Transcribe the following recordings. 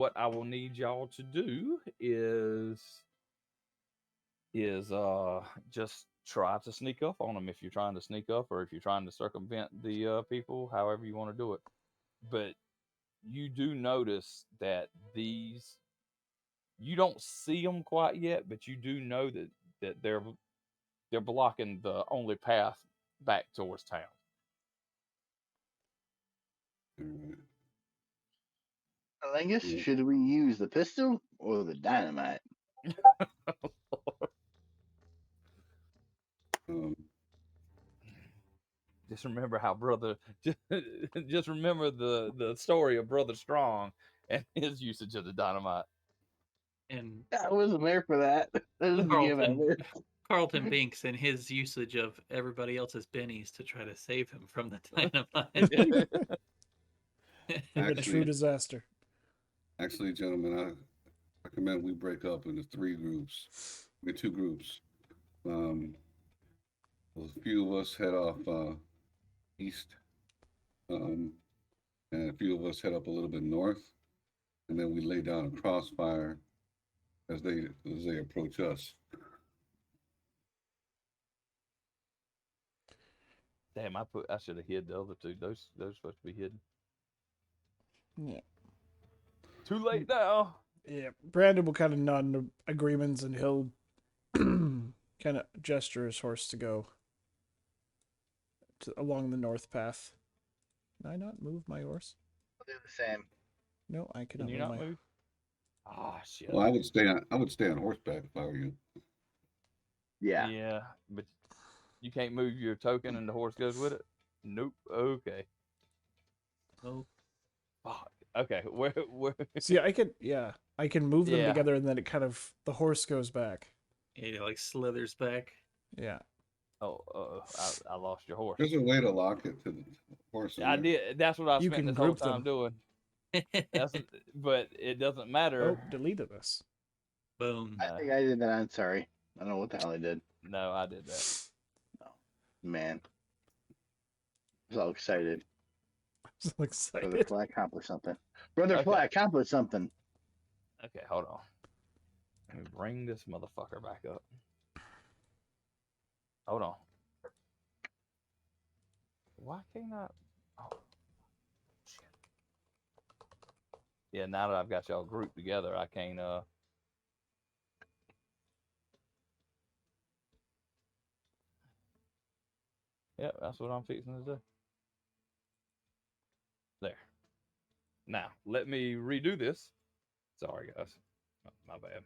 what I will need y'all to do is just try to sneak up on them if you're trying to sneak up or if you're trying to circumvent the people, however you want to do it. But you do notice that these you don't see them quite yet, but you do know that they're blocking the only path back towards town. Alright. Angus, Yeah. should we use the pistol or the dynamite? Um, Just remember how brother just remember the story of Brother Strong and his usage of the dynamite. And I wasn't there for that. That doesn't give Carlton it. Carlton Binks and his usage of everybody else's bennies to try to save him from the dynamite. In a true actually, disaster. gentlemen, I recommend we break up into three groups. Two groups. Um, a few of us head off east, um, and a few of us head up a little bit north, and then we lay down a crossfire as they approach us. Damn, I should have hid the other two. Those supposed to be hidden. Yeah. Too late now. Yeah. Brandon will kind of nod in agreements and he'll kind of gesture his horse to go along the north path. Can I not move my horse? I'll do the same. No, I Can cannot you move not my move? Ah, shit. Well, I would stay on horseback if I were you. Yeah. Yeah, but you can't move your token and the horse goes with it? Nope. Okay. Oh, Fuck. Okay. Where See, I can move them Yeah. together and then it kind of the horse goes back. it like slithers back. Yeah. Oh, I lost your horse. There's a way to lock it to the horse. I did. That's what I You spent can this whole group time them. doing. But it doesn't matter. Oh, deleted us. Boom. I think I did that. I'm sorry. I don't know what the hell I did. No, I did that. Oh, man. I was all excited. I'm so Brother excited. Fly accomplished something. Brother Okay. Fly accomplished something. Okay, hold on. Let me bring this motherfucker back up. Hold on. Why can't I? Oh, shit. Yeah, now that I've got y'all grouped together, I can't. Yep, that's what I'm fixing to do. There. Now, let me redo this. Sorry, guys. My bad.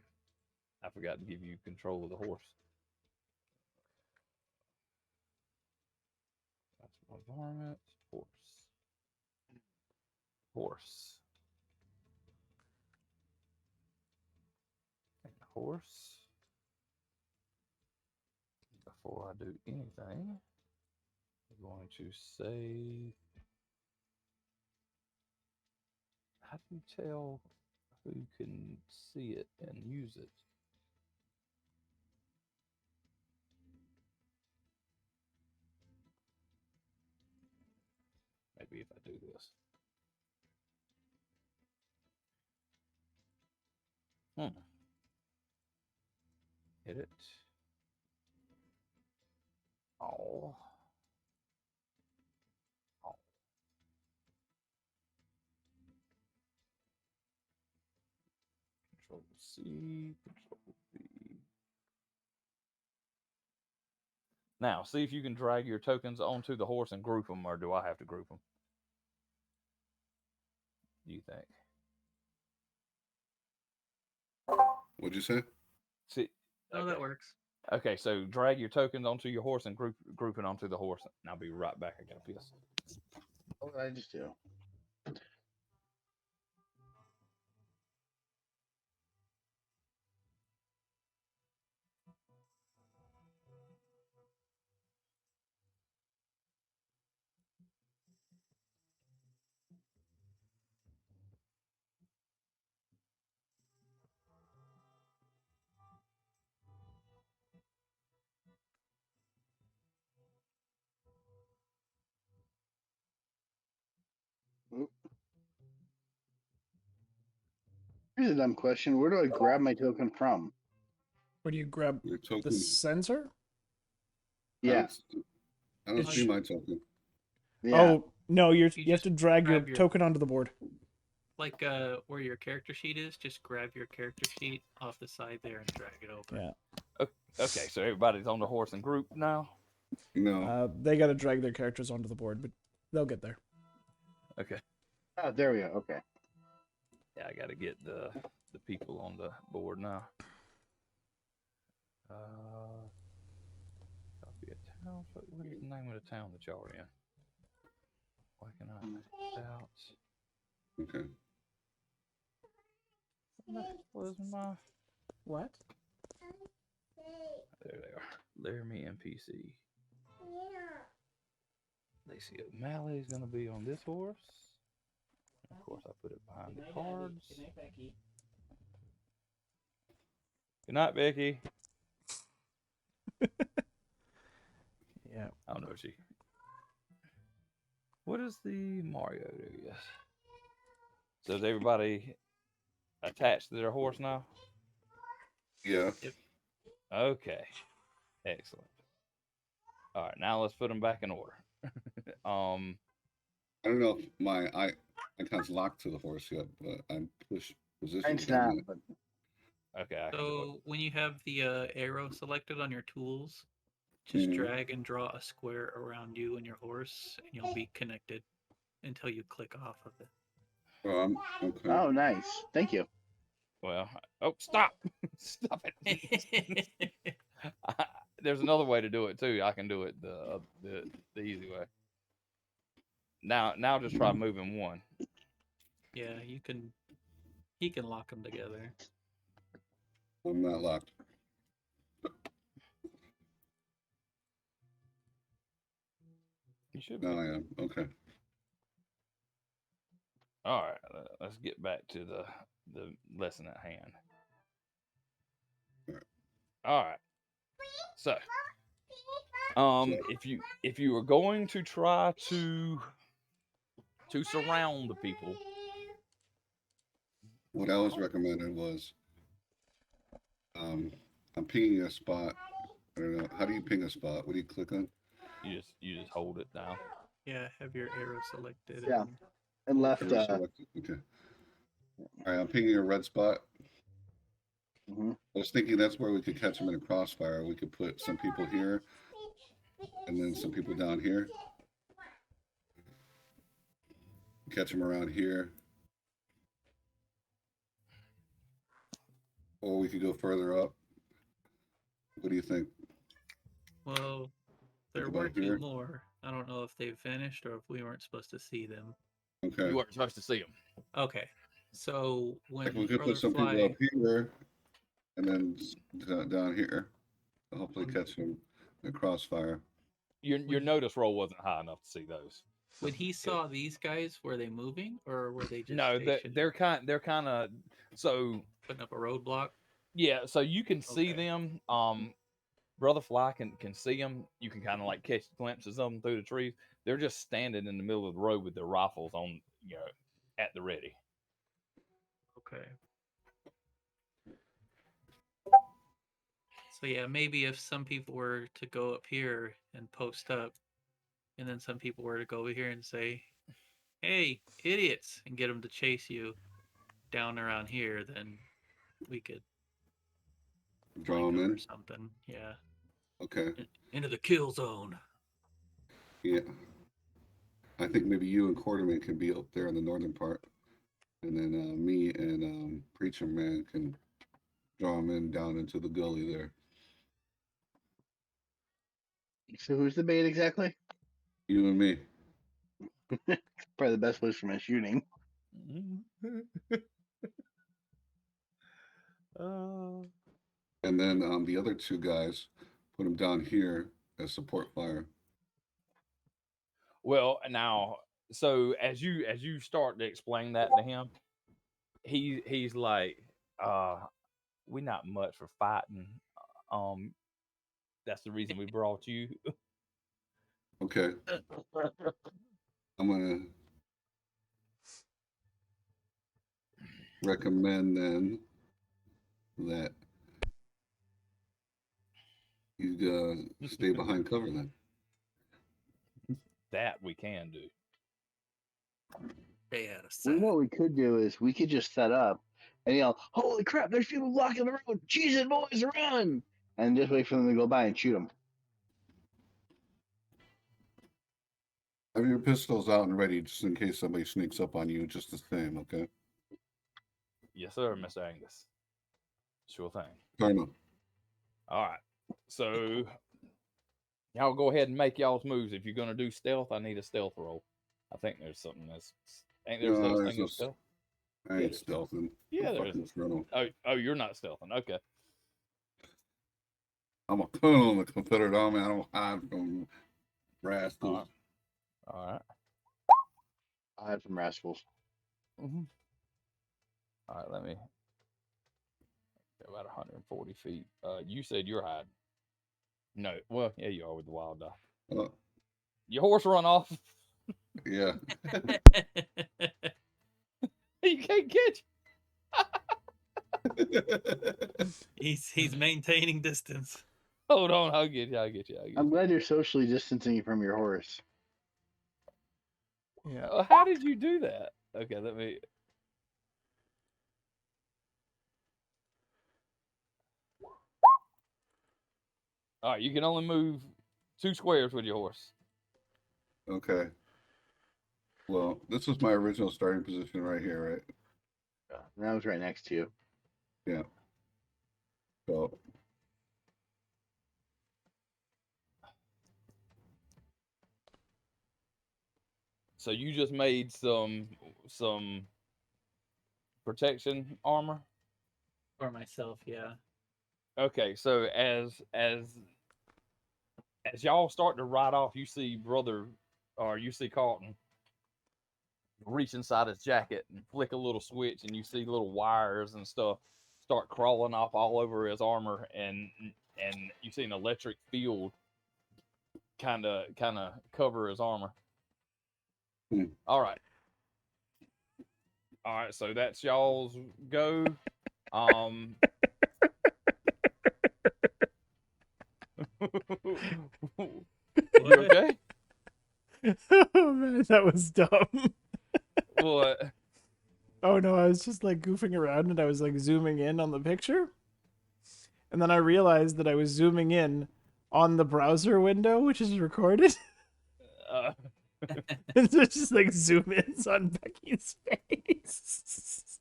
I forgot to give you control of the horse. That's my varmint. Horse. Horse. And horse. Before I do anything, I'm going to save. How do you tell who can see it and use it? Maybe if I do this. Edit. All. All. Control C, Control V. Now, see if you can drag your tokens onto the horse and group them, or do I have to group them? Do you think? What'd you say? See, Oh, that works. Okay, so drag your tokens onto your horse and group it onto the horse. And I'll be right back. I got to piss. What did I just do? Here's a dumb question. Where do I grab my token from? Where do you grab Your the token. sensor? Yeah. I don't It's- see my token. Yeah. Oh no, you have just to drag your grab your- token onto the board. Like where your character sheet is, just grab your character sheet off the side there and drag it over. Yeah. Okay, so everybody's on the horse and group now. No. They got to drag their characters onto the board, but they'll get there. Okay. Oh, there we go. Okay. Yeah, I got to get the people on the board now. Copy a town. What is the name of the town that y'all are in? Why can I make it out? Okay. Where's my? What? There they are. Laramie NPC. They see O'Malley's gonna be on this horse. Of course, I put it behind the cards. Good night, Becky. Yeah. I don't know if she. What is the Mario? There he is. So is everybody attached to their horse now? Yeah. Okay. Excellent. All right, now let's put them back in order. I don't know if my icon's locked to the horse yet, but I'm positioned. Mine's not, but Okay. I can do it. So when you have the arrow selected on your tools, just Mhm. drag and draw a square around you and your horse, and you'll be connected until you click off of it. Oh, okay. oh, nice. Thank you. Well, oh, stop! Stop it! There's another way to do it too. I can do it the easy way. Now just try moving one. Yeah, you can. He can lock them together. I'm not locked. You should be. No, I am. Okay. All right, let's get back to the lesson at hand. All right. So, if you were going to try to surround the people, What I was recommended was, I'm pinging a spot. I don't know. How do you ping a spot? What do you click on? you just hold it down. Yeah, have your arrow selected. Yeah. And And left. Okay. All right, I'm pinging a red spot. Mhm. I was thinking that's where we could catch them in a crossfire. We could put some people here and then some people down here. Catch them around here. Or we could go further up. What do you think? well, there About were two here? more. I don't know if they've vanished or if we weren't supposed to see them. Okay. You weren't supposed to see them. Okay, so when If we could Brother put some Fly, people up here and then down here, hopefully catch them in a crossfire. Your notice roll wasn't high enough to see those. when he saw these guys, were they moving or were they just No, stationed, they're kind of so putting up a roadblock? yeah. So you can see Okay. them. Brother Fly can see them. You can kind of like catch glimpses of them through the trees. They're just standing in the middle of the road with their rifles on, at the ready. Okay. So yeah, maybe if some people were to go up here and post up, and then some people were to go over here and say, "Hey, idiots," and get them to chase you down around here, then we could Draw flank them them in. or something. Yeah, Okay. into the kill zone. Yeah. I think maybe you and Quarterman can be up there in the northern part. And then me and Preacher Man can draw them in down into the gully there. So who's the bait exactly? You and me. Probably the best place for my shooting. And then the other two guys, put them down here as support fire. Well, now, so as you start to explain that to him, he's like, we not much for fighting. That's the reason we brought you. Okay. I'm gonna. recommend then that you stay behind cover then. That we can do. Stay out of Well, sight. what we could do is we could just set up and yell, "Holy crap! There's people blocking the road! Jesus, boys, run!" And just wait for them to go by and shoot them. Have your pistols out and ready just in case somebody sneaks up on you, just the same, okay? Yes, sir, Mr. Angus. Sure thing. Colonel. All right. So y'all go ahead and make y'all's moves. If you're gonna do stealth, I need a stealth roll. I think there's something that's ain't there No, such there's thing no as stealth? I ain't stealthing. Yeah, I'm there fucking is. colonel. Oh, you're not stealthing. Okay. I'm a colonel in the Confederate Army. I don't hide from rascals. All right. I had some rascals. Mm-hmm. All right. Let me about 140 feet. You said you're hiding. No. Well, yeah, you are with the wild die. Your horse run off. Yeah. You can't catch. He's maintaining distance. Hold on, I'll get you. I'm glad you're socially distancing from your horse. Yeah. How did you do that? Okay, let me. All right, you can only move 2 squares with your horse. Okay. Well, this was my original starting position right here, right? And I was right next to you. Yeah. So So you just made some protection armor. For myself, yeah. Okay, so as y'all start to ride off, you see Carlton reach inside his jacket and flick a little switch, and you see little wires and stuff start crawling off all over his armor, and you see an electric field kind of cover his armor. All right, so that's y'all's go. You okay? Oh man, that was dumb. What? Oh no, I was just like goofing around and I was like zooming in on the picture. And then I realized that I was zooming in on the browser window, which is recorded. And so it's just like zoom ins on Becky's face.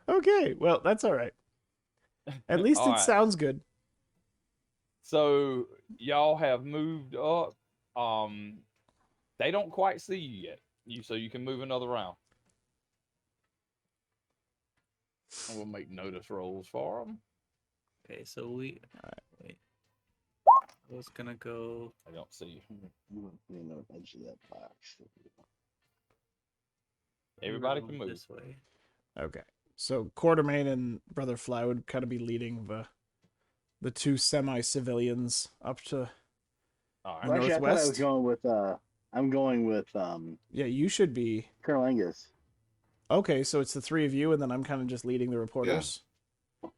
Okay, well, that's all right. At least All it right. sounds good. So y'all have moved up. They don't quite see you yet. So you can move another round. And we'll make notice rolls for them. Okay, so wait. I was gonna go. I don't see you. You know, edge of that box. Everybody can move. This way. Okay. So Quartermain and Brother Fly would kind of be leading the 2 semi-civilians up to All the right. Well, actually, I thought I northwest. was going with. I'm going with Yeah, you should be. Colonel Angus. Okay, so it's the 3 of you, and then I'm kind of just leading the reporters.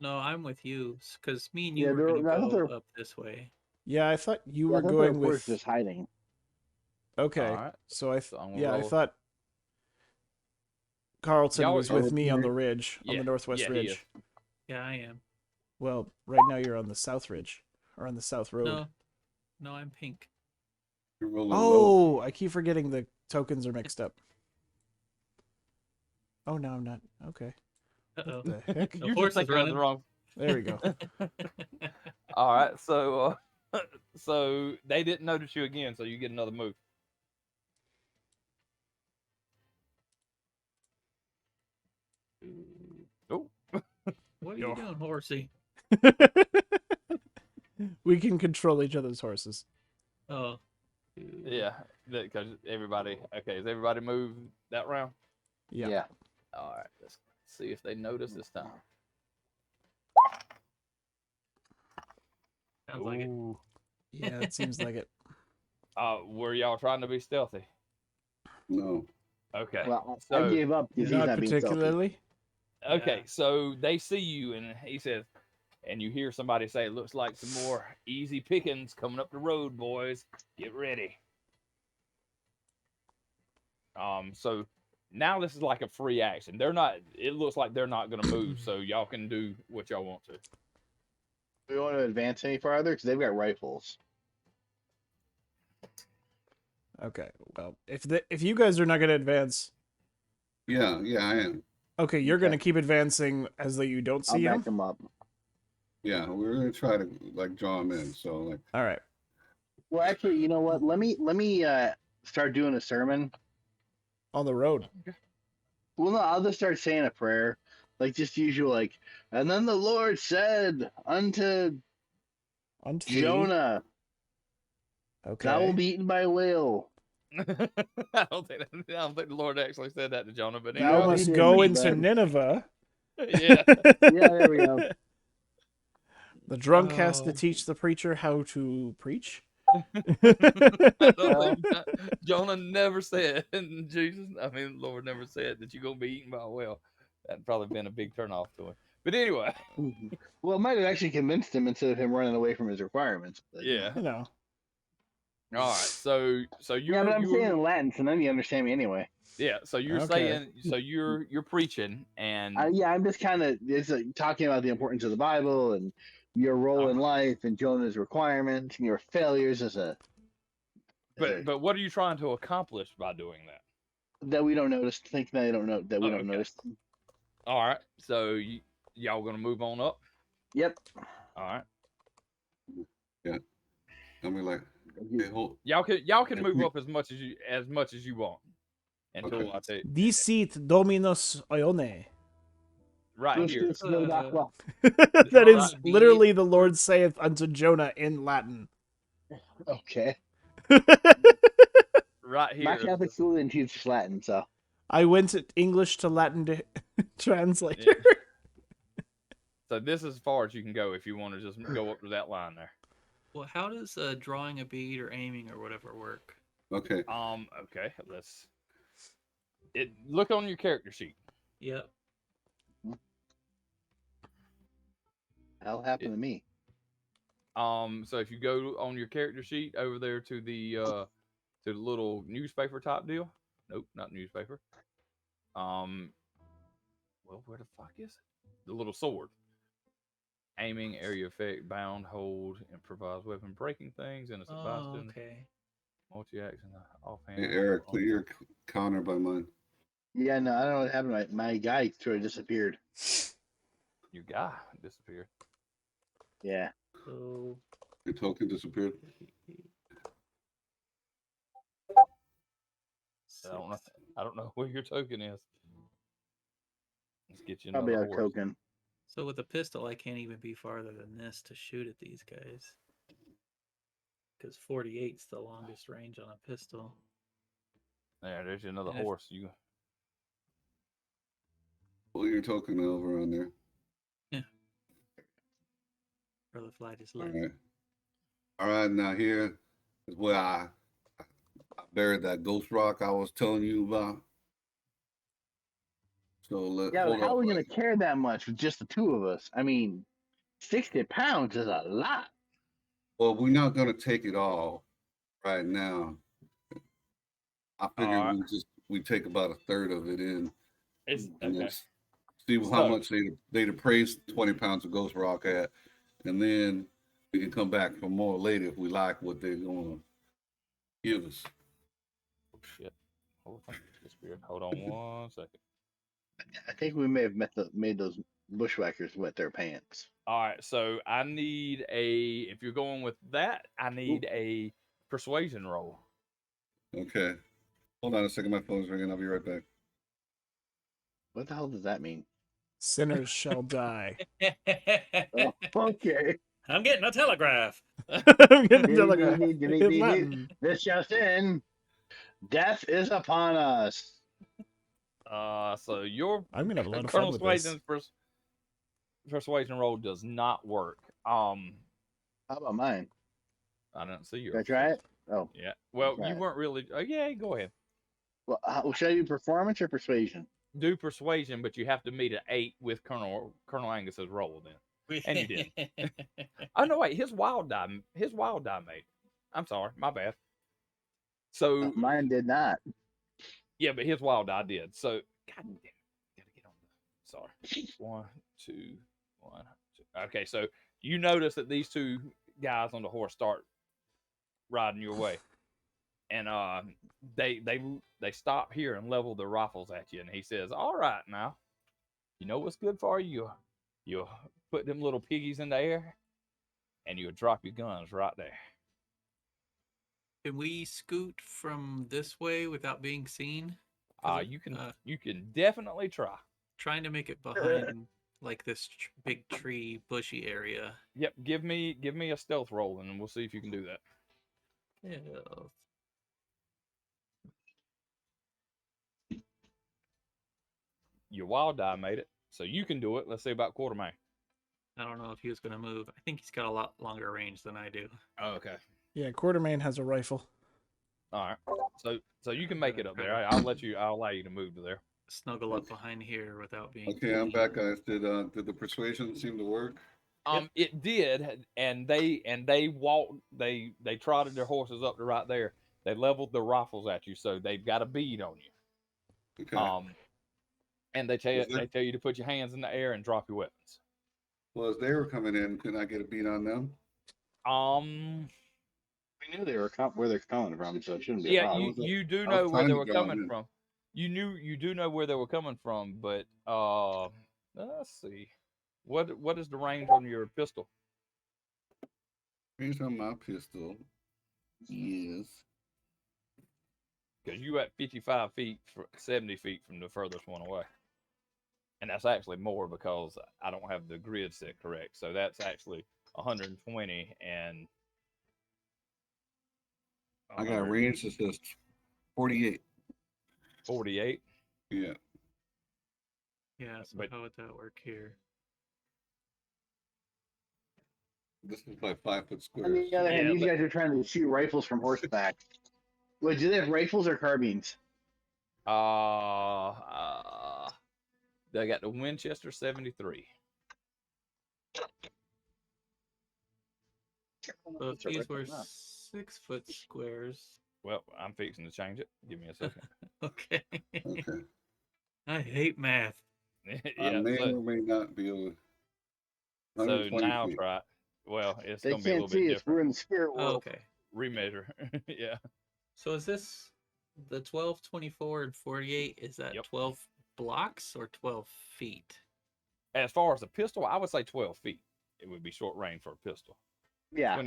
No, I'm with you because me and you Yeah, were I thought gonna they're- go up this way. Yeah, I thought you I were thought the going reporter's with. just hiding. Okay, All right. so I So I'm gonna yeah, I roll. thought Carlton Y'all- was with me on the ridge, on Yeah, the northwest yeah, he ridge. is. Yeah, I am. Well, right now you're on the south ridge, or on the south road. No, I'm pink. you're rolling low. Oh, I keep forgetting the tokens are mixed up. Oh, no, I'm not. Okay. Uh-oh. The heck? The You're horse just is thinking of running. the wrong. There we go. All right. So so they didn't notice you again. So you get another move. Oh. What are Yo. you doing, horsey? We can control each other's horses. Oh. Yeah. Because everybody. Okay. Has everybody moved that round? Yeah. All right. Let's see if they notice this time. Sounds like it. Ooh. Yeah, it seems like it. Were y'all trying to be stealthy? No. Okay. Well, I So gave up because he's Not not being selfish. particularly. okay, Yeah. so they see you, and he says, and you hear somebody say, "It looks like some more easy pickings coming up the road, boys. Get ready." So now this is like a free action. They're not. It looks like they're not going to move, so y'all can do what y'all want to. Do we want to advance any farther? Because they've got rifles. Okay. Well, if you guys are not going to advance, Yeah, I am. okay, you're going to Okay. keep advancing as though you don't I'll see him. back them up. Yeah, we're gonna try to like draw him in. So like, All right. Well, actually, you know what? Let me start doing a sermon. On the road. Well, no, I'll just start saying a prayer, like just usual, like, and then the Lord said unto Unto thee. Jonah, "Thou will Okay. be eaten by a whale." I don't think the Lord actually said that to Jonah, but Thou No, he must didn't, go into but- Nineveh. yeah. Yeah, there we go. The drunk has to Oh. teach the preacher how to preach. I don't think Jonah never said, Jesus, I mean, Lord never said that you're going to be eaten by a whale. That'd probably been a big turnoff to him. But anyway, Well, it might have actually convinced him instead of him running away from his requirements. But, yeah. You know. All right. So you're, Yeah, but I'm saying you're in Latin, so then you understand me anyway. yeah. So you're Okay. saying, so you're preaching, and Yeah, I'm just kind of talking about the importance of the Bible and your role in life and Jonah's requirements and your failures as a but what are you trying to accomplish by doing that? that we don't notice. Think that they don't know that we Oh, don't okay. notice. All right. So y'all gonna move on up? Yep. All right. I mean, like, hey, hold. Y'all can move up as much as you want until Okay. I tell you. Dicit Dominus Ione. Right here. That is Right. literally the Lord saith unto Jonah in Latin. Okay. Right My here. Catholic school didn't teach Latin, so I went English to Latin to translator. Yeah. So this is as far as you can go if you want to just go up to that line there. Well, how does drawing a bead or aiming or whatever work? Okay. Okay, look on your character sheet. Yep. that'll happen to me. So if you go on your character sheet over there to the little newspaper type deal. Nope, not newspaper. Well, where the fuck is it? The little sword. Aiming, area effect, bound, hold, improvised weapon, breaking things, innocent bystander, Okay. multi-action, offhand. Hey, Eric, clear your counter by mine. Yeah, no, I don't know what happened. My guy sort of disappeared. Your guy disappeared. Yeah. So Your token disappeared. I don't know where your token is. Let's get you another Probably a horse. token. So with a pistol, I can't even be farther than this to shoot at these guys. Because 48's the longest range on a pistol. There's another And if- horse. You Pull your token over on there. Brother Flight is All left. right. All right. Now here is where I buried that ghost rock I was telling you about. So Yeah, hold but how up. are we gonna carry that much with just the two of us? I mean, 60 pounds is a lot. Well, we're not gonna take it all right now. I figured All right. we take about a third of it in, it's and okay. then see how So- much they'd appraise 20 pounds of ghost rock at, and then we can come back for more later if we like what they're gonna give us. Oh, shit. Whole thing disappeared. Hold on 1 second. I think we may have made those bushwhackers wet their pants. All right, so I need if you're going with that, I need a persuasion roll. Okay. Hold on a second. My phone's ringing. I'll be right back. What the hell does that mean? Sinners shall die. Oh, okay. I'm getting a telegraph. I'm getting telegraph. In Latin. This just in. Death is upon us. So your I'm gonna have a lot of Colonel fun with this. Swayden's persuasion roll does not work. How about mine? I didn't see Can I yours. try it? Oh, Yeah. Well, Try you it. weren't really. Oh, yeah, go ahead. Well, should I do performance or persuasion? Do persuasion, but you have to meet an 8 with Colonel Angus's roll then. And you did. Oh no, wait, his wild die made. I'm sorry, my bad. So Mine did not. yeah, but his wild die did. So God damn it, gotta get on the. Sorry, 1, 2, 1, 2. Okay, so you notice that these two guys on the horse start riding your way, and they stop here and level their rifles at you, and he says, "All right, now, you know what's good for you? You'll put them little piggies in the air, and you'll drop your guns right there." Can we scoot from this way without being seen? You can definitely try. Trying to make it behind like this big tree bushy area. Yep, give me a stealth roll, and we'll see if you can do that. Yeah. Your wild die made it, so you can do it. Let's see about Quartermain. I don't know if he was going to move. I think he's got a lot longer range than I do. Oh, okay. Yeah, Quartermain has a rifle. All right. So you can make it up there. I'll allow you to move to there. Snuggle up behind here without being. Okay, I'm back, guys. Did the persuasion seem to work? It did, and they walked. They trotted their horses up to right there. They leveled their rifles at you, so they've got a bead on you. Okay. And they tell you to put your hands in the air and drop your weapons. Well, as they were coming in, can I get a beat on them? We knew they were where they're coming from, so it shouldn't be. Yeah, you do know where they were coming from. You do know where they were coming from, but let's see. What is the range on your pistol? Range on my pistol is, because you at 55 feet, 70 feet from the furthest one away. And that's actually more because I don't have the grid set correct. So that's actually 120 and... I got a range that says 48. 48? Yeah. Yeah, so how would that work here? This is like 5 foot squares. On the other hand, these guys are trying to shoot rifles from horseback. Wait, do they have rifles or carbines? They got the Winchester 73. So if these were 6 foot squares. Well, I'm fixing to change it. Give me a second. Okay. Okay. I hate math. Yeah, I may or may not be able to. So now try it. Well, it's They going to be a can't little bit see us. We're different. in the spirit world. Oh, okay. Remeasure. Yeah. So is this the 12, 24, and 48? Is that 12 blocks or 12 feet? As far as a pistol, I would say 12 feet. It would be short range for a pistol. Yeah.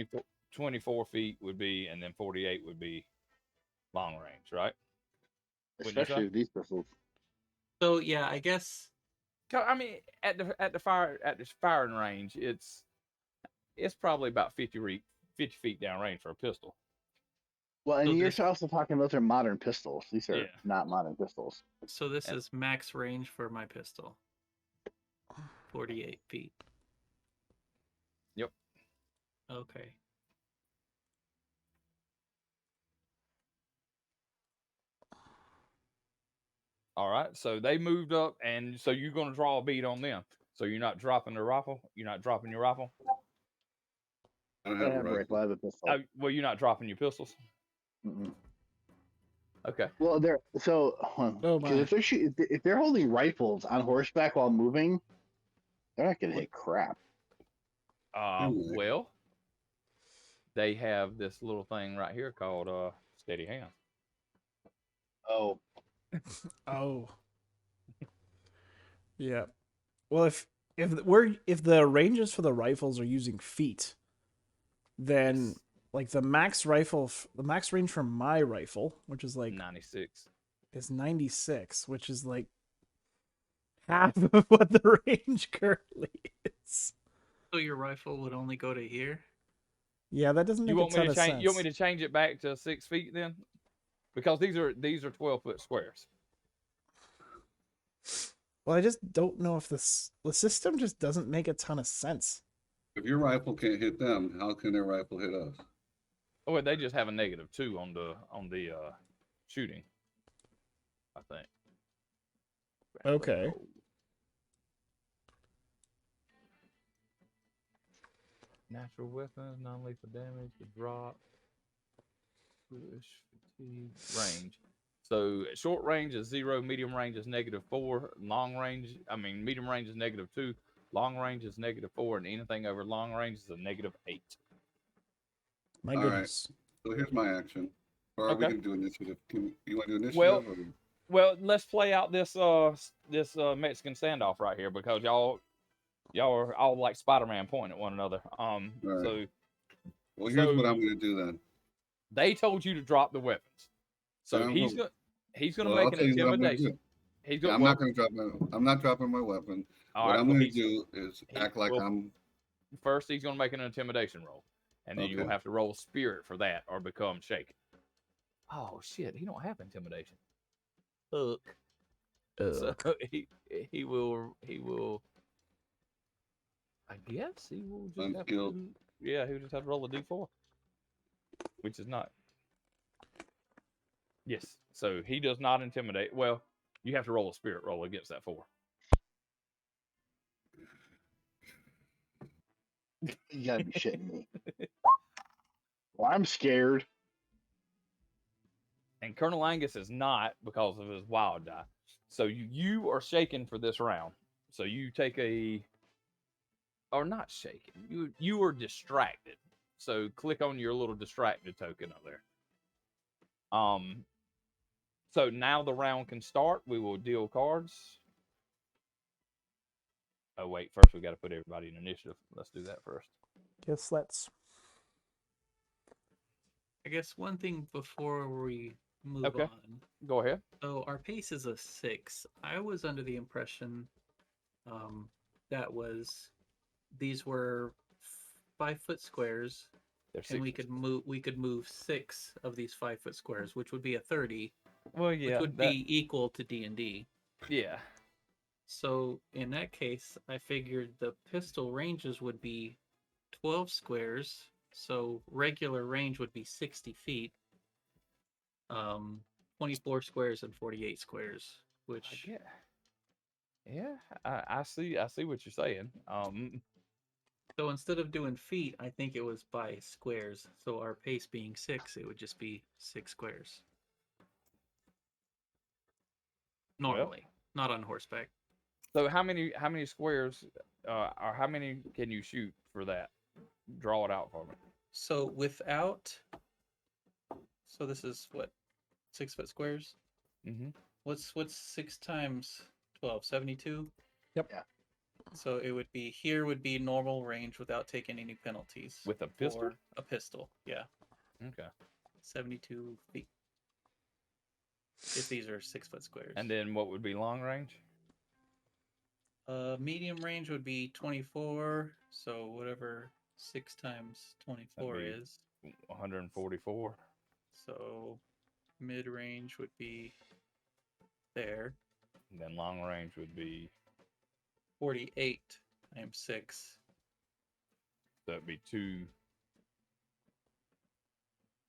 24 feet would be, and then 48 would be long range, right? Especially with these pistols. So yeah, I guess. I mean, at the firing range, it's probably about 50 feet down range for a pistol. Well, and you're also talking about their modern pistols. These are Yeah. not modern pistols. So this is max range for my pistol. 48 feet. Yep. Okay. All right. So they moved up, and so you're going to draw a bead on them. So you're not dropping the rifle. You're not dropping your rifle. I don't have a rifle. I have a pistol. Well, you're not dropping your pistols. Mm-mm. Okay. Well, if they're holding rifles on horseback while moving, they're not gonna hit crap. Well, they have this little thing right here called steady hand. Oh. Oh. Yeah. Well, if the ranges for the rifles are using feet, then like the max range for my rifle, which is like 96, is 96, which is like half of what the range currently is. So your rifle would only go to here? Yeah, that doesn't make a ton of sense. You want me to change it back to 6 feet then? Because these are 12-foot squares. Well, I just don't know if the system just doesn't make a ton of sense. If your rifle can't hit them, how can their rifle hit us? Oh, they just have a -2 on the shooting. I think. Okay. Natural weapons, non-lethal damage, the drop, push, fatigue, range. So short range is 0, medium range is -4, long range, medium range is -2, long range is -4, and anything over long range is a -8. My All right. goodness. So here's my action. Or are we Okay. going to do initiative? You want to do Well, initiative? Or? Well, let's play out this Mexican standoff right here because y'all are all like Spider-Man pointing at one another. All right. So Well, here's what I'm going to do then. they told you to drop the weapons. So Then he's gonna Well, make I'll an tell you what I'm gonna intimidation. do. He's Yeah, gonna. I'm not going to drop my. I'm not dropping my weapon. All What right, I'm well, going to do is act like well, I'm. First, he's gonna make an intimidation roll, and then you'll Okay. have to roll spirit for that or become shaken. Oh shit! He don't have intimidation. Look. So he will. I guess he will just have Unskilled. to. Yeah, he will just have to roll a d4, which is not. Yes. So he does not intimidate. Well, you have to roll a spirit roll against that 4. You gotta be shitting me. Well, I'm scared. And Colonel Angus is not because of his wild die. So you are shaken for this round. So you take or not shaken. You are distracted. So click on your little distracted token up there. So now the round can start. We will deal cards. Oh wait, first we got to put everybody in initiative. Let's do that first. Yes, let's. I guess one thing before we move Okay. on. Go ahead. So our pace is a 6. I was under the impression these were 5-foot squares, They're and we 6. could move 6 of these 5-foot squares, which would be a 30, Well, yeah, which would be equal to D&D. Yeah. So in that case, I figured the pistol ranges would be 12 squares. So regular range would be 60 feet. 24 squares and 48 squares, which Yeah, I see what you're saying. so instead of doing feet, I think it was by squares. So our pace being 6, it would just be 6 squares. Normally, not on horseback. So how many squares or how many can you shoot for that? Draw it out for me. So so this is what, 6-foot squares? Mm-hmm. What's 6 times 12? 72? Yep. Yeah. So it would be normal range without taking any penalties. With a pistol? For a pistol, yeah. Okay. 72 feet. If these are 6-foot squares. And then what would be long range? Medium range would be 24. So whatever 6 times 24 is. 144. So mid range would be there. And then long range would be 48 times 6. that'd be 2.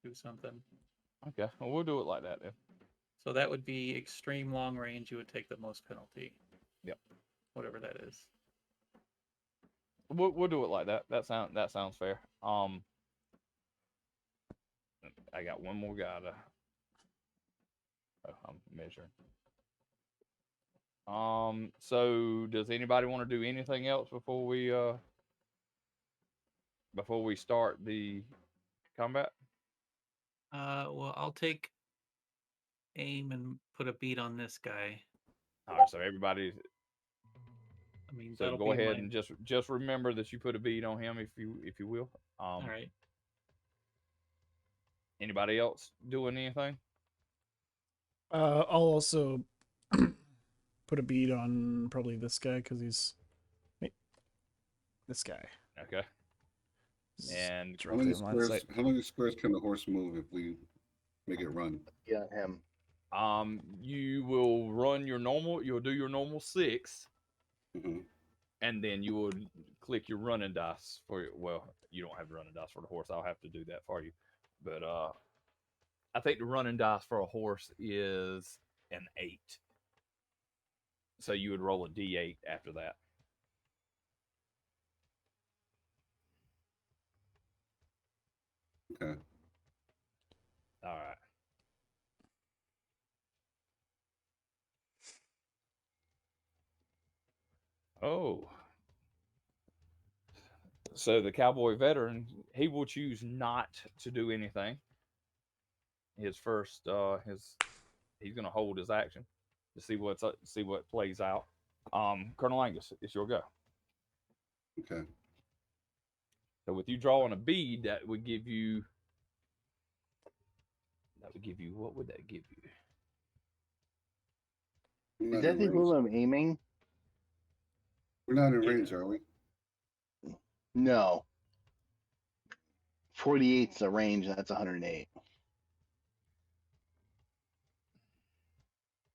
Do something. Okay, well we'll do it like that then. So that would be extreme long range. You would take the most penalty. Yep. Whatever that is. We'll do it like that. That sounds fair. I got one more guy to. Oh, I'm measuring. So does anybody want to do anything else before we start the combat? Well, I'll take aim and put a beat on this guy. All right, so everybody. I mean, So go ahead and just remember that you put a beat on him if you will. All right. Anybody else doing anything? I'll also put a bead on probably this guy because he's this guy. Okay. And How many squares can the horse move if we make it run? Yeah, him. You will run your normal. You'll do your normal 6, Mm-hmm. and then you will click your running dice for. Well, you don't have running dice for the horse. I'll have to do that for you. But I think the running dice for a horse is an 8. So you would roll a D8 after that. Okay. All right. Oh. So the cowboy veteran, he will choose not to do anything. His first, he's gonna hold his action to see what plays out. Colonel Angus, it's your go. Okay. So with you drawing a bead, that would give you what would that give you? We're Is not that in the range. equivalent of aiming? We're not in Yeah. range, are we? No. 48's the range, and that's 108.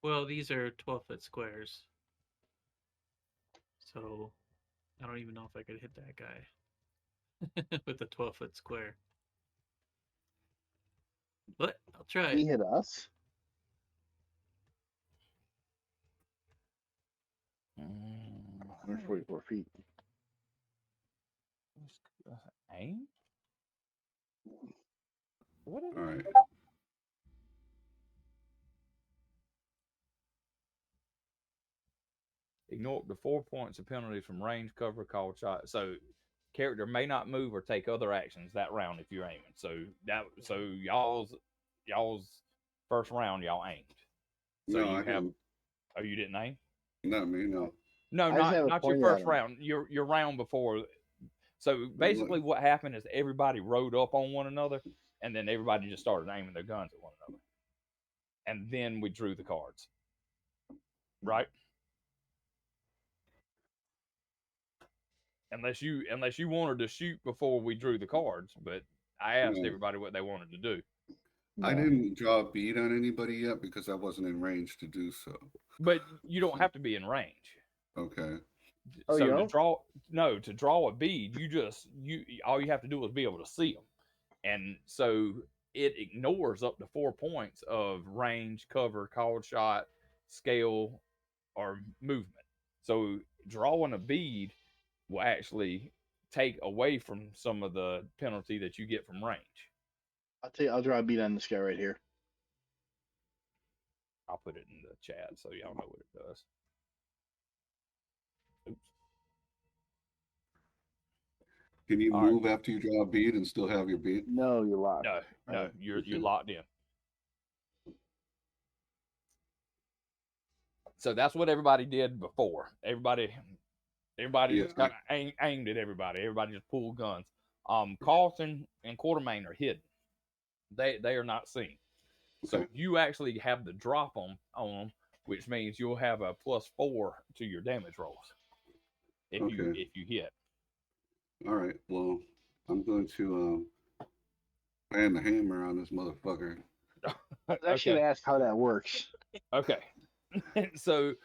Well, these are 12-foot squares. So I don't even know if I could hit that guy with a 12-foot square. But I'll try He it. hit us. Mm, 144 feet. Aim? What is All right. Ignore up to 4 points of penalties from range, cover, called shot. So character may not move or take other actions that round if you're aiming. So y'all's first round y'all aimed. So No, you I have didn't. oh you didn't aim? Not me. No. No, I just have a not your point at first him. round. Your round before. So basically what happened is everybody rode up on one another and then everybody just started aiming their guns at one another. And then we drew the cards. Right? Unless you wanted to shoot before we drew the cards, but I asked No. everybody what they wanted to do. I No. didn't draw a bead on anybody yet because I wasn't in range to do so. But you don't have to be in range. Okay. Oh, So you to don't? draw a bead, you all you have to do is be able to see them, and so it ignores up to 4 points of range, cover, called shot, scale, or movement. So drawing a bead will actually take away from some of the penalty that you get from range. I'll draw a beat on this guy right here. I'll put it in the chat so y'all know what it does. Oops. Can you All right. move after you draw a bead and still have your bead? No, you're locked. No, Right. you're locked in. So that's what everybody did before. Everybody Yeah. just kind of aimed at everybody. Everybody just pulled guns. Carlton and Quartermain are hidden. They are not seen. So Okay. you actually have the drop on them, which means you'll have a +4 to your damage rolls if you hit. All right. Well, I'm going to fan the hammer on this motherfucker. I was actually Okay. gonna ask how that works. Okay. so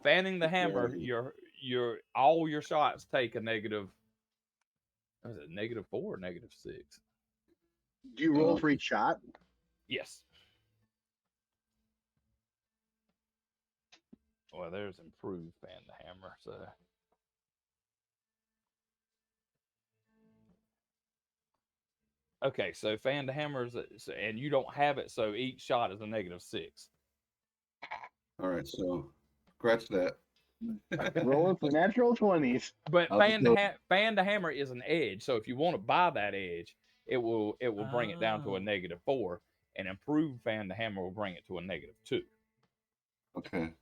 fanning the hammer, your all your shots take a negative. Was it -4 or -6? Do you roll for each shot? Yes. Well, there's improved fan the hammer, so. Okay, so fan the hammers, and you don't have it, so each shot is a -6. All right. So scratch that. Rolling for natural 20s. But I'll just go- fan the hammer is an edge, so if you want to buy that edge, it will bring it down to a Oh. -4, and improved fan the hammer will bring it to a -2. Okay.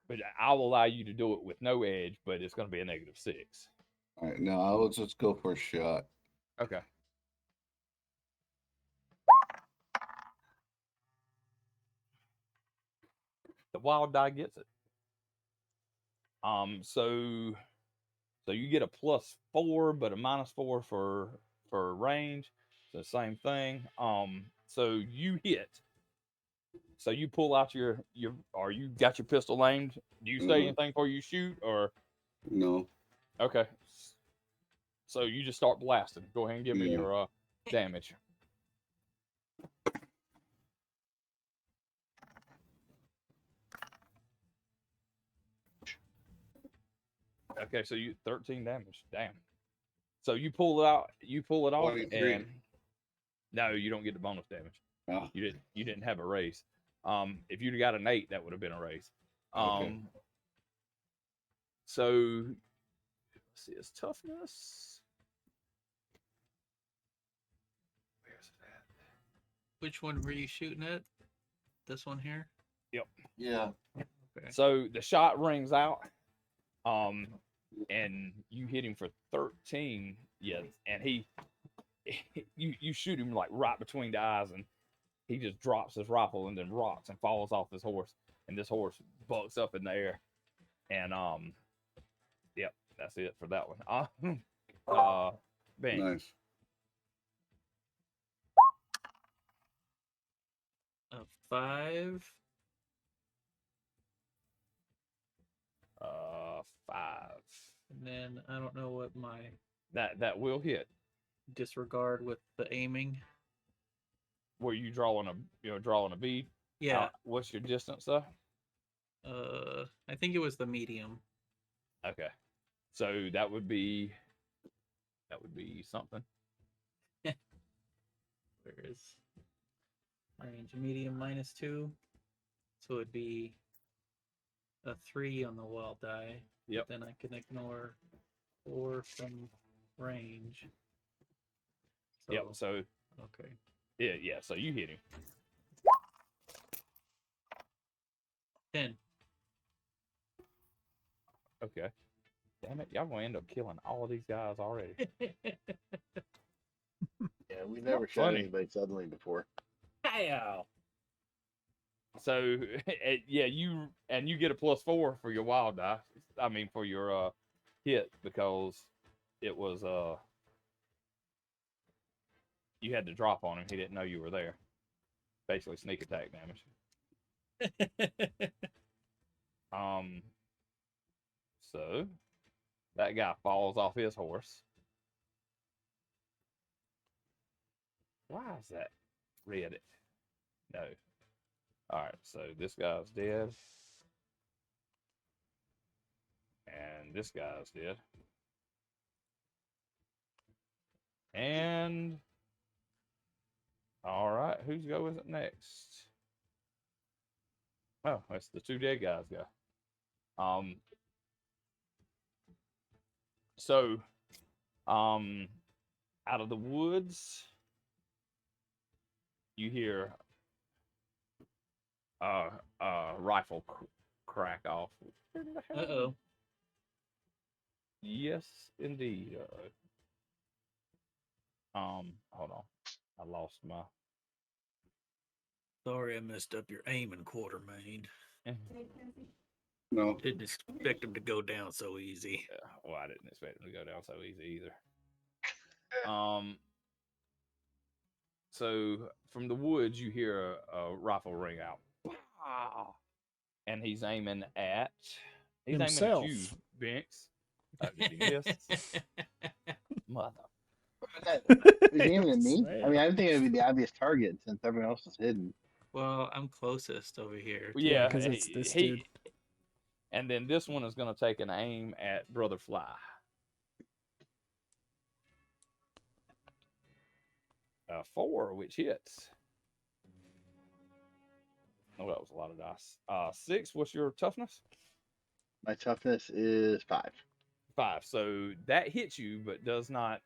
But I'll allow you to do it with no edge, but it's going to be a -6. All right. Now I will just go for a shot. Okay. The wild die gets it. So you get a +4, but a -4 for range. So same thing. So you hit. So you pull out your or you got your pistol aimed. Do you say anything before you shoot or? No. Okay. So you just start blasting. Go ahead and give me your damage. Okay, so you 13 damage. Damn. So you pull it out. You pull it off, 23. and no, you don't get the bonus damage. Oh, You didn't. You didn't have a raise. If you'd got an 8, that would have been a raise. Okay. So let's see his toughness. Where's it at? Which one were you shooting at? This one here? Yeah. Okay. So the shot rings out, and you hit him for 13. Yeah, and you shoot him like right between the eyes, and he just drops his rifle and then rocks and falls off his horse, and this horse bucks up in the air, and yep, that's it for that one. Bang. Nice. A 5. 5. And then I don't know what my That will hit. disregard with the aiming. Were you drawing a bead? Yeah. What's your distance though? I think it was the medium. Okay. So that would be something. Where is range? Medium -2. So it'd be a 3 on the wild die. Yep. Then I can ignore 4 from range. So, Yep. So okay. yeah. So you hit him. 10. Okay. Damn it! Y'all gonna end up killing all of these guys already. Yeah, we never shot Funny. anybody suddenly before. Ow! So yeah, you get a +4 for your wild die. I mean for your hit because it was you had to drop on him. He didn't know you were there. Basically sneak attack damage. So that guy falls off his horse. Why is that red? No. All right, so this guy's dead. And this guy's dead. And all right, whose go is it next? Oh, it's the 2 dead guys go. So out of the woods you hear rifle crack off. Uh-oh. Yes, indeed. Hold on. I lost my. Sorry, I messed up your aiming, Quartermain. No. Didn't expect him to go down so easy. Well, I didn't expect him to go down so easy either. So from the woods, you hear a rifle ring out. Wow. And he's aiming at. He's Himself. aiming at you, Binks. Did he miss? Mother. He's aiming at me? Right. I mean, I didn't think it would be the obvious target since everyone else is hidden. Well, I'm closest over here. Yeah, because it's this dude. And then this one is going to take an aim at Brother Fly. A 4, which hits. Oh, that was a lot of dice. 6, what's your toughness? My toughness is 5. 5. So that hits you, but it's not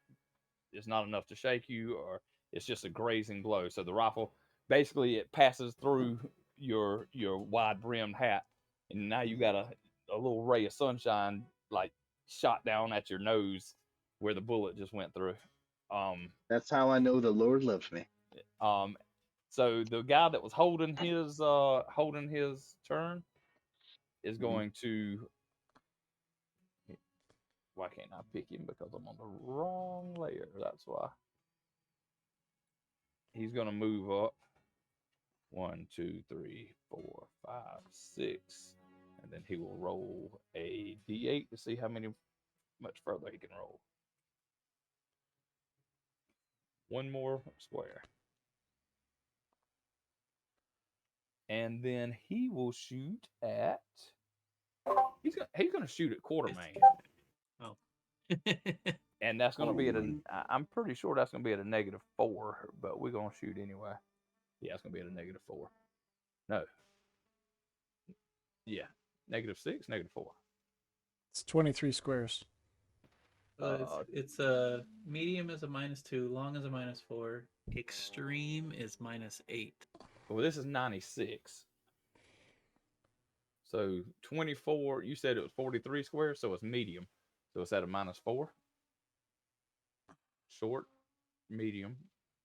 enough to shake you, or it's just a grazing blow. So the rifle, basically, it passes through your wide brimmed hat, and now you got a little ray of sunshine like shot down at your nose where the bullet just went through. That's how I know the Lord loves me. So the guy that was holding his turn is going to. Why can't I pick him? Because I'm on the wrong layer. That's why. He's going to move up. 1, 2, 3, 4, 5, 6. And then he will roll a d8 to see how much further he can roll. One more square. And then he will shoot at. He's gonna shoot at Quartermain. And that's going to be at Oh, I'm pretty sure that's going to be at a -4, but we're going to shoot anyway. Yeah, it's going to be at a -4. No. Yeah. -6, -4. It's 23 squares. It's medium is a -2, long is a -4, extreme is -8. Well, this is 96. So 24, you said it was 43 squares, so it's medium. So it's at a -4. Short, medium,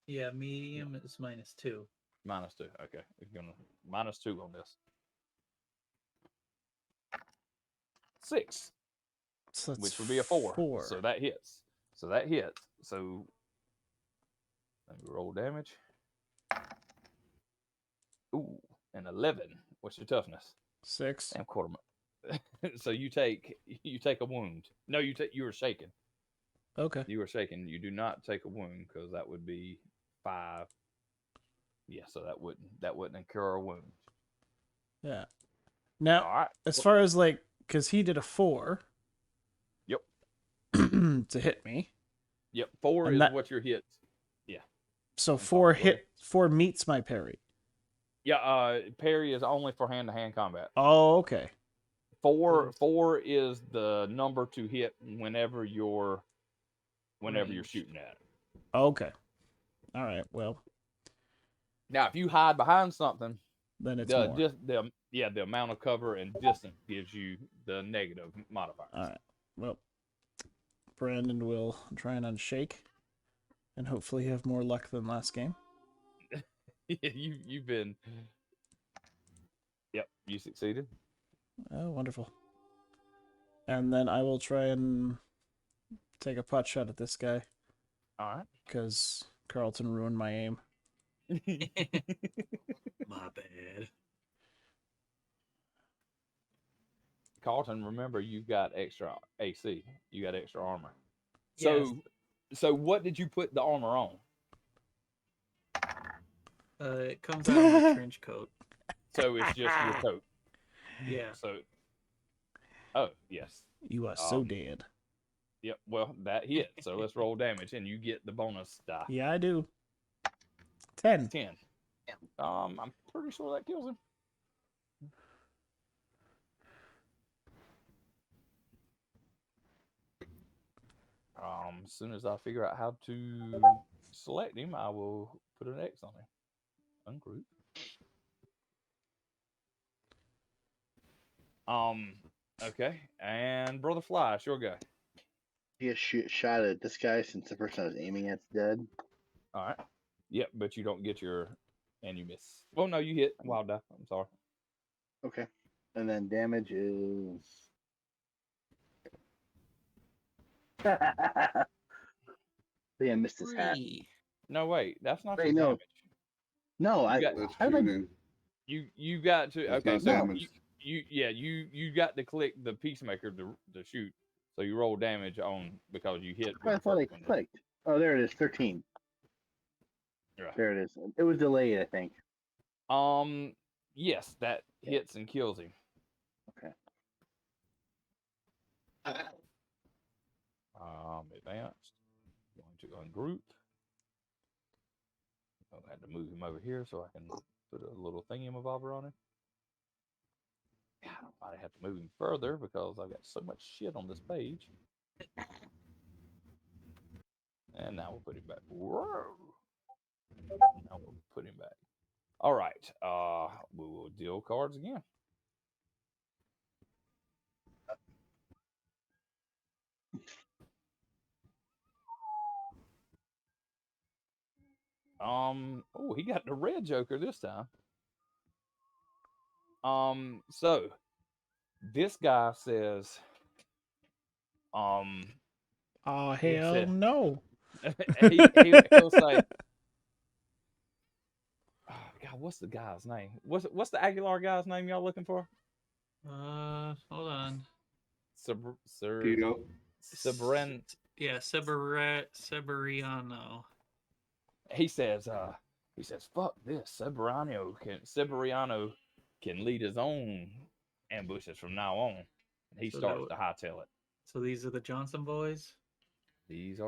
Yeah, medium is -2. -2. Okay, we're gonna -2 on this. 6, So that's which would be a 4. So that hits. So that hits. So let me roll damage. Ooh, an 11. What's your toughness? 6. Damn quarter. So you take a wound. No, you were shaken. Okay. You were shaken. You do not take a wound because that would be 5. Yeah, so that wouldn't incur a wound. Yeah. Now, All right. as far as like, because he did a 4. Yep. To hit me. Yep. 4 And is that- what your hits. So I'm 4 sorry, go ahead. 4 meets my parry. Yeah. Parry is only for hand-to-hand combat. Oh, okay. 4 is the number to hit whenever you're Range. shooting at it. Okay. All right. Well, Now, if you hide behind something, then it's the more. the amount of cover and distance gives you the negative modifier. All right. Well, Brandon will try and unshake, and hopefully have more luck than last game. You've been. Yep, you succeeded. Oh, wonderful. And then I will try and take a pot shot at this guy All because Carlton ruined my aim. right. My bad. Carlton, remember you've got extra AC. You got extra armor. Yes. So what did you put the armor on? It comes out of my trench coat. So it's just your coat. Yeah. So. Oh yes. You are so dead. Yep. Well, that hit. So let's roll damage, and you get the bonus die. Yeah, I do. 10. 10. I'm pretty sure that kills him. As soon as I figure out how to select him, I will put an X on him. Ungroup. Okay. And Brother Fly, it's your guy. He has shot at this guy since the person I was aiming at's dead. All right. Yep, but you don't get and you miss. Oh no, you hit wild die. I'm sorry. Okay. And then damage is. I think I missed his hat. 3. No, wait, that's not Wait, your no. damage. No, I. got- That's How did I- shooting. You got to That's okay. not So damage. you got to click the peacemaker to shoot. So you roll damage on because you hit. I with the thought I first one. clicked. Oh, there it is. 13. Right. There it is. It was delayed, I think. Yes, that hits and kills him. Okay. Advanced. Going to ungroup. I had to move him over here so I can put a little thingy-mabobber on him. God, I might have to move him further because I've got so much shit on this page. And now we'll put him back. Whoa. Now we'll put him back. All right. We will deal cards again. Oh, he got the red Joker this time. So this guy says, Oh, He hell said- no. he'll say, oh, God, what's the guy's name? What's the Aguilar guy's name y'all looking for? Hold on. Tito. Sabren. Yeah, Seberiano. He says, fuck this. Seberiano can lead his own ambushes from now on. And he So starts that to hightail it. So these are the Johnson boys. These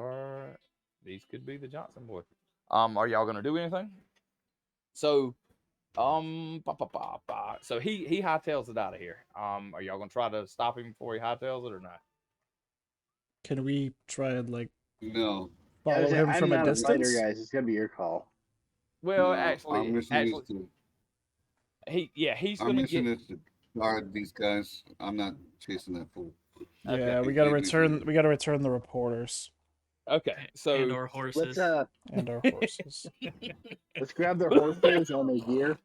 could be the Johnson boys. Are y'all gonna do anything? So, so he hightails it out of here. Are y'all gonna try to stop him before he hightails it or not? Can we try and like No. follow him I'm from a not a fighter, distance? guys. It's gonna be your call. Well, no. actually, our mission is to he's our gonna mission get. is to guard these guys. I'm not chasing that fool. Yeah, Okay. we gotta Completely return. fine. We gotta return the reporters Okay, And so our horses. and our horses. Let's grab their horses and their gear,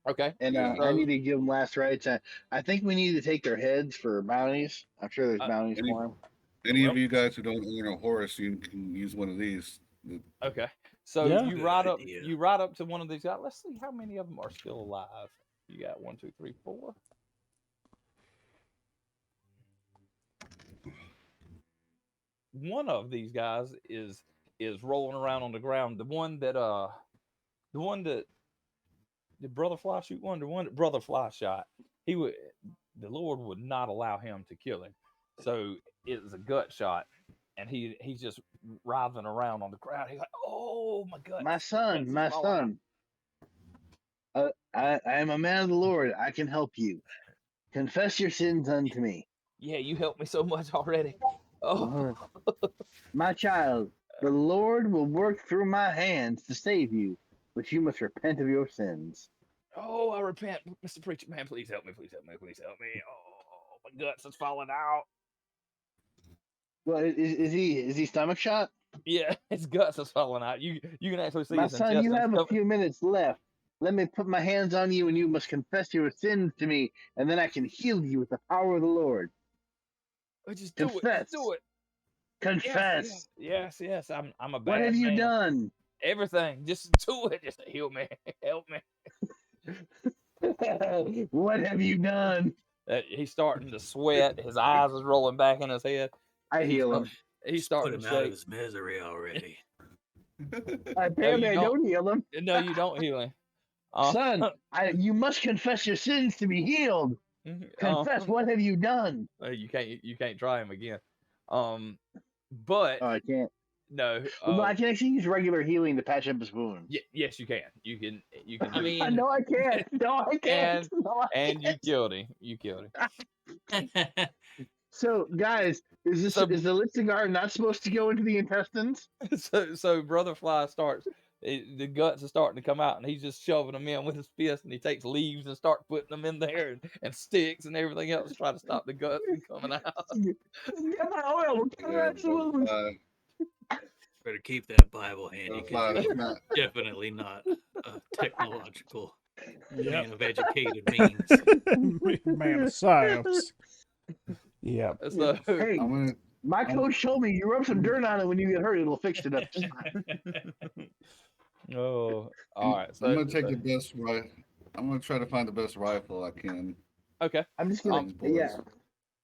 okay, and Yeah. I need to give them last rites. I think we need to take their heads for bounties. I'm sure there's Uh, bounties any- for them. Any Well- of you guys who don't own a horse, you can use one of these. okay. So Yeah. you Good ride up. idea. You ride up to one of these guys. Let's see how many of them are still alive. You got 1, 2, 3, 4. One of these guys is rolling around on the ground. The one that did Brother Fly shoot one? The one that Brother Fly shot. The Lord would not allow him to kill him. So it was a gut shot. And he's just writhing around on the ground. He's like, "Oh my God, My son, guts my is falling out." son. I am a man of the Lord. I can help you. Confess your sins unto me. Yeah, you helped me so much already. Oh, My child, the Lord will work through my hands to save you, but you must repent of your sins. oh, I repent, Mr. Preacher Man. Please help me. Please help me. Please help me. Oh, my guts is falling out. Well, is he stomach shot? Yeah, his guts is falling out. You can actually see My his son, you intestines have a coming. few minutes left. Let me put my hands on you, and you must confess your sins to me, and then I can heal you with the power of the Lord. Just do it. Confess. Just do it. Confess. Yes. I'm a bad What have you man. done? Everything. Just do it. Just heal me. Help me. What have you done? He's starting to sweat. His eyes is rolling back in his head. I heal him. He's Put starting him to out of shake. his misery already. Apparently, I don't heal him. No, you don't heal him. Son, you must confess your sins to be healed. Confess. What have you done? You can't try him again. But Oh, I can't. no. Well, I can actually use regular healing to patch up his wounds. Yes, you can. You can. I do mean, No, I can't. No, I can't. No, I and you can't. killed him. You killed him. So, guys, is So- the lip cigar not supposed to go into the intestines? So Brother Fly starts. The guts are starting to come out, and he's just shoving them in with his fist, and he takes leaves and starts putting them in there, and sticks and everything else to try to stop the guts from coming out. Get my oil. Absolutely. better keep that Bible handy Fly, because that's you're not. definitely not a technological Yep. man of educated means. Man of science. Yep. So Hey, I'm gonna. my coach told me you rub some dirt on it when you get hurt, it'll fix it up. Just fine. oh, all right. So I'm gonna take the best rifle. I'm gonna try to find the best rifle I can. okay. I'm just gonna. Boys. Yeah,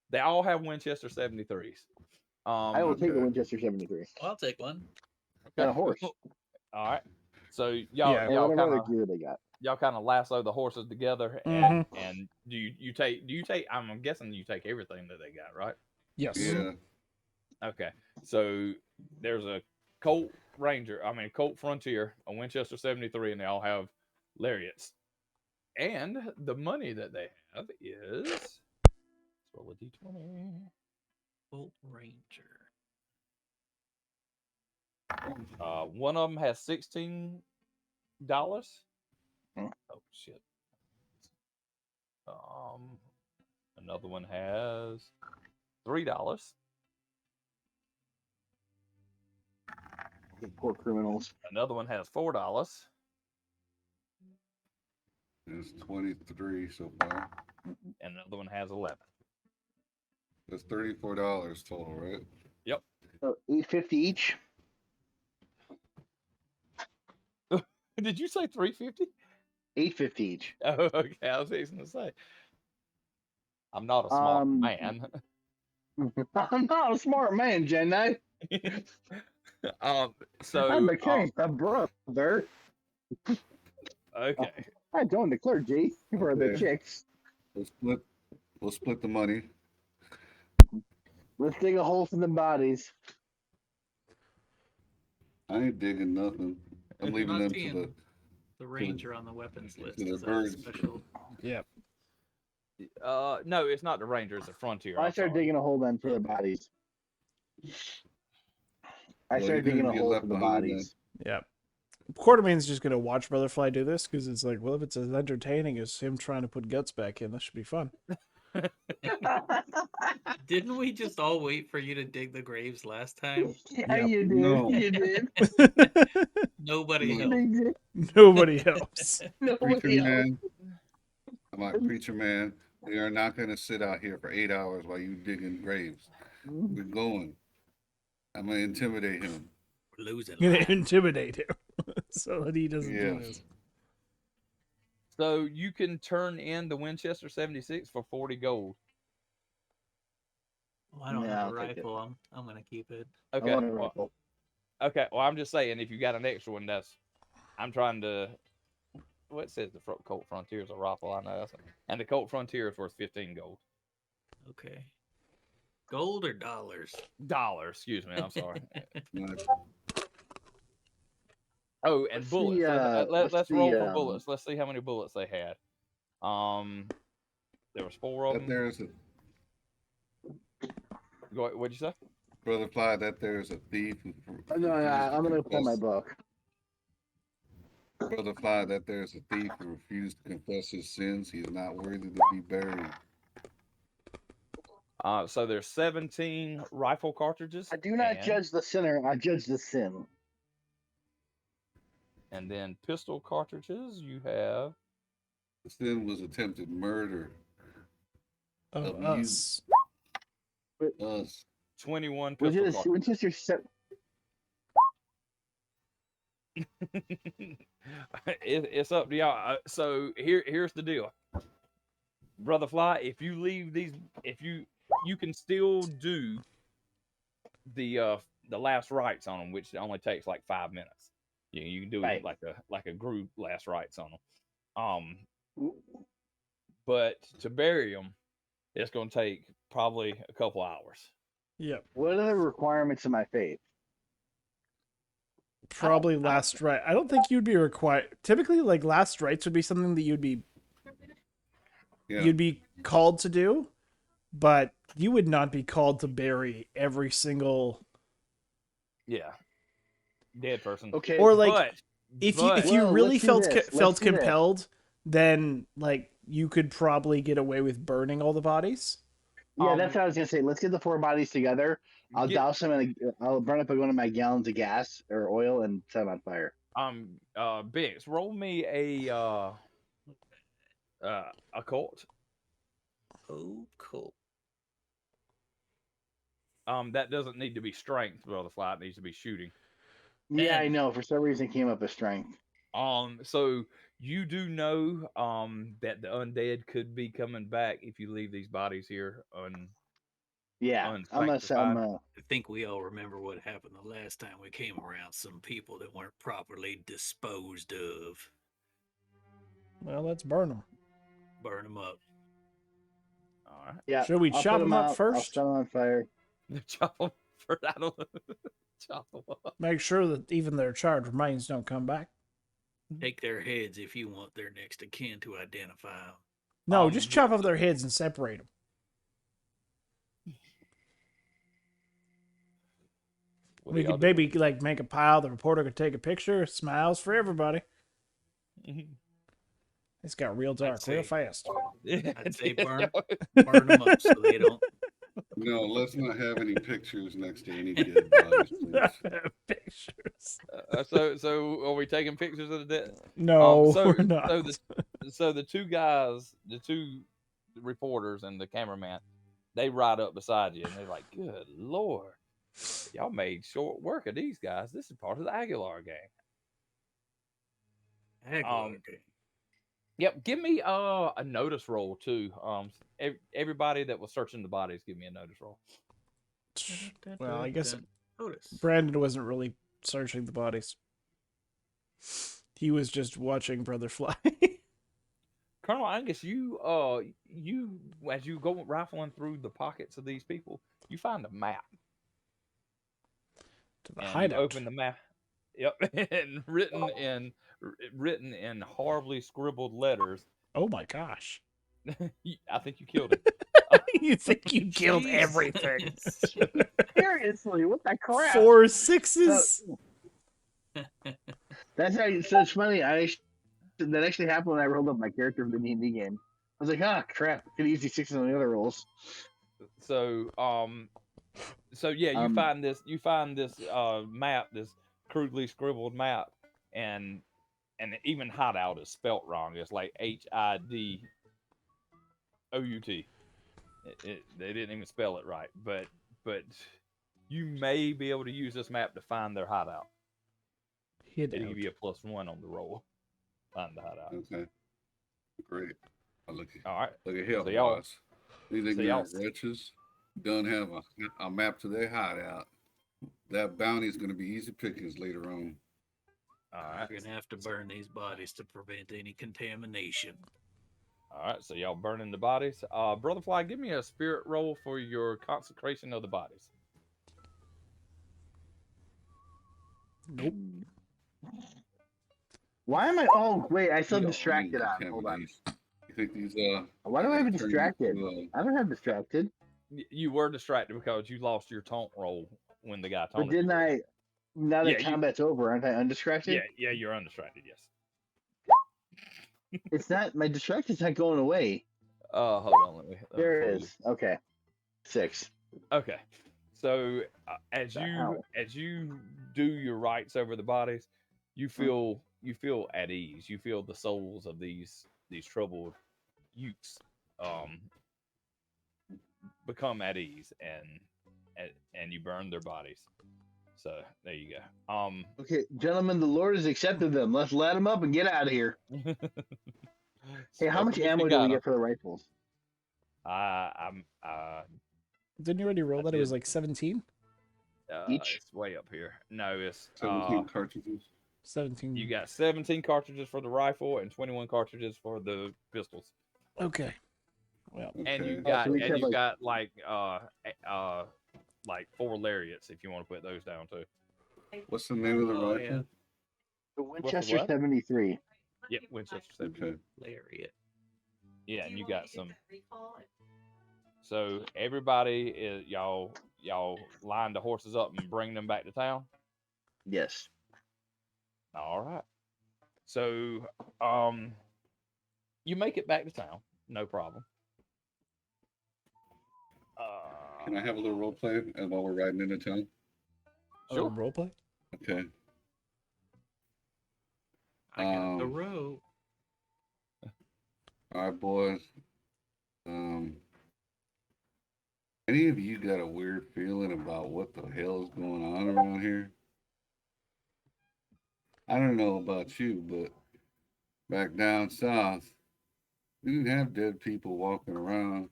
They all have Winchester 73s. I will take a okay. Winchester 73 I'll take one. and a horse All right. So Yeah. y'all and y'all whatever kind other of gear they got. lasso the horses together, and do you take? I'm guessing you take everything that they got, right? Yes. Yeah. Okay. So there's a Colt Frontier, a Winchester 73, and they all have lariats. And the money that they have is, let's roll a d20. Bolt Ranger. One of them has $16. Hmm. Oh shit. Another one has $3. The poor criminals. Another one has $4. It's 23 so far. And another one has 11. That's $34 total, right? So $8.50 each. Did you say 350? $8.50 each. Oh, okay. I was fixing to say. I'm not a smart man. I'm not a smart man, Jenny. So I'm a king, a brother. okay. I joined the clergy for the Okay. chicks. We'll split the money. Let's dig a hole for the bodies. I ain't digging nothing. I'm leaving them to seeing the ranger on the weapons list. the Is that birds. special? Yeah. No, it's not the ranger. It's the frontier. I I'm started sorry. digging a hole then for the bodies. I Well, started you're digging gonna a get hole left for the behind, bodies. Yeah. Quartermain's just gonna watch Brotherfly do this because it's like, well, if it's as entertaining as him trying to put guts back in, this should be fun. Didn't we just all wait for you to dig the graves last time? Yeah, Yep. you did. No. You did. Nobody No. helped. They did. Nobody helps. Preacher Nobody else. man. I'm like, preacher man, we are not going to sit out here for 8 hours while you digging graves. We're going. I'm going to intimidate him. We're losing. I'm gonna lives. intimidate him so that he doesn't do Yes. this. So you can turn in the Winchester 76 for 40 gold. Well, I don't Yeah, have a I'll take it. rifle. I'm gonna keep it. Okay. I want a Well, rifle. okay. Well, I'm just saying, if you got an extra one, I'm trying to. Well, it says the Colt Frontier is a rifle. I know. And the Colt Frontier is worth 15 gold. Okay. Gold or dollars? Dollars. Excuse me. I'm sorry. Like, Oh, and What's bullets. the, Let's roll for um, bullets. Let's see how many bullets they had. There was 4 of that them. there's a What'd you say? brother fly. That there's a thief. No, I'm gonna pull my book. Brother fly. That there's a thief who refused to confess his sins. He is not worthy to be buried. So there's 17 rifle cartridges. I do not and, judge the sinner. I judge the sin. And then pistol cartridges. You have. The sin was attempted murder. Of Of you. us. Us. 21 pistol cartridges. Winchester set. It's up to y'all. So here's the deal, Brother Fly. If you leave these, you can still do the last rites on them, which only takes like 5 minutes. You can do Right. like a group last rites on them. But to bury them, it's going to take probably a couple hours. Yep. What are the requirements of my faith? Probably last right. I don't think you'd be required. Typically, like last rites would be something that you'd be called to do, but you would not be called to bury every single dead person. Okay. or like But if you Well, really let's do felt this. Let's felt do this. compelled, then like you could probably get away with burning all the bodies. Yeah, that's what I was gonna say. Let's get the 4 bodies together. I'll douse them and I'll burn up one of my gallons of gas or oil and set them on fire. Biggs, roll me a occult. Oh, cool. That doesn't need to be strength, Brother Fly. It needs to be shooting. Yeah, I And- know. For some reason, it came up as strength. So you do know that the undead could be coming back if you leave these bodies here Yeah, unsanctified. I think we all remember what happened the last time we came around some people that weren't properly disposed of. Well, let's burn them. Burn them up. All right. Yeah. Should we I'll chop put them up out, I'll first? set them on fire. Chop them for I don't know. Chop them up. Make sure that even their charred remains don't come back. Take their heads if you want their next of kin to identify them. No, just chop off their heads and separate them. What do We y'all could do? maybe like make a pile. The reporter could take a picture. Smiles for everybody. It's got real dark real say- fast. I'd say burn them up so they don't. No, let's not have any pictures next to any dead bodies, please. Pictures. So are we taking pictures of the dead? No, so, we're not. So the two guys, the 2 reporters and the cameraman, they ride up beside you and they're like, "Good Lord, y'all made short work of these guys. This is part of the Aguilar gang." Okay. Yep. Give me a notice roll too. Everybody that was searching the bodies, give me a notice roll. Well, I guess Notice. Brandon wasn't really searching the bodies. He was just watching Brother Fly. Colonel Angus, you as you go rifling through the pockets of these people, you find a map, To the and you hideout. open the map. Yep, and written in horribly scribbled letters. Oh my gosh. I think you killed him. You think you killed Jeez. everything. Seriously, what the crap? 4 sixes. That's how. So it's funny. That actually happened when I rolled up my character for the D&D game. I was like, ah, crap! Could easy sixes on the other rolls. So yeah, you find this map, this crudely scribbled map, and even hideout is spelt wrong. It's like HIDOUT. They didn't even spell it right, but you may be able to use this map to find their hideout. It'll give you a +1 on the roll. Find the hideout. Okay. Great. Look All right. at here, So y'all- boss. These ignorant wretches don't have a map to their hideout. That bounty is going to be easy pickings later on. All right. We're gonna have to burn these bodies to prevent any contamination. All right. So y'all burning the bodies. Brother Fly, give me a spirit roll for your consecration of the bodies. Nope. Why am I? Oh, wait, I still You don't distracted need on. Hold on. contamination. You think these Why do I have turn distracted? into, I don't have distracted. You were distracted because you lost your taunt roll when the guy But taunted you. didn't I? Now that Yeah, you- combat's over, aren't I undistracted? Yeah, you're undistracted. Yes. It's not. My distraction's not going away. Hold on. Let me There pull it is. Okay. 6. Okay. So as The you hell? do your rites over the bodies, you feel at ease. You feel the souls of these troubled youths become at ease, and you burn their bodies. So there you go. Okay, gentlemen, the Lord has accepted them. Let's let them up and get out of here. Hey, how much ammo do we get for the rifles? Didn't you already roll I that? It was did. like 17? Each? It's way up here. No, it's 17 cartridges. 17. you got 17 cartridges for the rifle and 21 cartridges for the pistols. Okay. Well, And you Okay. got so we have, got like 4 lariats if you want to put those down too. What's the name of the Oh, rifle? yeah. the Winchester what? 73. Yep, Winchester 70. Okay. Lariat. Yeah, and you got some. So everybody is y'all line the horses up and bring them back to town. Yes. All right. So you make it back to town, no problem. Can I have a little role play while we're riding into town? Sure. role play? Okay. I got the rope. All right, boys. Any of you got a weird feeling about what the hell is going on around here? I don't know about you, but back down south, we didn't have dead people walking around,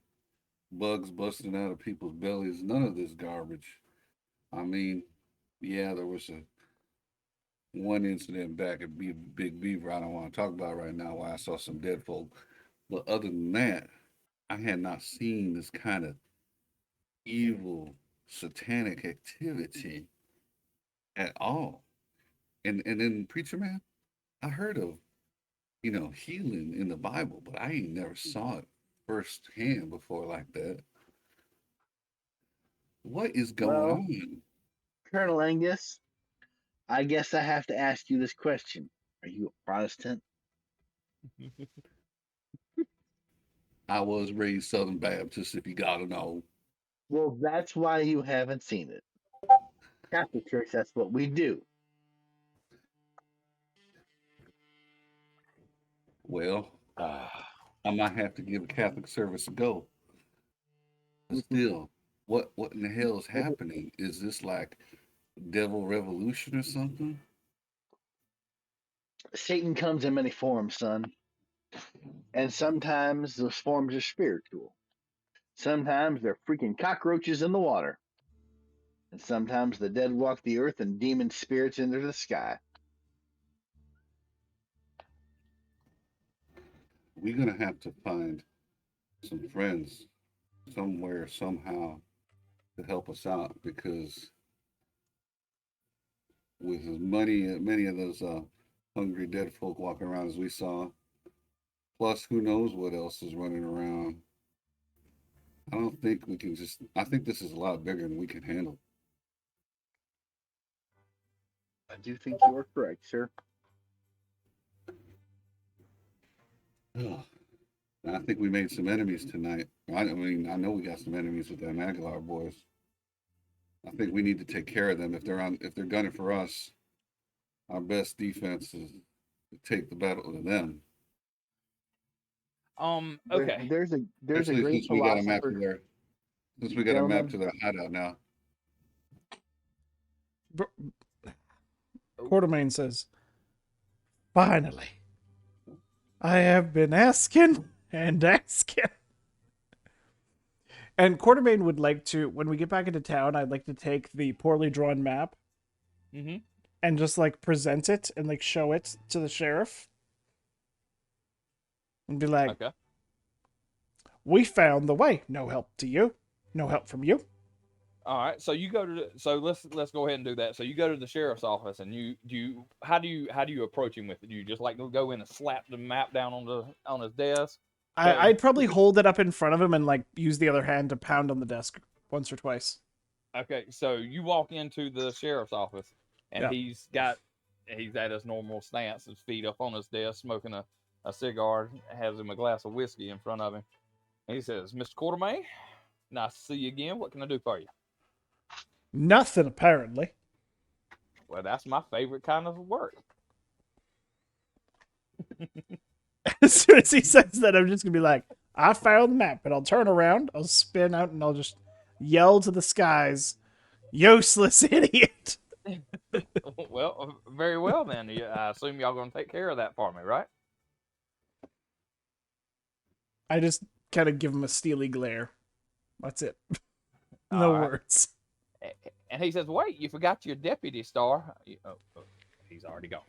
bugs busting out of people's bellies, none of this garbage. I mean, yeah, there was one incident back at Big Beaver I don't want to talk about right now where I saw some dead folk. But other than that, I had not seen this kind of evil satanic activity at all. And then Preacher Man, I heard of, healing in the Bible, but I ain't never saw it firsthand before like that. What is going Well, on? Colonel Angus, I guess I have to ask you this question. Are you a Protestant? I was raised Southern Baptist, if you gotta know. Well, that's why you haven't seen it. Catholic Church, that's what we do. Well, I might have to give a Catholic service a go. But still, what in the hell is happening? Is this like devil revolution or something? Satan comes in many forms, son. And sometimes those forms are spiritual. Sometimes they're freaking cockroaches in the water. And sometimes the dead walk the earth and demon spirits enter the sky. we're gonna have to find some friends somewhere somehow to help us out because with as many of those hungry dead folk walking around as we saw, plus who knows what else is running around. I don't think we can just. I think this is a lot bigger than we can handle. I do think you are correct, sir. Ugh. And I think we made some enemies tonight. I mean, I know we got some enemies with them Aguilar boys. I think we need to take care of them if they're gunning for us. Our best defense is to take the battle to them. Okay. There's a Especially great since we got a map to philosopher. their hideout now. Quartermain says, "Finally, I have been asking and asking." And Quartermain would like to, when we get back into town, I'd like to take the poorly drawn map Mm-hmm. and just like present it and like show it to the sheriff and be like, Okay. "We found the way. No help to you. No help from you." All right. So you go to so let's go ahead and do that. So you go to the sheriff's office and how do you approach him with it? Do you just like go in and slap the map down on his desk? I'd probably hold it up in front of him and like use the other hand to pound on the desk once or twice. Okay, so you walk into the sheriff's office, and Yeah. he's at his normal stance, his feet up on his desk, smoking a cigar, has him a glass of whiskey in front of him. And he says, "Mr. Quartermain, nice to see you again. What can I do for you?" Nothing, apparently. Well, that's my favorite kind of work. As soon as he says that, I'm just going to be like, "I found the map," and I'll turn around, I'll spin out, and I'll just yell to the skies, "Useless idiot!" Well, very well then. I assume y'all gonna take care of that for me, right? I just kind of give him a steely glare. That's it. No All right. words. And he says, "Wait, you forgot your deputy star." He's already gone.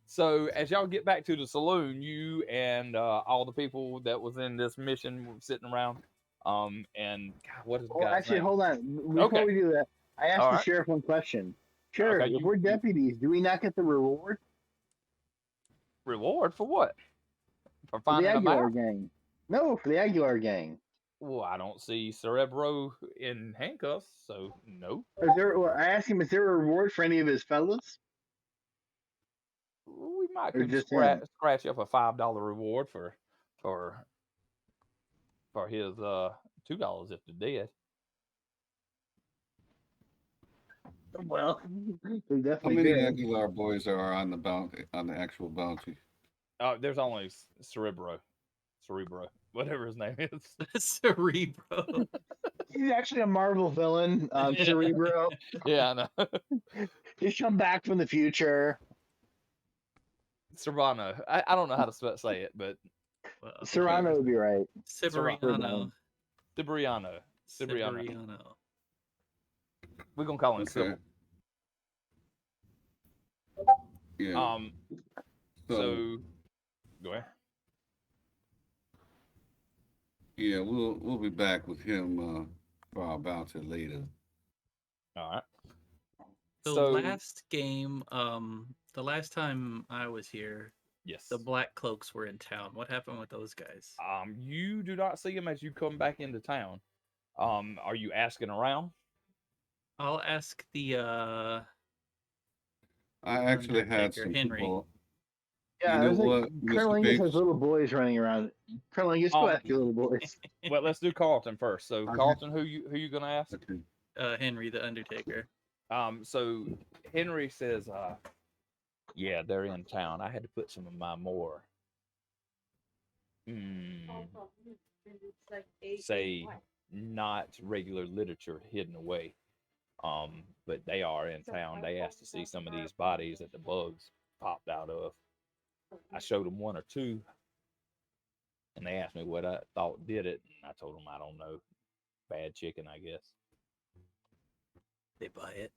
So as y'all get back to the saloon, you and all the people that was in this mission were sitting around. And God, what is the Well, guy's actually, name? hold on. Before Okay. we do that, I asked All the right. sheriff one question. Sheriff, Okay, if we're deputies, do we not get the reward Reward for what? For for the finding a Aguilar map? gang? No, for the Aguilar gang. Well, I don't see Cerebro in handcuffs, so no. I asked him, is there a reward for any of his fellas? We might Or could just him? scratch up a $5 reward for his $2 if they're dead. Well, we How definitely many could. Aguilar boys are on the actual bounty? There's only Cerebro, whatever his name is. Cerebro. He's actually a Marvel villain, Cerebro. Yeah, I know. He's come back from the future. Serrano. I don't know how to say it, but Well, Serrano would be right. Siberiano. Cibriano. Siberiano. We're gonna call him Okay. Sybil. Yeah. So go ahead. Yeah, we'll be back with him for our bounty later. All right. The So last game, the last time I was here, yes. the Black Cloaks were in town. What happened with those guys? You do not see him as you come back into town. Are you asking around? I'll ask the I actually had Undertaker, some Henry. people. Yeah, You I know was like, what, Colonel Mr. Angus has Biggs? little boys running around. Colonel Angus, go ask your little boys. Well, let's do Carlton first. So Okay. Carlton, who you gonna ask? Okay. Henry the Undertaker. So Henry says, yeah, they're in town. I had to put some of my more say not regular literature hidden away. But they are in town. They asked to see some of these bodies that the bugs popped out of. I showed them one or two, and they asked me what I thought did it. And I told them I don't know. Bad chicken, I guess. They buy it.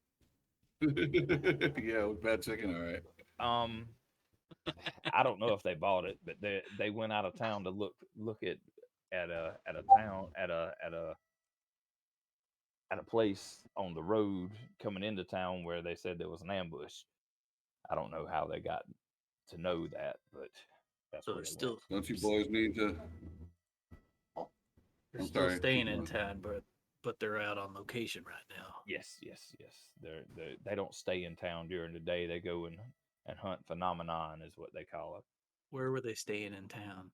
Yeah, with bad chicken, all right. I don't know if they bought it, but they went out of town to look at a town at a place on the road coming into town where they said there was an ambush. I don't know how they got to know that, but that's So where they're they went. still Don't you boys need to? they're I'm still sorry, staying keep in going. town, but they're out on location right now. Yes, yes, yes. They don't stay in town during the day. They go and hunt phenomenon is what they call it. Where were they staying in town?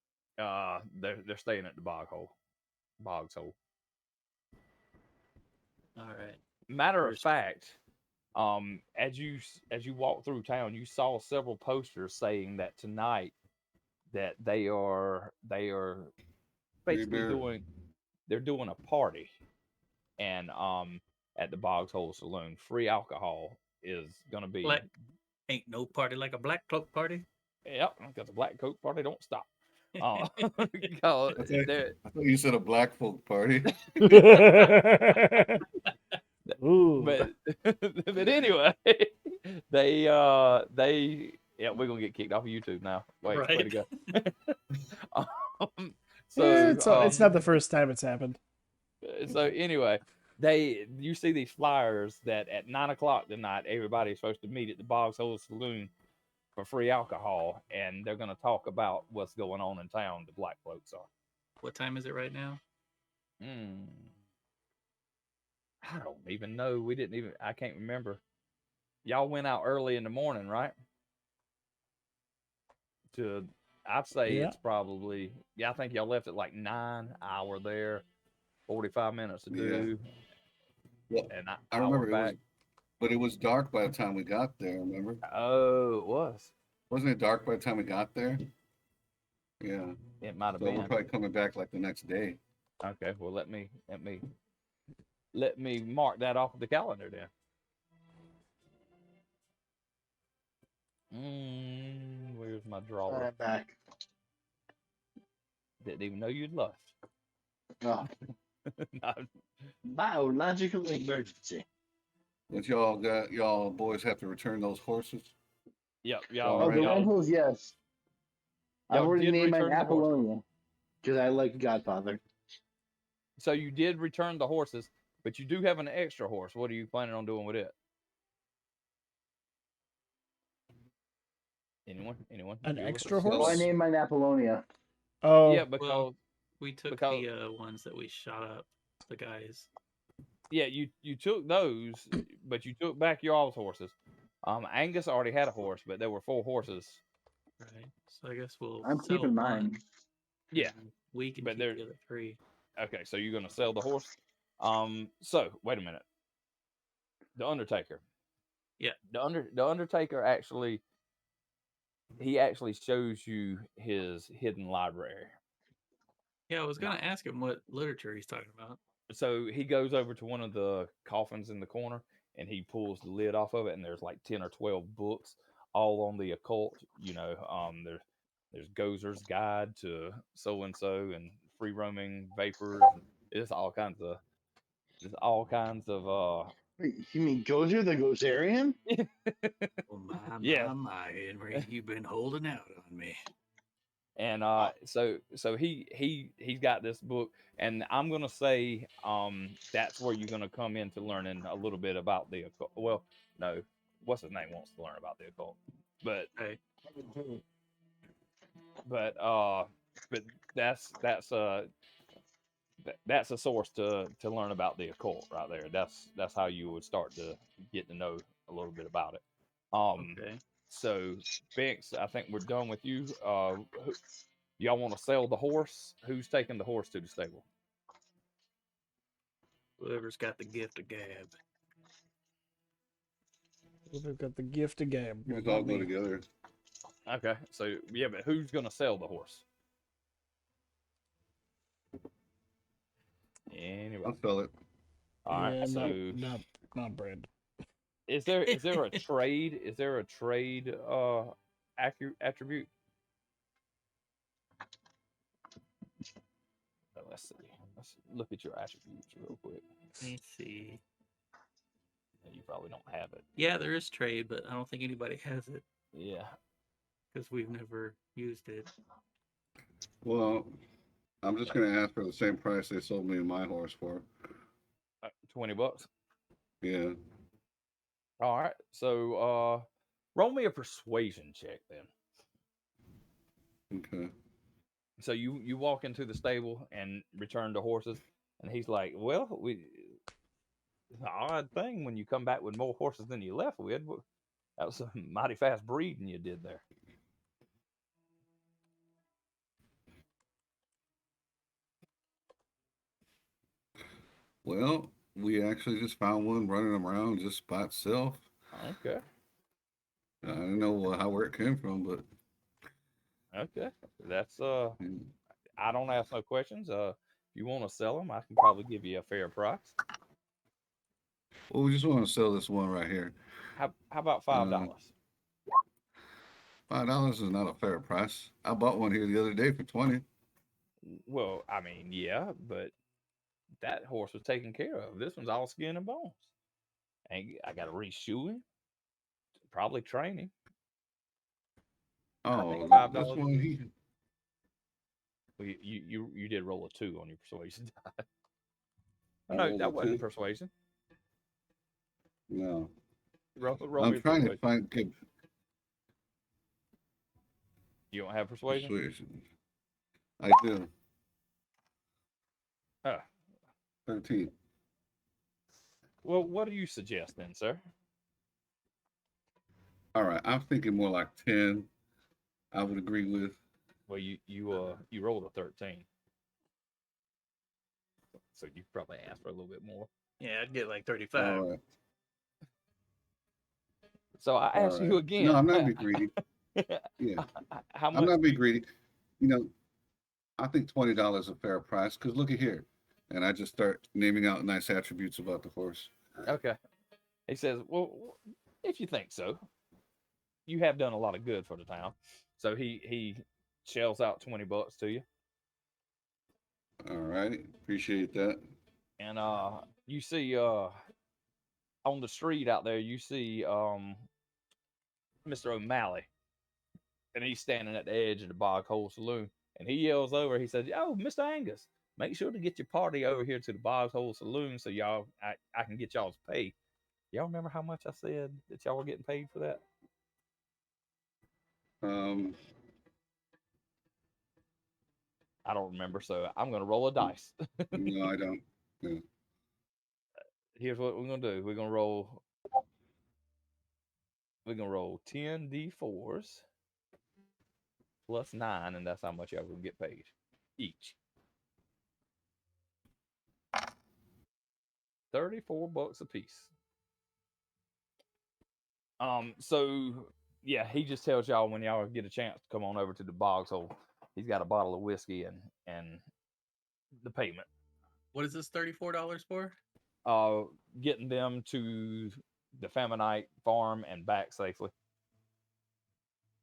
They're staying at the bog's hole. All right. Matter of Where's fact, as you walk through town, you saw several posters saying that tonight that they are Free basically beer. they're doing a party, and at the Bog's Hole Saloon, free alcohol is gonna be. black? Ain't no party like a black cloak party. Yep, because the Black Coat Party don't stop. Because I thought you said a black folk party. Ooh. but but anyway, they yeah, we're gonna get kicked off of YouTube now. Way to Right. go. um, Yeah, so it's not the first time it's happened. so anyway, you see these flyers that at 9 o'clock tonight everybody's supposed to meet at the Bog's Hole Saloon for free alcohol, and they're gonna talk about what's going on in town. The Black Cloaks are. What time is it right now? Hmm. I don't even know. We didn't even. I can't remember. Y'all went out early in the morning, right? To, I'd say Yeah. it's probably. Yeah, I think y'all left at like 9. I were there, 45 minutes to Yeah. do, Well, and I I were remember back. but it was dark by the time we got there. Remember? Oh, it was. Wasn't it dark by the time we got there? Yeah. It might have So we're been. probably coming back like the next day. Okay. Well, let me mark that off the calendar then. Where's my drawer? I'm back. Didn't even know you'd left. Oh, No. biological emergency. But y'all boys have to return those horses. Yep, All y'all. Oh, the right. rentals, yes. I've Y'all already did named mine return the horses. Apollonia because I like Godfather. So you did return the horses, but you do have an extra horse. What are you planning on doing with it? Anyone? An You extra So- Oh, I horse? named mine Apollonia. Oh, Yeah, because Well, we took because- the ones that we shot up, the guys. yeah, you took those, but you took back y'all's horses. Angus already had a horse, but there were 4 horses. Right. So I guess we'll I'm sell keeping mine. one, Yeah, and we can but keep they're- the other 3. Okay, so you're gonna sell the horse. So wait a minute. The Undertaker. Yeah. The Undertaker actually shows you his hidden library. Yeah, I was gonna ask him what literature he's talking about. So he goes over to one of the coffins in the corner and he pulls the lid off of it, and there's like 10 or 12 books all on the occult. There's Gozer's Guide to so and so and Free Roaming Vapors. It's all kinds of Wait, you mean Gozer the Gozerian? Oh my, Yeah. my, Henry, you've been holding out on me. And so he's got this book, and I'm gonna say that's where you're gonna come into learning a little bit about the occult. Well, no, what's his name wants to learn about the occult, but Hey, but that's that's a source to learn about the occult right there. That's how you would start to get to know a little bit about it. okay. So Binks, I think we're done with you. Y'all want to sell the horse? Who's taking the horse to the stable? Whoever's got the gift of gab. we've got the gift of gab. You guys Not all go me. together. Okay, so yeah, but who's gonna sell the horse? Anyway, I'll sell it. all right. Yeah, So not Brad. is there a trade? Is there a trade attribute? Let's see. Let's look at your attributes real quick. Let me see. You probably don't have it. Yeah, there is trade, but I don't think anybody has it. Yeah. because we've never used it. Well, I'm just gonna ask for the same price they sold me my horse for. $20. Yeah. All right. So roll me a persuasion check then. Okay. So you walk into the stable and return the horses, and he's like, "Well, it's an odd thing when you come back with more horses than you left with. That was a mighty fast breeding you did there." Well, we actually just found one running around just by itself. Okay. I don't know where it came from, but Okay. That's mm, I don't ask no questions. If you want to sell them, I can probably give you a fair price. well, we just want to sell this one right here. How about $5? $5 is not a fair price. I bought one here the other day for 20. Well, I mean, yeah, but that horse was taken care of. This one's all skin and bones. And I got to reshoe him, probably train him. I think Oh, $5. this one he. Well, you did roll a 2 on your persuasion die. I No, rolled that a wasn't 2. persuasion. No, Roll I'm me trying to persuasion. get You don't have persuasion? persuasion. I do. Ah, 13. well, what do you suggest then, sir? All right, I'm thinking more like 10. I would agree with. Well, you rolled a 13, so you probably asked for a little bit more. Yeah, I'd get like All 35. right. So I All ask right. you No, again. I'm not being greedy. Yeah, How I'm much? not being greedy. You know, I think $20 is a fair price because look at here. And I just start naming out nice attributes about the horse. Okay. He says, "Well, if you think so, you have done a lot of good for the town." So he shells out $20 to you, All right. Appreciate that. and you see on the street out there, you see Mr. O'Malley, and he's standing at the edge of the Bog Hole Saloon, and he yells over. He says, "Oh, Mr. Angus, make sure to get your party over here to the Bog Hole Saloon so I can get y'all's pay." Y'all remember how much I said that y'all were getting paid for that? Um, I don't remember, so I'm gonna roll a dice. no, I don't. Yeah. Here's what we're gonna do. We're gonna roll 10 d4s plus 9, and that's how much y'all gonna get paid each. $34 a piece. So yeah, he just tells y'all when y'all get a chance to come on over to the Bog's Hole. He's got a bottle of whiskey and the payment. What is this $34 for? Getting them to the Feminite farm and back safely.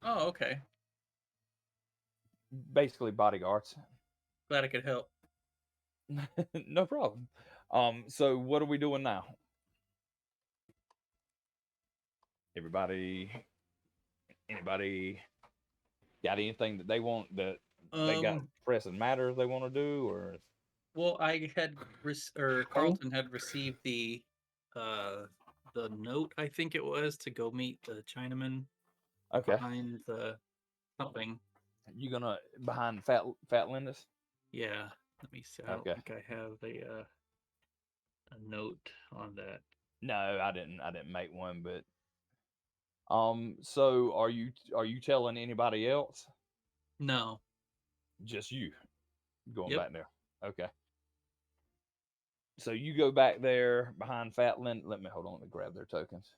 Oh, okay. Basically bodyguards. Glad I could help. No problem. So what are we doing now? Anybody got anything that they want that they got pressing matters they want to do, or Well, I had Carlton had received the note, I think it was, to go meet the Chinaman okay? behind the something. You gonna behind Fat Linda's? Yeah, let me see. I don't Okay. think I have a note on that. No, I didn't make one, but so are you telling anybody else? No. Just you going Yep. back there. Okay. So you go back there behind Fat Linda. Let me grab their tokens.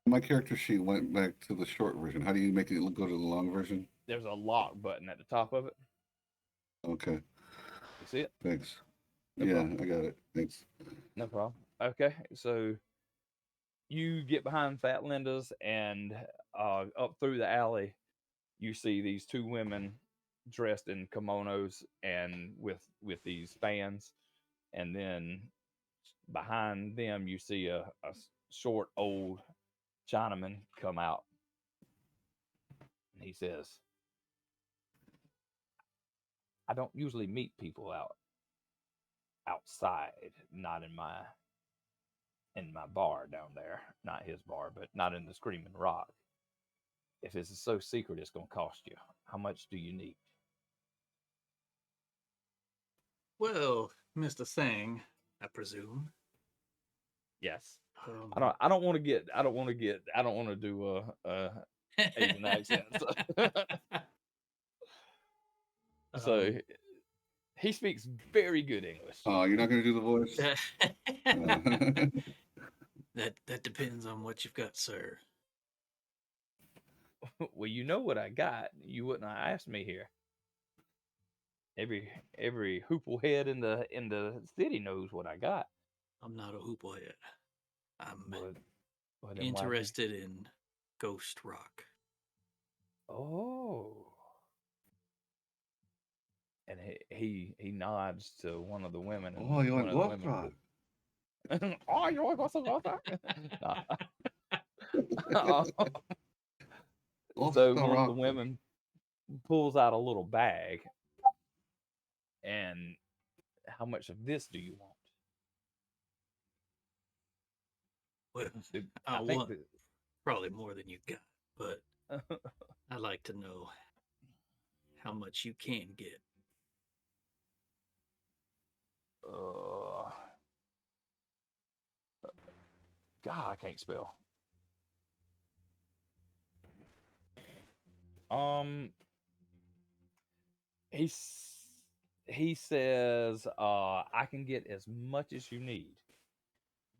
My character sheet went back to the short version. How do you make it go to the long version? There's a lock button at the top of it. Okay. You see it? Thanks. No yeah, problem. I got it. Thanks. No problem. Okay, so you get behind Fat Linda's and up through the alley, you see these two women dressed in kimonos and with these fans, and then behind them you see a short, old Chinaman come out. And he says, I don't usually meet people outside, not in my bar down there. Not his bar, but not in the Screaming Rock. If this is so secret, it's going to cost you. How much do you need? Well, Mr. Sang, I presume. Yes. Um, I don't want to do Asian accent. So he speaks very good English. Oh, you're not going to do the voice? That depends on what you've got, sir. Well, you know what I got. You wouldn't have asked me here. Every hoople head in the city knows what I got. I'm not a hoople head. I'm But then why interested in Ghost Rock. Oh. And he nods to one of the women. And Oh, you one want of the women. Ghost Oh, you want Ghost Rock? So one of the women pulls out a little bag. And how much of this do you want? Well, I want probably more than you got, but I'd like to know how much you can get. God, I can't spell. He says, I can get as much as you need.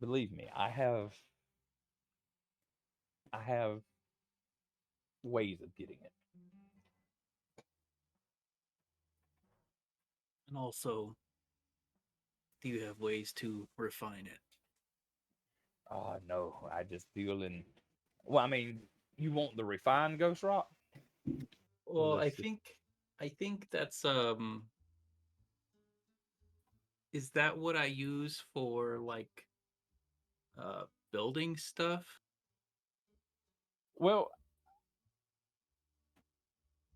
Believe me, I have ways of getting it. And also, do you have ways to refine it? Oh no, I just deal in. Well, I mean, you want the refined Ghost Rock? Well, I think that's is that what I use for like building stuff? Well,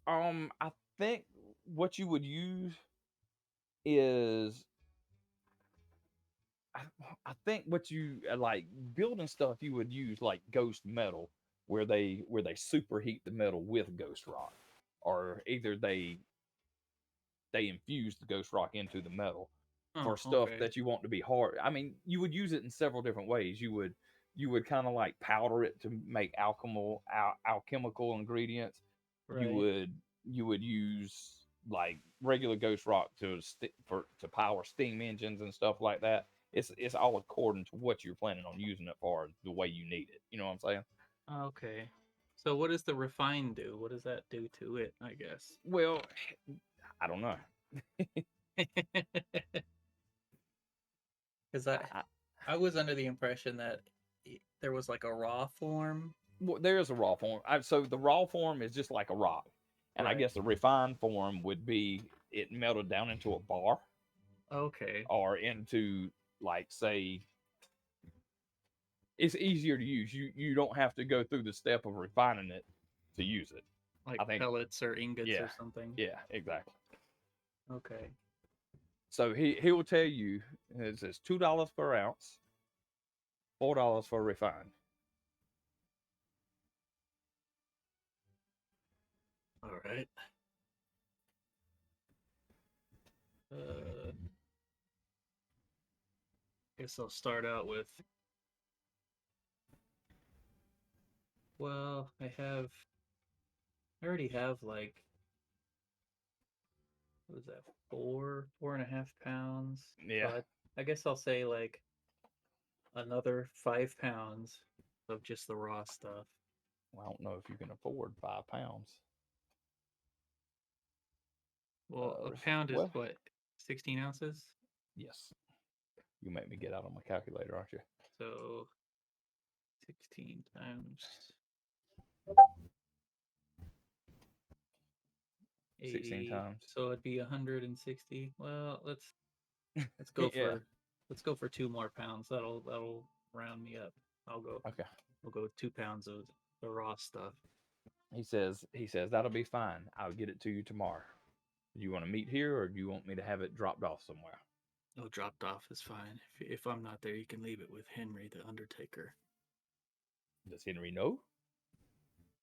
I think what you would use is I think what you like building stuff you would use like ghost metal where they superheat the metal with ghost rock, or either they infuse the ghost rock into the metal for stuff that you want to be hard. I mean, you would use it in several different ways. You would kind of like powder it to make alchemical ingredients. Right. You would use like regular ghost rock to power steam engines and stuff like that. It's all according to what you're planning on using it for, the way you need it. You know what I'm saying? Okay. So what does the refine do? What does that do to it, I guess? Well, I don't know. Because I was under the impression that there was like a raw form. Well, there is a raw form. So the raw form is just like a rock. And I guess the refined form would be it melted down into a bar. Okay. Or into, like, say, it's easier to use. You don't have to go through the step of refining it to use it. Like I think, pellets or ingots or something. Yeah, exactly. Okay. So he will tell you it says $2 per ounce, $4 for refined. All right. Guess I'll start out with. Well, I already have like, what is that, 4.5 pounds? Yeah. So I guess I'll say like another 5 pounds of just the raw stuff. Well, I don't know if you can afford 5 pounds. Well, a pound is what, 16 ounces? Yes. You make me get out on my calculator, aren't you? So 16 times 16 times. So it'd be 160. Well, let's go for let's go for 2 more pounds. That'll round me up. I'll go. Okay. We'll go 2 pounds of the raw stuff. He says that'll be fine. I'll get it to you tomorrow. Do you want to meet here, or do you want me to have it dropped off somewhere? Oh, dropped off is fine. If I'm not there, you can leave it with Henry, the Undertaker. Does Henry know?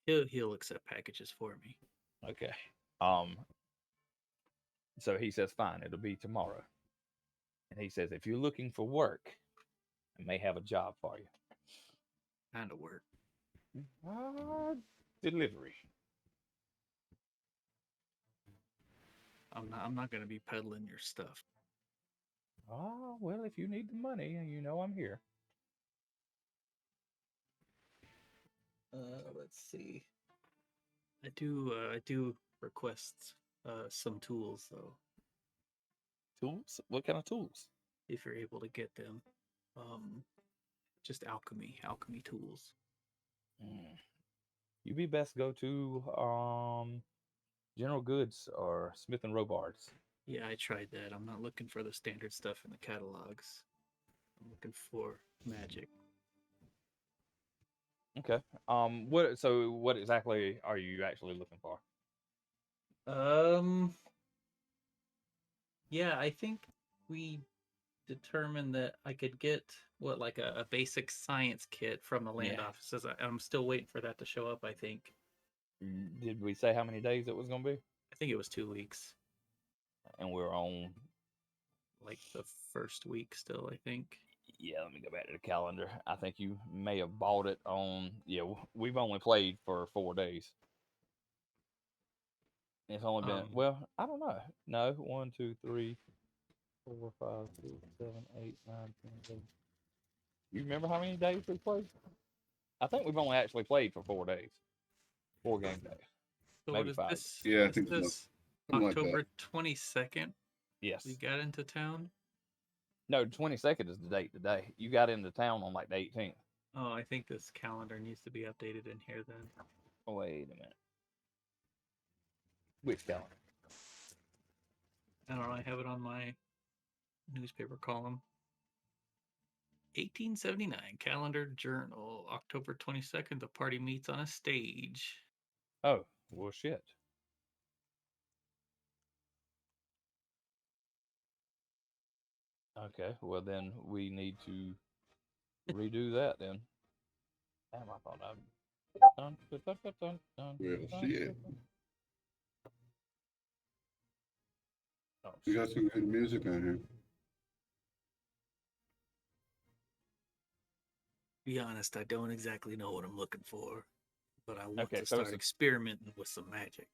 He'll accept packages for me. Okay. So he says, fine, it'll be tomorrow. And he says, if you're looking for work, I may have a job for you. Kind of work. Delivery. I'm not gonna be peddling your stuff. Oh, well, if you need the money, you know I'm here. Let's see. I do request some tools though, Tools? What kind of tools? if you're able to get them. Just alchemy tools. You be best go to General Goods or Smith and Robards. Yeah, I tried that. I'm not looking for the standard stuff in the catalogs. I'm looking for magic. Okay. What exactly are you actually looking for? Yeah, I think we determined that I could get like a basic science kit from the land Yeah. offices. I'm still waiting for that to show up, I think. Did we say how many days it was going to be? I think it was 2 weeks. And we're on. Like the first week still, I think. Yeah, let me go back to the calendar. I think you may have bought it on. Yeah, we've only played for 4 days. It's only been, well, I don't know. No, 1, 2, 3, 4, 5, 6, 7, 8, 9, 10, 11. You remember how many days we played? I think we've only actually played for 4 days. 4 game days. So Maybe what is 5. this? Yeah, I Is think so. this Something like that. October 22nd Yes. we got into town? No, the 22nd is the date today. You got into town on like the 18th. Oh, I think this calendar needs to be updated in here then. Oh, wait a minute. Which calendar? I don't know, I have it on my newspaper column. 1879 calendar journal, October 22nd, the party meets on a stage. Oh, well, shit. Okay, well, then we need to redo that then. Damn, I thought I'd. Dun, dun, dun, dun, dun, dun, Well, dun, shit. dun, dun. Oh, We got shit. some good music on here. Be honest, I don't exactly know what I'm looking for, but I want Okay, to so start it's a- experimenting with some magic.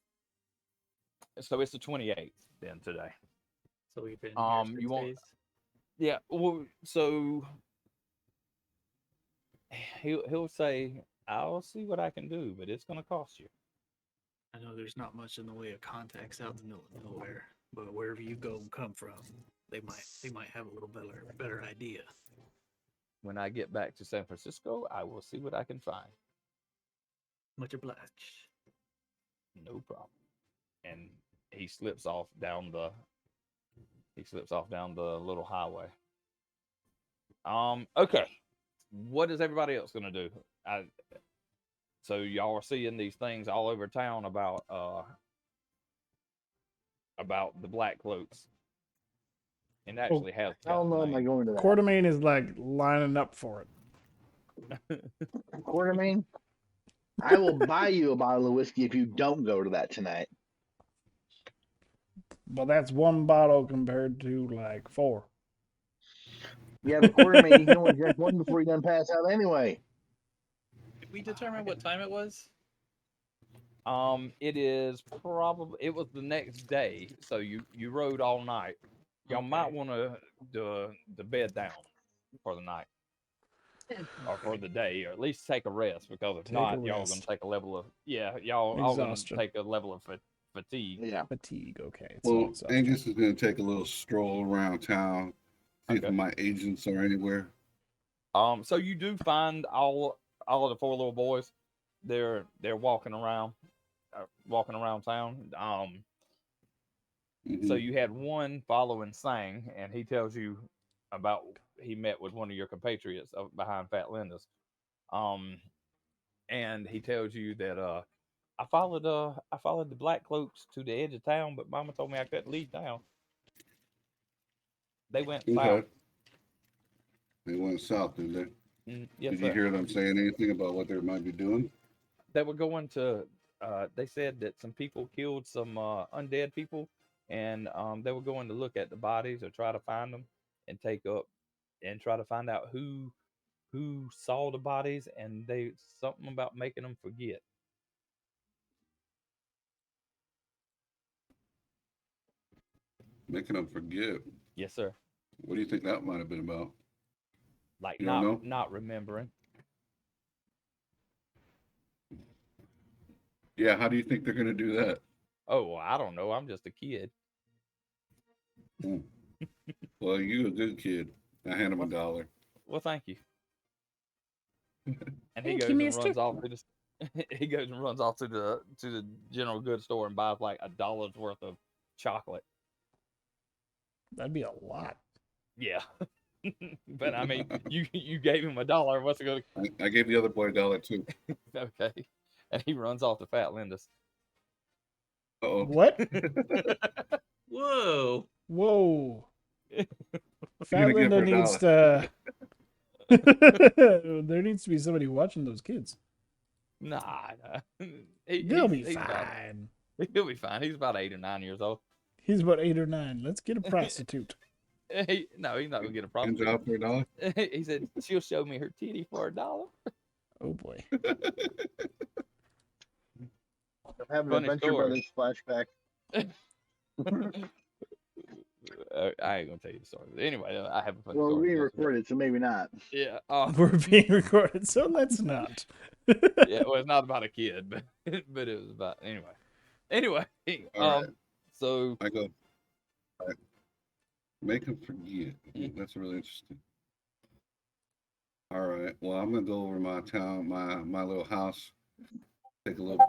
So it's the 28th then today. So we've been You here 6 want- days. Yeah, well, so he'll say, I'll see what I can do, but it's going to cost you. I know there's not much in the way of contacts out in the middle of nowhere, but wherever you go and come from, they might have a little better idea. When I get back to San Francisco, I will see what I can find. Much obliged. No problem. And he slips off down the little highway. Okay. What is everybody else gonna do? So y'all are seeing these things all over town about the black cloaks. And it actually has. How long am I going to that? Quartermain is like lining up for it. Quartermain? I will buy you a bottle of whiskey if you don't go to that tonight. But that's one bottle compared to like 4. Yeah, but Quartermain, you can only drink one before you're done pass out anyway. Did we determine what time it was? It was the next day, so you rode all night. Y'all might Okay. want to the bed down for the night. Or for the day, or at least take a rest, because if Take not, a y'all are rest. gonna take a level of y'all all gonna Exhaustion. take a level of fatigue. Yeah. Fatigue, okay. It's Well, not exhaustion. Angus is going to take a little stroll around town, see Okay. if my agents are anywhere. So you do find all of the 4 little boys. They're walking around town. So Mhm. you had one following Sang, and he tells you about he met with one of your compatriots behind Fat Linda's. And he tells you that I followed the black cloaks to the edge of town, but Mama told me I couldn't leave town. They went south. Okay. They went south, did they? Yes, Did you sir. hear them saying anything about what they might be doing? They were going to. They said that some people killed some undead people, and they were going to look at the bodies or try to find them and take up and try to find out who saw the bodies, and they something about making them forget. Making them forget. Yes, sir. What do you think that might have been about? Like You don't know? not remembering. Yeah, how do you think they're going to do that? Oh, well, I don't know. I'm just a kid. Well, you a good kid. I hand him $1. Well, thank you. And he Thank goes you, and mister. runs off to the he goes and runs off to the general goods store and buys like $1 worth of chocolate. That'd be a lot. Yeah. But I mean, you gave him $1. What's it going to? I gave the other boy $1 too. Okay. And he runs off to Fat Linda's. Uh-oh. What? Whoa. Whoa. gonna Fat give Linda her needs $1. to. There needs to be somebody watching those kids. Nah. They'll be he's fine. He'll be fine. He's about 8 or 9 years old. He's about 8 or 9. Let's get a prostitute. No, he's not gonna get a Hand prostitute. job for $1. He said she'll show me her titty for $1. Oh boy. I'm having Funny a Venture story. Brothers flashback. I ain't gonna tell you the story. But anyway, I have a funny Well, we're story. being Yes, recorded, so maybe not. Yeah. We're being recorded, so let's not. Yeah. Well, it's not about a kid, but it was about anyway. Anyway, All right. so I go, all right. Make him forget. That's really interesting. All right. Well, I'm going to go over my town, my little house. Take a look.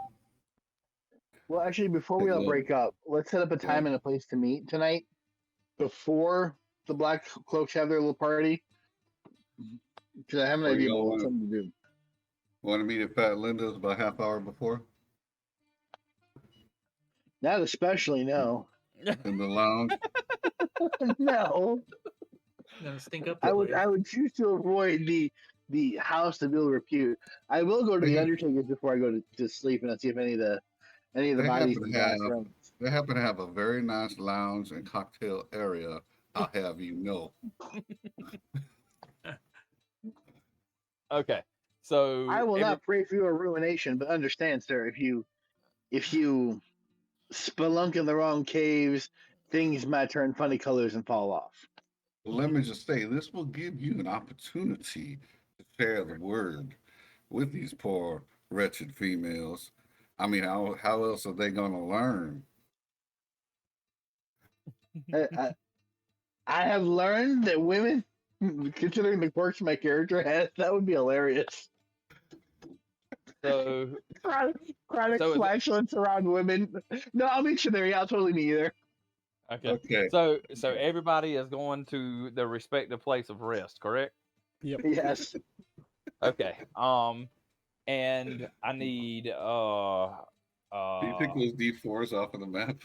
Well, actually, before we all break up, let's set up a time and a place to meet tonight before the Black Cloaks have their little party. Because I have an Where you idea about going? what's something to do. Want to meet at Fat Linda's about half hour before Not especially, no. in the lounge? No. Gonna stink up. I would choose to avoid the house of ill repute. I will go to the Undertaker's before I go to sleep and see if any of the They bodies happen in to the have background. they happen to have a very nice lounge and cocktail area. I'll have you know. okay. So I will not pray for your ruination, but understand, sir, if you spelunk in the wrong caves, things might turn funny colors and fall off. Let me just say, this will give you an opportunity to share the word with these poor, wretched females. I mean, how else are they going to learn? I have learned that women, considering the quirks my character has, that would be hilarious. So chronic flatulence around women. No, I'll meet you there. Yeah, I'll totally meet you there. Okay. So everybody is going to their respective place of rest, correct? Yep. Yes. Okay. And I need Do you take those D4s off of the map?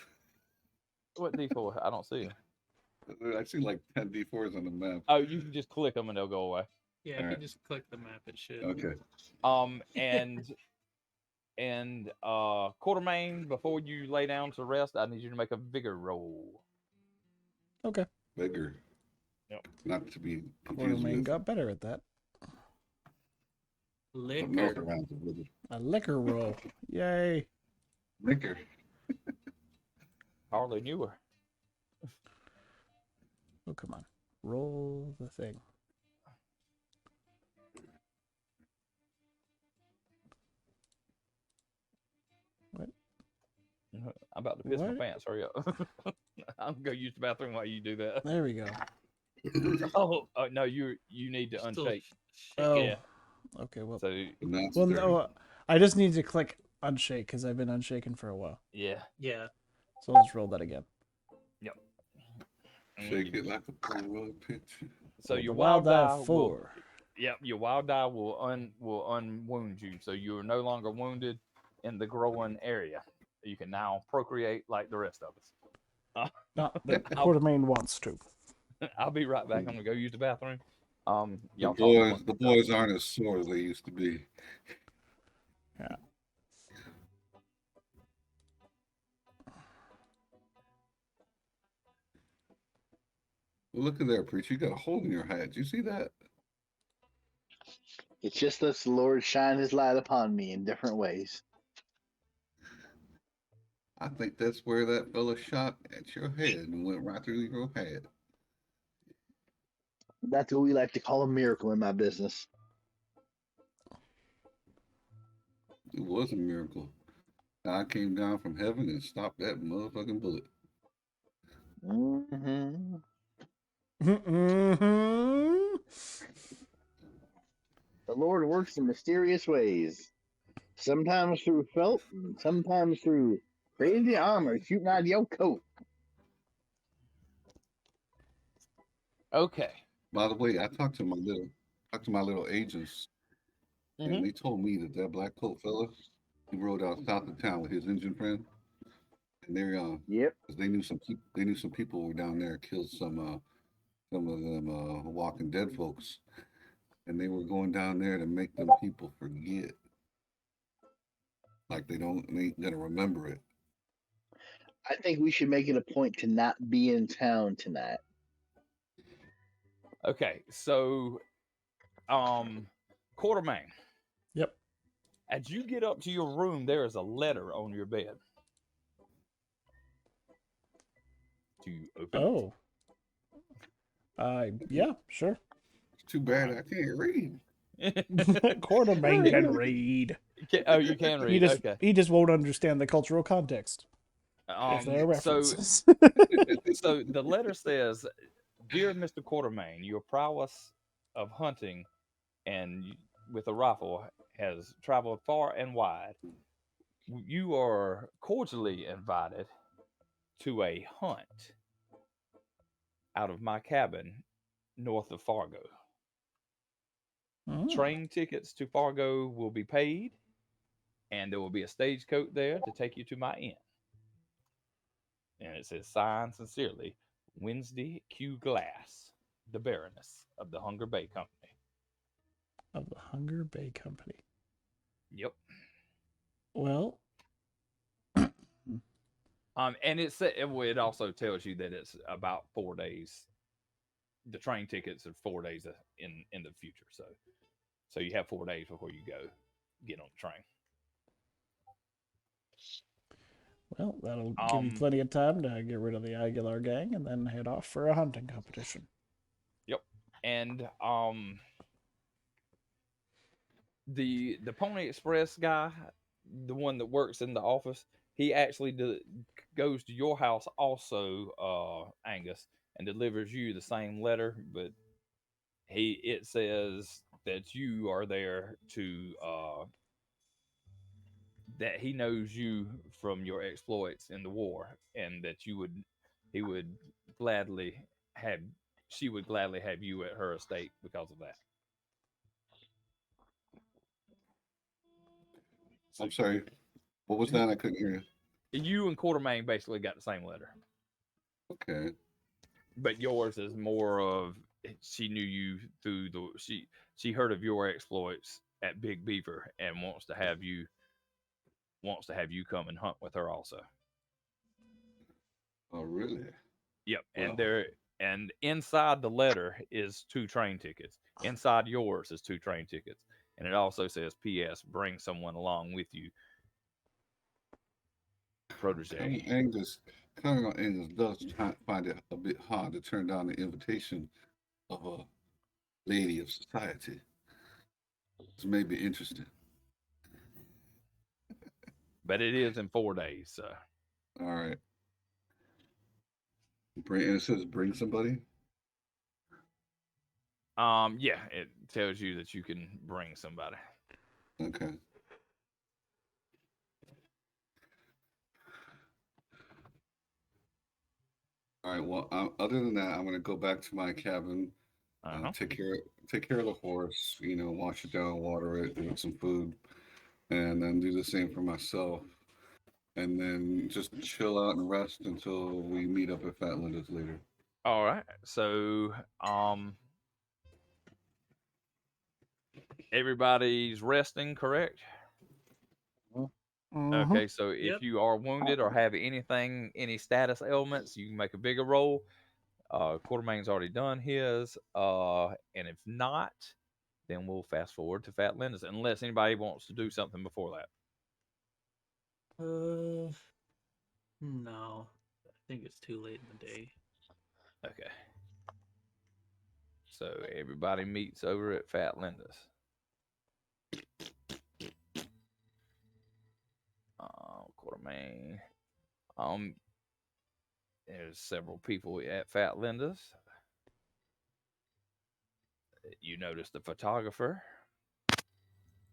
what D4? I don't see them. I see like 10 D4s on the map. Oh, you can just click them and they'll go away. Yeah, if you just click the map, it should. Okay. And Quartermain, before you lay down to rest, I need you to make a vigor roll. Okay. Bigger. Yep. Not to be confused Quartermain with got better at that. Liquor. A liquor roll. Yay. Liquor. Hardly knew her. Oh, come on. Roll the thing. What? I'm about to piss What? my pants. Hurry up. I'm going to use the bathroom while you do that. There we go. Oh, no, you need to Still unshake. Oh. Yeah. Okay, well. So, Well, no, I just need to click unshake because I've been unshaken for a while. yeah. Yeah. So let's roll that again. Yep. Shake it like a Polaroid picture. So your Wild wild die Die 4. Yep, your wild die will unwound you, so you are no longer wounded in the growing area. You can now procreate like the rest of us. Not that I'll, Quartermain wants to. I'll be right back. I'm gonna go use the bathroom. The Y'all talk boys, amongst the yourselves. boys aren't as sore as they used to be. Yeah. Well, look at there, preacher. You got a hole in your hat. You see that? It's just that the Lord shine his light upon me in different ways. I think that's where that fella shot at your head and went right through your head. That's what we like to call a miracle in my business. It was a miracle. God came down from heaven and stopped that motherfucking bullet. Mm-hmm. Mm-hmm. The Lord works in mysterious ways. Sometimes through felt, and sometimes through crazy armor shooting out of your coat. Okay. By the way, I talked to my little agents, Mm-hmm. and they told me that that black coat fella, he rode out south of town with his engine friend, and they're Yep. cause they knew some people were down there killed some of them Walking Dead folks, and they were going down there to make them people forget, like they ain't gonna remember it. I think we should make it a point to not be in town tonight. Okay. So, Quartermain, Yep. as you get up to your room, there is a letter on your bed. Do you open Oh. Yeah, sure. It's too bad I can't read. it? Quartermain can read. Oh, you can read. Okay. He just won't understand the cultural context if there are So references. so the letter says, "Dear Mr. Quartermain, your prowess of hunting and with a rifle has traveled far and wide. You are cordially invited to a hunt out of my cabin north of Fargo. Oh. Train tickets to Fargo will be paid, and there will be a stagecoach there to take you to my inn." And it says, "Signed sincerely, Wednesday Q. Glass, the Baroness of the Hunger Bay Company." Of the Hunger Bay Company. Yep. Well, And it also tells you that it's about 4 days. The train tickets are 4 days in the future, so you have 4 days before you go get on the train. well, that'll give you plenty of time to get rid of the Aguilar gang and then head off for a hunting competition. Yep. And the Pony Express guy, the one that works in the office, he actually goes to your house also, Angus, and delivers you the same letter, but it says that you are there to that he knows you from your exploits in the war, and that he would gladly have she would gladly have you at her estate because of that. So I'm sorry. What was that? I couldn't hear you. you and Quartermain basically got the same letter, Okay. but yours is more of she knew you through she heard of your exploits at Big Beaver and wants to have you come and hunt with her also. Oh, really? Yep, Well, and inside the letter is 2 train tickets. Inside yours is 2 train tickets, and it also says, "P.S. Bring someone along with you, protege." Colonel Angus does find it a bit hard to turn down the invitation of a lady of society. This may be interesting. But it is in 4 days, so All right. And it says bring somebody. yeah, it tells you that you can bring somebody. Okay. All right. Well, other than that, I'm going to go back to my cabin Take care of the horse. Wash it down, water it, give it some food, and then do the same for myself. And then just chill out and rest until we meet up at Fat Linda's later. All right. So, everybody's resting, correct? Mhm. Okay. So if Yep. you are wounded or have any status ailments, you can make a bigger roll. Quartermain's already done his. And if not, then we'll fast forward to Fat Linda's, unless anybody wants to do something before that. No. I think it's too late in the day. Okay. So everybody meets over at Fat Linda's. Quartermain. There's several people at Fat Linda's. You notice the photographer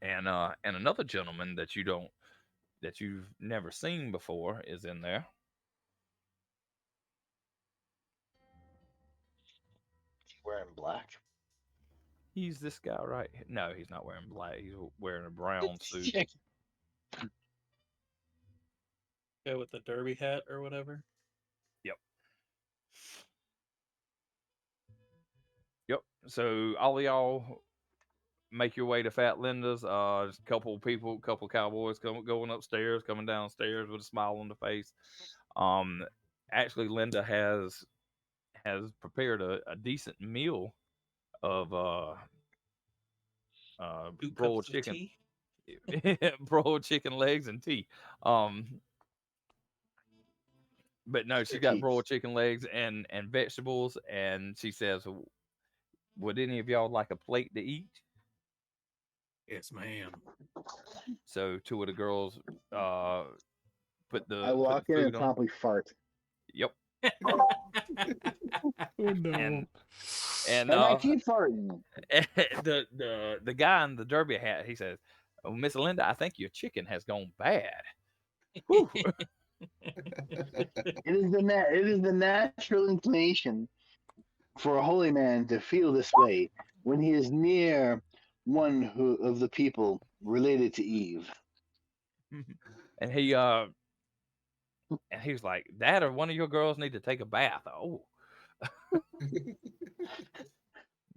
and another gentleman that you've never seen before is in there. Wearing black. He's this guy right here. No, he's not wearing black. He's wearing a brown suit. Yeah, with the derby hat or whatever. Yep. So all of y'all make your way to Fat Linda's. Just a couple cowboys going upstairs, coming downstairs with a smile on the face. Actually, Linda has prepared a decent meal of Two broiled cups of chicken, tea. broiled chicken legs and tea. But no, she got broiled chicken legs and vegetables, and she says, "Would any of y'all like a plate to eat?" Yes, ma'am. So two of the girls put I the walk in and food on. promptly fart. Yep. Oh no. And And I keep farting. the guy in the derby hat, he says, "Oh, Miss Linda, I think your chicken has gone bad." Whew. It is the natural inclination for a holy man to feel this way when he is near one of the people related to Eve. And he was like, "That or one of your girls need to take a bath." Oh.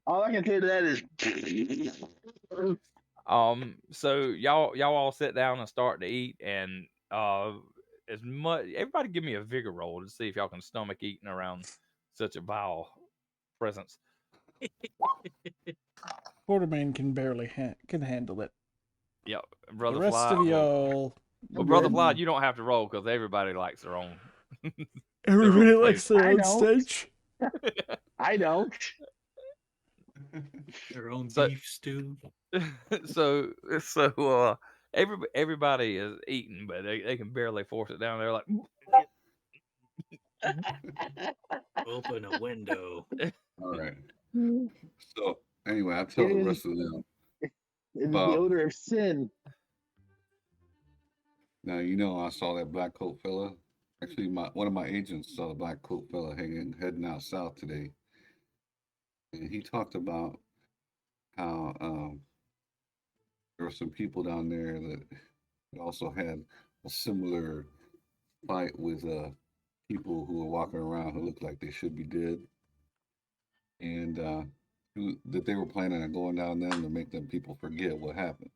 All I can say to that is So y'all all sit down and start to eat, and as much everybody give me a vigor roll to see if y'all can stomach eating around such a vile presence. Quartermain can barely can handle it. Yep, The Brother rest Fly. of y'all. Well, Brother Fly, you don't have to roll because everybody likes their own. Everybody own likes their I own don't. stench. I don't. Their own So- beef stew. so everybody is eating, but they can barely force it down. They're like, Open a window. All right. So anyway, I tell the rest of them. It is About- the odor of sin. Now I saw that black coat fella. Actually, one of my agents saw the black coat fella heading out south today, and he talked about how there were some people down there that also had a similar fight with people who were walking around who looked like they should be dead, and that they were planning on going down there to make them people forget what happened.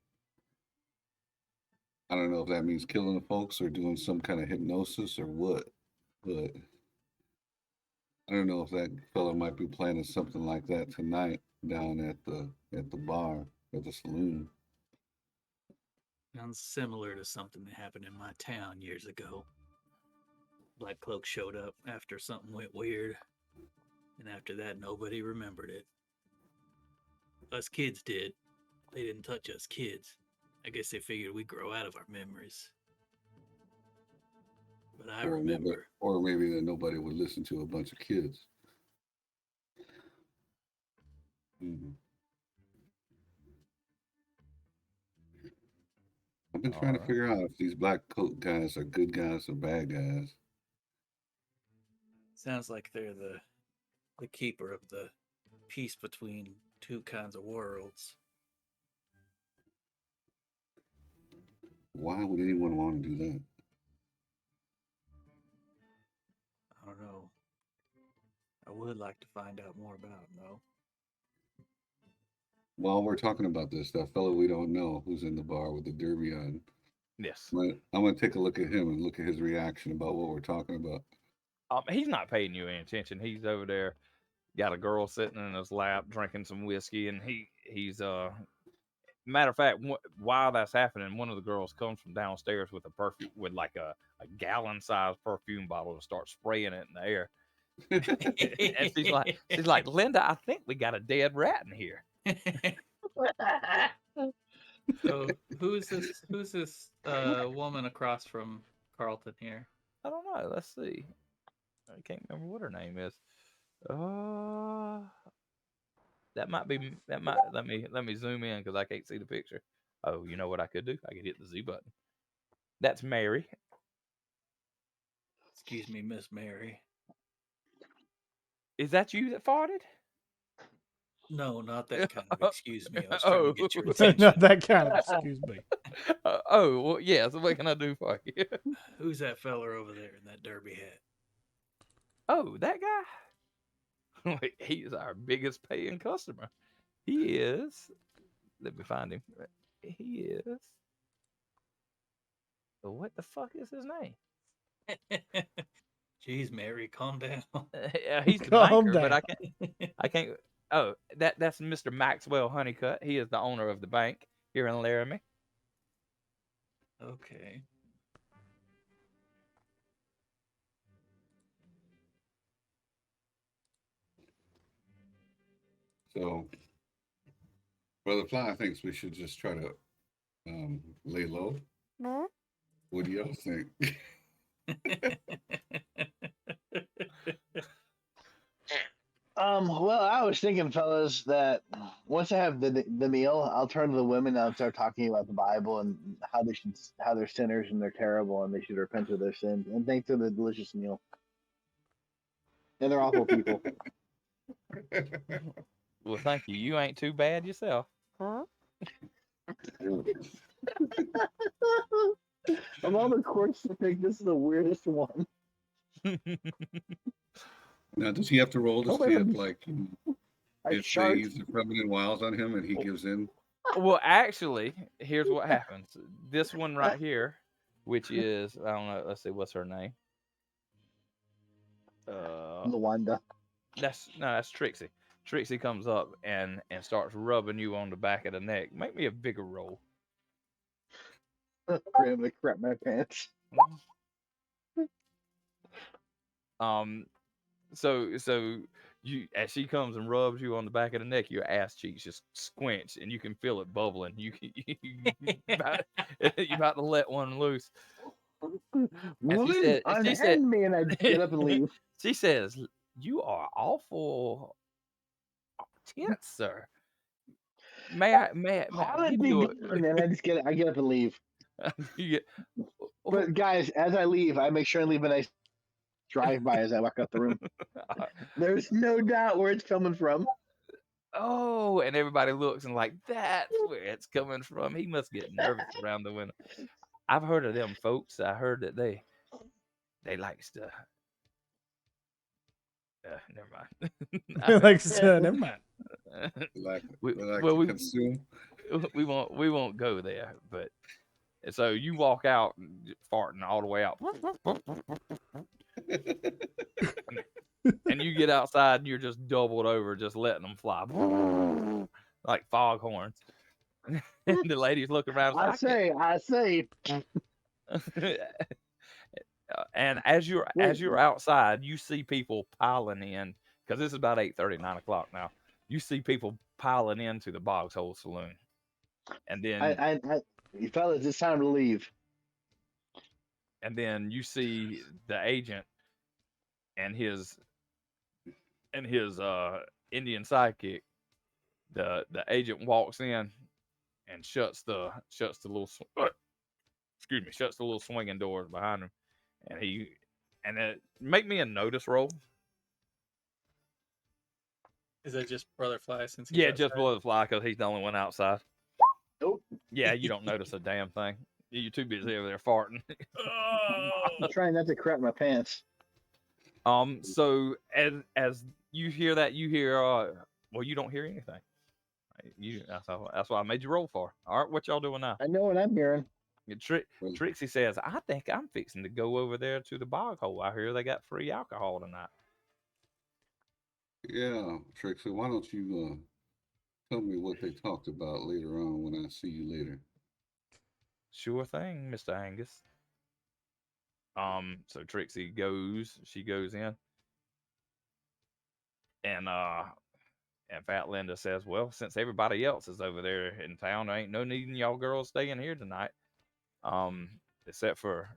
I don't know if that means killing the folks or doing some kind of hypnosis or what, but I don't know if that fellow might be planning something like that tonight down at the bar at the saloon. Sounds similar to something that happened in my town years ago. Black Cloak showed up after something went weird, and after that, nobody remembered it. Us kids did. They didn't touch us kids. I guess they figured we'd grow out of our memories. But I remember. Or maybe that nobody would listen to a bunch of kids. Mm-hmm. I've been trying to figure out if these black coat guys are good guys or bad guys. Sounds like they're the keeper of the peace between two kinds of worlds. Why would anyone want to do that? I don't know. I would like to find out more about him, though. While we're talking about this, that fellow we don't know who's in the bar with the derby on, Yes. I'm going to take a look at him and look at his reaction about what we're talking about. He's not paying you any attention. He's over there, got a girl sitting in his lap drinking some whiskey, and he's matter of fact, while that's happening, one of the girls comes from downstairs with a perfume, with like a gallon-sized perfume bottle, and starts spraying it in the air. And she's like, Linda, I think we got a dead rat in here. So who's this woman across from Carlton here? I don't know. Let's see. I can't remember what her name is. That might be. Let me zoom in because I can't see the picture. Oh, you know what I could do? I could hit the Z button. That's Mary. Excuse me, Miss Mary. Is that you that farted? No, not that kind of excuse me. I was trying to get your attention. Not that kind of excuse me. Oh, well, yeah. So what can I do for you? Who's that feller over there in that derby hat? Oh, that guy. Wait, he is our biggest paying customer. He is. Let me find him. He is. What the fuck is his name? Jeez, Mary, calm down. He's the Calm banker, but down. I can't. Oh, that's Mr. Maxwell Honeycutt. He is the owner of the bank here in Laramie. Okay. So, Brother Fly thinks we should just try to lay low. What do y'all think? Well, I was thinking, fellas, that once I have the meal, I'll turn to the women and I'll start talking about the Bible and how they're sinners and they're terrible and they should repent of their sins and thanks for the delicious meal. And they're awful people. Well, thank you. You ain't too bad yourself. Of all the courts to pick, this is the weirdest one. Now, does he have to roll to see if, like, I if shart. they use the feminine wiles on him and he gives in? Well, actually, here's what happens. This one right here, which is, I don't know, let's see, what's her name? Lawanda. That's Trixie. Trixie comes up and starts rubbing you on the back of the neck. Make me a bigger roll. I'm gonna crap my pants. So you, as she comes and rubs you on the back of the neck, your ass cheeks just squinch and you can feel it bubbling. You about to let one loose. Woman, unhand me, and I just get up and leave. She says, "You are awful tense, sir. May I give you and then I get up and leave. But guys, as I leave, I make sure I leave a nice drive-by as I walk out the room. There's no doubt where it's coming from. Oh, and everybody looks and like, that's where it's coming from. He must get nervous around the window. I've heard of them folks. I heard that they likes to. Never mind. Never mind. We consume. We won't go there. But so you walk out farting all the way out, and you get outside and you're just doubled over, just letting them fly like foghorns. And the ladies look around. I say. And as you're outside, you see people piling in because this is about 8:30, 9 o'clock now. You see people piling into the Bog's Hole Saloon, and then fellas, it's time to leave. And then you see the agent and his Indian sidekick. The agent walks in and shuts the little swinging doors behind him. And make me a notice roll. Is that just Brother Fly since he's Yeah, just outside? below the fly because he's the only one outside. Nope. Yeah, you don't notice a damn thing. You're too busy over there farting. Oh, I'm trying not to crap my pants. So as you hear that, you hear well, you don't hear anything. That's why I made you roll for. All right, what y'all doing now? I know what I'm hearing. Well, Trixie says, I think I'm fixing to go over there to the bog hole. I hear they got free alcohol tonight. yeah, Trixie, why don't you tell me what they talked about later on when I see you later? Sure thing, Mr. Angus. So Trixie she goes in, and Fat Linda says, well, since everybody else is over there in town, there ain't no needing y'all girls staying here tonight. Except for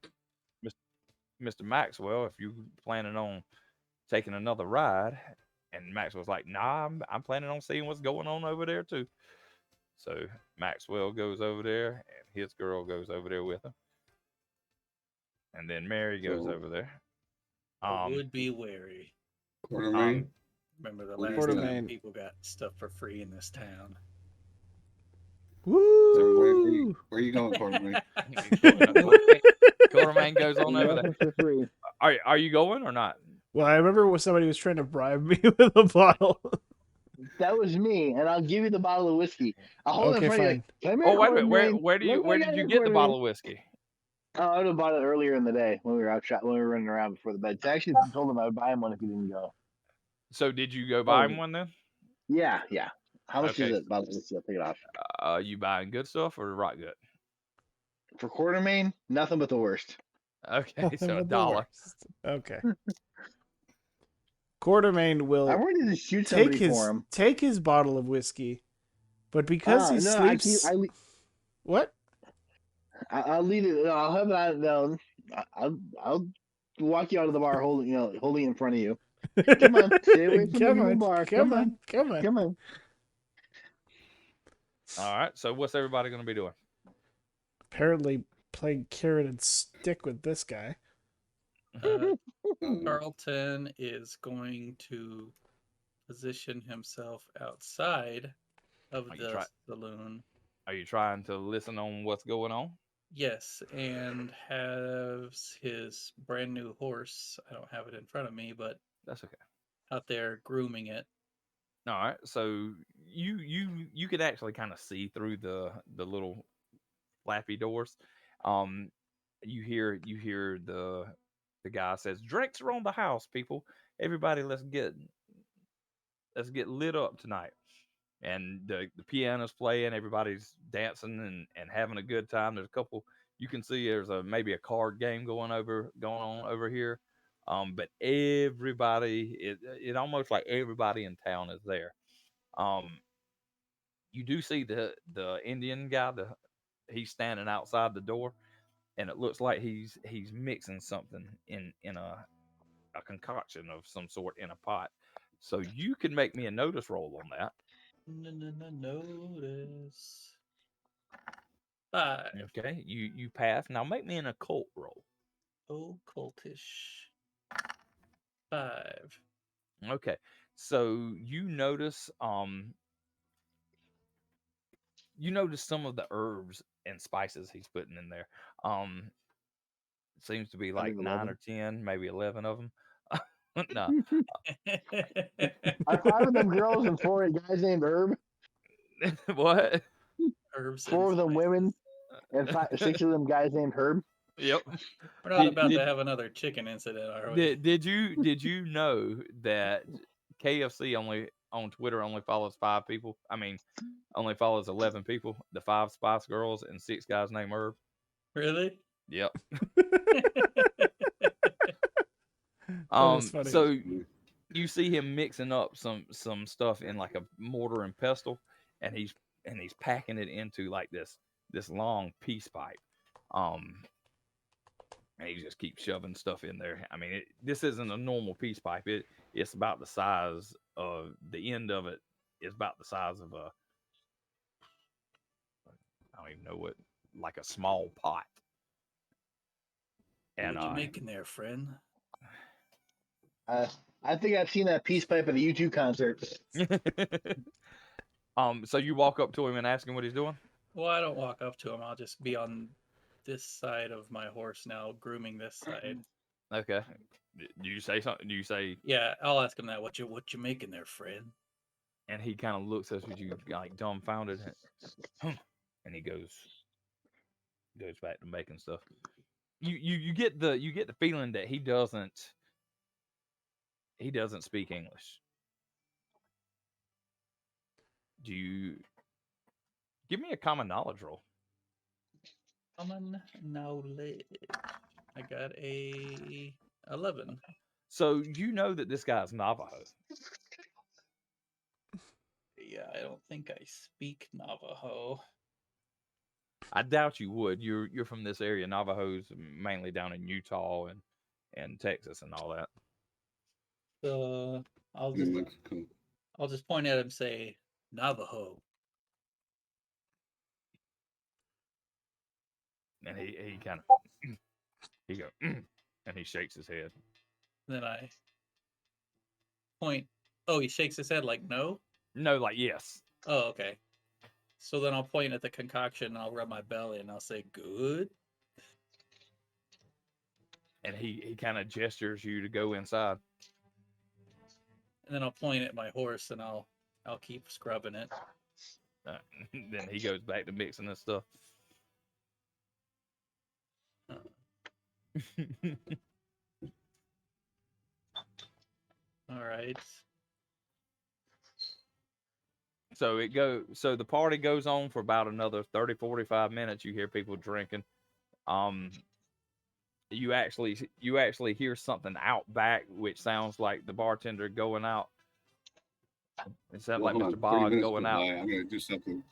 Mr. Maxwell, if you planning on taking another ride. And Maxwell's like, nah, I'm planning on seeing what's going on over there too. So Maxwell goes over there, and his girl goes over there with him. And then Mary goes So, over there. I would be wary. Quartermain, Remember the What do you last got? time Quartermain. people got stuff for free in this town. Woo! where you going, Quartermain? Quartermain goes on over there. Nothing for free. Are you going or not? Well, I remember when somebody was trying to bribe me with a bottle. That was me, and I'll give you the bottle of whiskey. I'll hold it Okay, in front of you. fine. Like, come here, Oh, wait a minute. Quartermain. Where did you get the bottle of whiskey? Oh, I would have bought it earlier in the day when we were out when we were running around before the bed. So I actually told him I would buy him one if he didn't go. So did you go buy him one then? Yeah. How much is Okay. it? Bottle of whiskey? I'll take it off. You buying good stuff or right good? For Quartermain, nothing but the worst. Okay, Nothing so but the $1. worst. Okay. Quartermain I'm will ready to shoot somebody for him. take his bottle of whiskey, but because he No, sleeps. What? I'll leave it. I'll have it out. No, I'll walk you out of the bar, holding it in front of you. Come on, stay away from Come the on, bar. come on. All right. So what's everybody going to be doing? Apparently, playing carrot and stick with this guy. Carlton is going to position himself outside of the saloon. Are you trying to listen on what's going on? Yes, and has his brand new horse. I don't have it in front of me, but That's okay. out there grooming it. All right. So you could actually kind of see through the little flappy doors. You hear the guy says, "Drinks are on the house, people. Everybody, let's get lit up tonight." And the piano's playing, everybody's dancing and having a good time. There's a couple, you can see there's maybe a card game going on over here. But everybody, it almost like everybody in town is there. You do see the Indian guy, he's standing outside the door, and it looks like he's mixing something in a concoction of some sort in a pot. So you can make me a notice roll on that. Notice 5. Okay, you pass. Now make me an occult roll. Occultish 5. Okay, so you notice some of the herbs and spices he's putting in there. It seems to be like 9 or 10, maybe 11 of them. No. Are 5 of them girls and 4 guys named Herb? What? Herbs 4 of them women and 6 of them guys named Herb? Yep. We're not about to have another chicken incident, are we? Did you know that KFC on Twitter only follows 5 people? I mean, only follows 11 people. The 5 Spice Girls and 6 guys named Herb. Really? Yep. That is funny. So you see him mixing up some stuff in like a mortar and pestle, and he's packing it into like this long peace pipe. And he just keeps shoving stuff in there. I mean, this isn't a normal peace pipe. It's about the size of the end of it is about the size of I don't even know what, like a small pot. And what you making there, friend? I think I've seen that peace pipe at a U2 concert. So you walk up to him and ask him what he's doing? Well, I don't walk up to him. I'll just be on this side of my horse now, grooming this side. Okay. Do you say something? Do you say? Yeah, I'll ask him that. What you making there, friend? And he kind of looks at you like dumbfounded, and he goes back to making stuff. You get the feeling that he doesn't speak English. Do you give me a common knowledge roll? Common knowledge. I got a 11. So you know that this guy's Navajo. Yeah, I don't think I speak Navajo. I doubt you would. You're from this area. Navajo's mainly down in Utah and Texas and all that. I'll In just Mexico. I'll just point at him and say Navajo. And he kind of he go and he shakes his head. Then I point. Oh, he shakes his head like no. No, like yes. Oh, okay. So then I'll point at the concoction and I'll rub my belly and I'll say good. And he kind of gestures you to go inside. And then I'll point at my horse and I'll keep scrubbing it. Then he goes back to mixing this stuff. All right. So the party goes on for about another 30, 45 minutes. You hear people drinking. You actually hear something out back, which sounds like the bartender going out. It sounds like Mr. Bog going out. I'm gonna do something.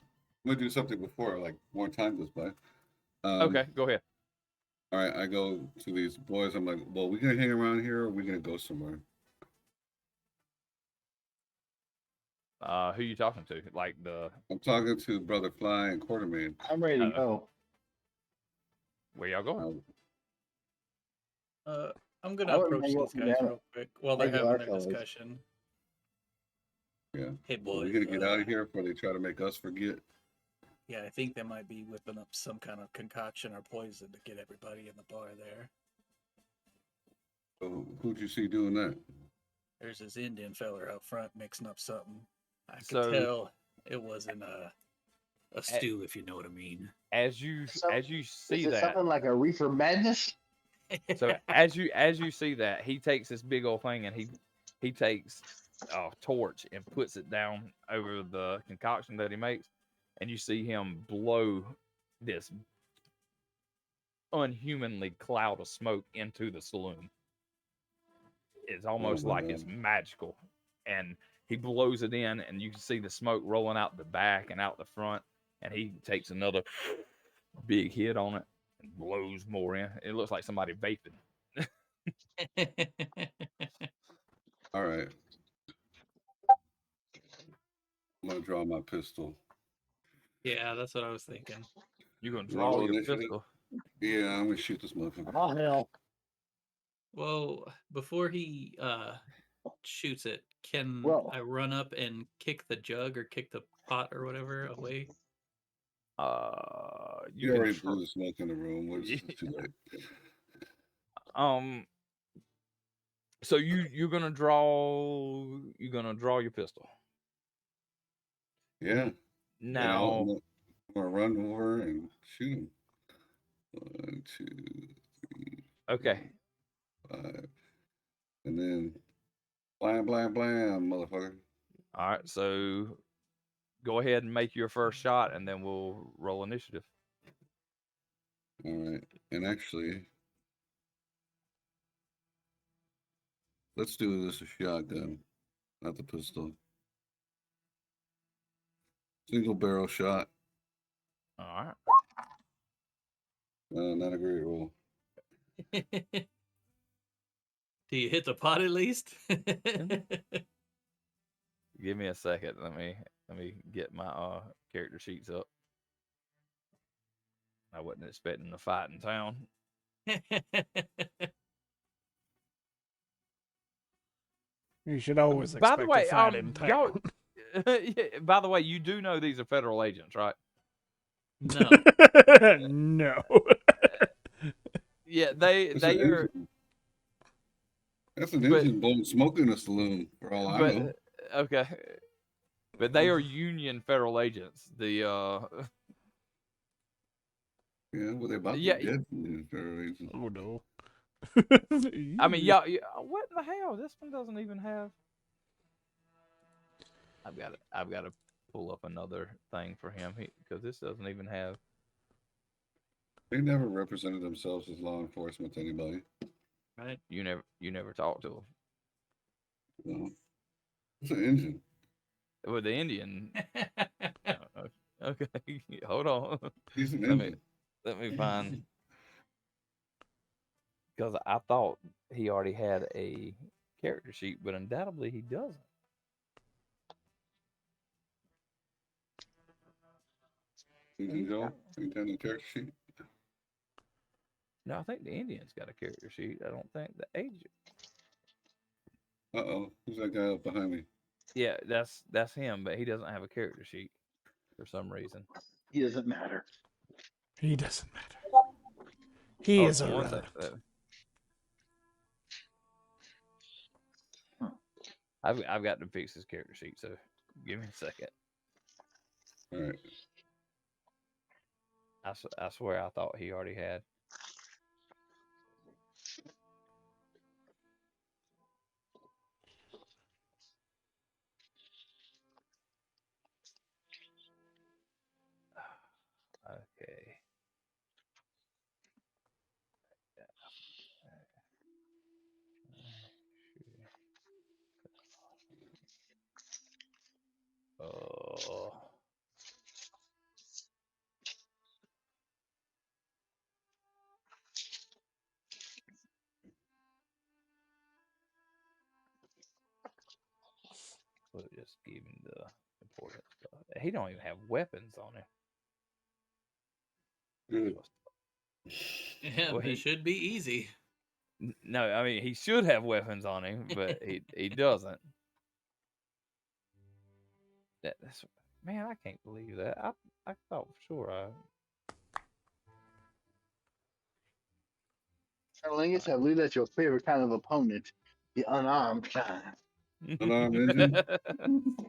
I'm gonna do something before like more time goes by. Okay, go ahead. All right, I go to these boys. I'm like, well, we gonna hang around here, or we gonna go somewhere? Who you talking to? Like I'm talking to Brother Fly and Quartermain. I'm ready to go. Where y'all going? I'm gonna I would approach hang these up and guys down real quick while they're regular having their fellas. discussion. Yeah. Hey boys, We're gonna get out of here before they try to make us forget. Yeah, I think they might be whipping up some kind of concoction or poison to get everybody in the bar there. So who'd you see doing that? There's this Indian feller out front mixing up something. I could So- tell it wasn't a stew, if you know what I mean. As you see Is it that, something like a reefer madness? so as you see that, he takes this big old thing and he takes a torch and puts it down over the concoction that he makes, and you see him blow this unhumanly cloud of smoke into the saloon. It's almost my like God. it's magical, and he blows it in, and you can see the smoke rolling out the back and out the front, and he takes another big hit on it and blows more in. It looks like somebody vaping. All right. I'm gonna draw my pistol. Yeah, that's what I was thinking. You're gonna You draw roll your initiative? pistol. Yeah, I'm gonna shoot this motherfucker. Oh hell! Well, before he shoots it, can Well- I run up and kick the jug or kick the pot or whatever away? You can already tr- blew the smoke in the room. It's too late. So you're gonna draw your pistol. Yeah. Now I'm gonna run over and shoot him. 1, 2, 3, okay. 5, and then blam, blam, blam, motherfucker. All right, so go ahead and make your first shot, and then we'll roll initiative. All right, and actually, let's do this a shotgun, not the pistol. Single barrel shot. All right. Not a great roll. Do you hit the pot at least? Give me a second. Let me get my character sheets up. I wasn't expecting a fight in town. You should always By the expect way, a fight in y'all. town. Yeah, by the way, you do know these are federal agents, right? No. No. Yeah, That's they an are, engine. That's an but engine blowing smoke in a saloon, for all I but know. okay, but they are union federal agents. The Yeah, well, they're about to be yeah, dead from the federal agents. Oh no. I mean, y'all, what the hell? This one doesn't even have. I've got to pull up another thing for him because this doesn't even have. They never represented themselves as law enforcement to anybody. Right. You never talked to him. No. It's an engine. With the Indian. Okay, hold on. He's an Let me engine. let me find because I thought he already had a character sheet, but undoubtedly he doesn't. Engine Joe. Ain't that in the character sheet? No, I think the Indian's got a character sheet. I don't think the agent. Uh-oh. Who's that guy up behind me? Yeah, that's him, but he doesn't have a character sheet for some reason. He doesn't matter. He doesn't matter. He Hold is on one irrelevant. second. I've got to fix his character sheet, so give me a second. All right. I swear I thought he already had. Okay. Oh. We'll just give him the important stuff. He don't even have weapons on him. Good. Yeah, Well, it should be easy. No, I mean he should have weapons on him, but he doesn't. That's man, I can't believe that. I thought for sure Colonel Angus, I believe that's your favorite kind of opponent, the unarmed kind. Unarmed engine?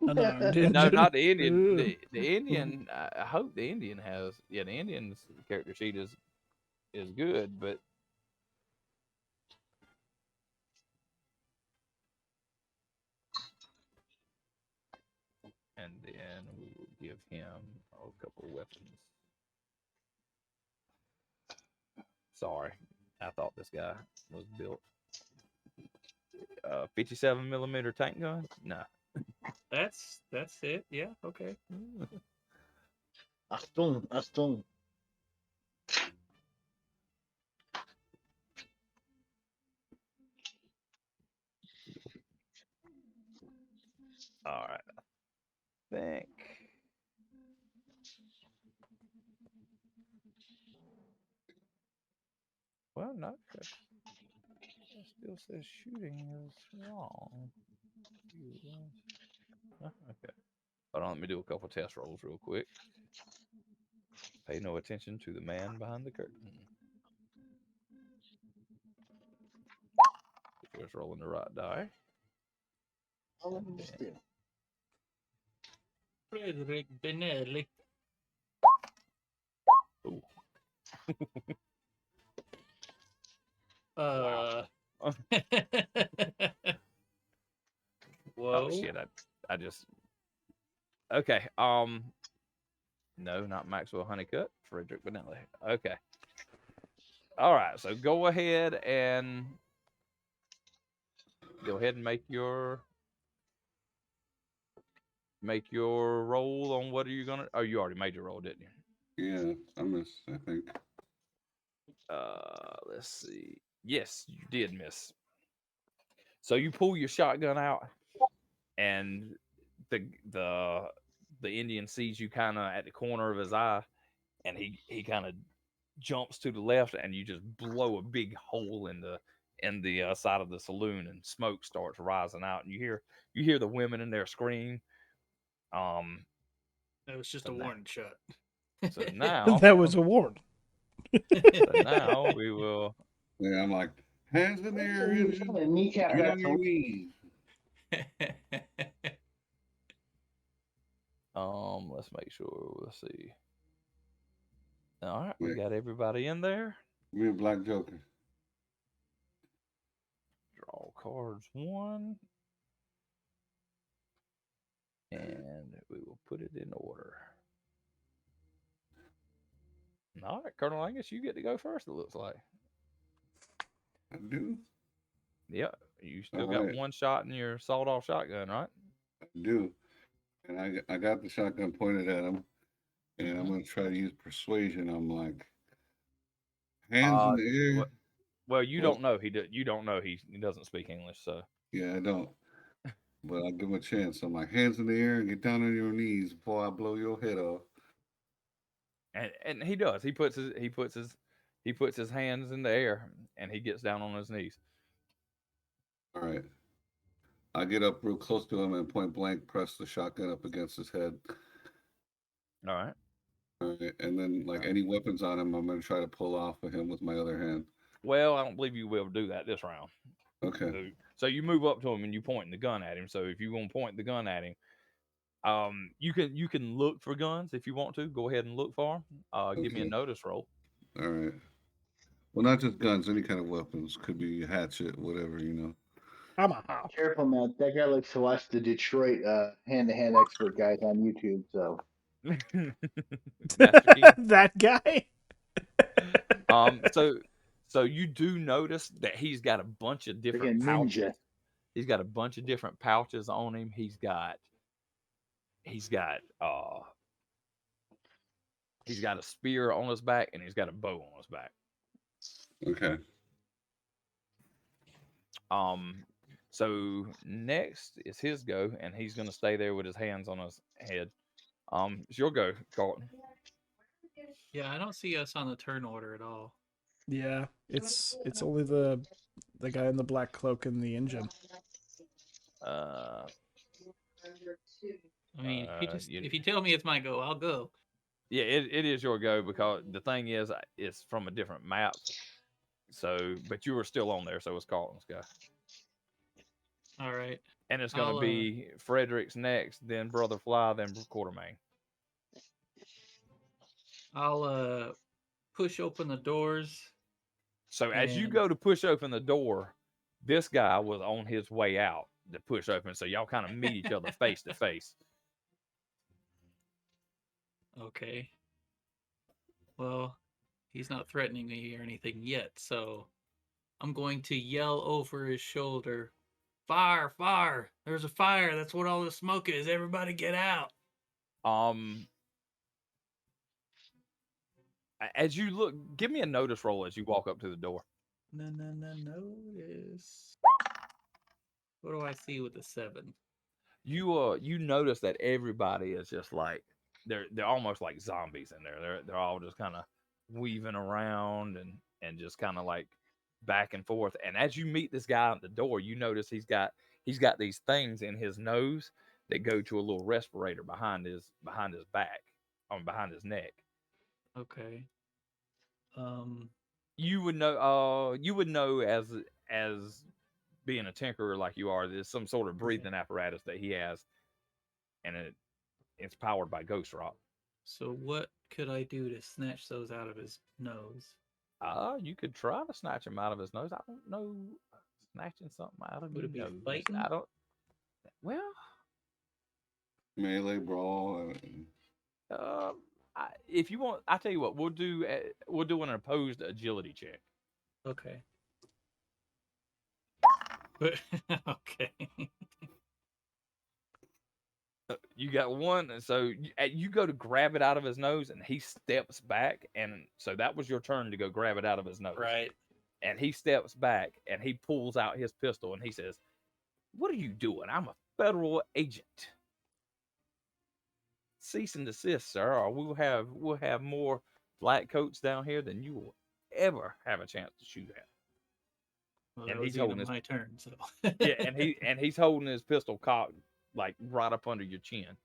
Unarmed No, engine. not the Indian. Ooh. The Indian. I hope the Indian has. Yeah, the Indian's character sheet is good, but and then we will give him a couple weapons. Sorry, I thought this guy was built. 57 millimeter tank gun? Nah. That's it. Yeah. Okay. Aston. All right. I think. Well, no. It still says shooting is wrong. Okay. Hold on, let me do a couple test rolls real quick. Pay no attention to the man behind the curtain. Just rolling the right die. Frederick Benelli. Ooh. Whoa. Oh shit! I just. Okay. No, not Maxwell Honeycutt. Frederick Benelli. Okay. All right. So go ahead and make your roll on what are you gonna. Oh, you already made your roll, didn't you? Yeah, I missed, I think. Let's see. Yes, you did miss. So you pull your shotgun out, and the Indian sees you kind of at the corner of his eye, and he kind of jumps to the left, and you just blow a big hole in the side of the saloon, and smoke starts rising out, and you hear the women in there scream. Um, That was just so a now, warning shot. so now, That was a warning. so now we will. Yeah, I'm like, hands in the air, Indian. And kneecap Get that on your knees. Let's make sure. Let's see. All right, we Yeah, got everybody in there. me and Black Joker. Draw cards one, and we will put it in order. All right, Colonel Angus, you get to go first. It looks like. I do. Yep, you still All got right, one shot in your sawed-off shotgun, right? I do. And I got the shotgun pointed at him, and I'm Mhm. gonna try to use persuasion. I'm like, hands in Uh, the air. well, you Well, don't know you don't know he doesn't speak English, so. yeah, I don't. But I'll give him a chance. I'm like, hands in the air and get down on your knees before I blow your head off. And he does. He puts his hands in the air and he gets down on his knees. All right. I get up real close to him and point blank press the shotgun up against his head. All right. All right. And then, like, any weapons on him, I'm going to try to pull off of him with my other hand. Well, I don't believe you will do that this round. Okay. So you move up to him and you point the gun at him. So if you want to point the gun at him, you can look for guns if you want to. Go ahead and look for them. Give me a Okay. notice roll. All right. Well, not just guns, any kind of weapons. Could be a hatchet, whatever, you know. I'm a Careful, Matt. That guy likes to watch the Detroit hand-to-hand expert guys on YouTube. So Master Key. that guy. So you do notice that he's got a bunch of different freaking pouches. ninja. He's got a bunch of different pouches on him. He's got a spear on his back and he's got a bow on his back. Okay. So next is his go, and he's gonna stay there with his hands on his head. It's your go, Carlton. Yeah, I don't see us on the turn order at all. Yeah, it's only the guy in the black cloak and the engine. Uh, I mean, you, if you tell me it's my go, I'll go. yeah, it is your go because the thing is, it's from a different map. So, but you were still on there, so it's Carlton's go. All right. And it's going to I'll, be Frederick's next, then Brother Fly, then Quartermain. I'll push open the doors. So as you And- go to push open the door, this guy was on his way out to push open. So y'all kind of meet each other face to face. Okay. Well, he's not threatening me or anything yet, so I'm going to yell over his shoulder, "Fire! Fire! There's a fire! That's what all the smoke is! Everybody get out!" As you look, give me a notice roll as you walk up to the door. Notice. What do I see with the 7? You notice that everybody is just like they're almost like zombies in there. They're all just kind of weaving around and just kind of like back and forth. And as you meet this guy at the door, you notice he's got these things in his nose that go to a little respirator behind his back, behind his neck. Okay. You would know as being a tinkerer like you are, there's some sort of breathing apparatus that he has, and it's powered by ghost rock. So what could I do to snatch those out of his nose? You could try to snatch him out of his nose. I don't know, snatching something out of Would your it be nose. fighting? I don't. Well, Melee brawl. if you want, I tell you what, we'll do an opposed agility check. Okay. Okay. You got one, and so you go to grab it out of his nose, and he steps back, and so that was your turn to go grab it out of his nose. Right. And he steps back, and he pulls out his pistol, and he says, "What are you doing? I'm a federal agent. Cease and desist, sir, or we'll have more black coats down here than you will ever have a chance to shoot at." Well, And that was he's the end holding of my turn. So yeah, and he's holding his pistol cocked like right up under your chin.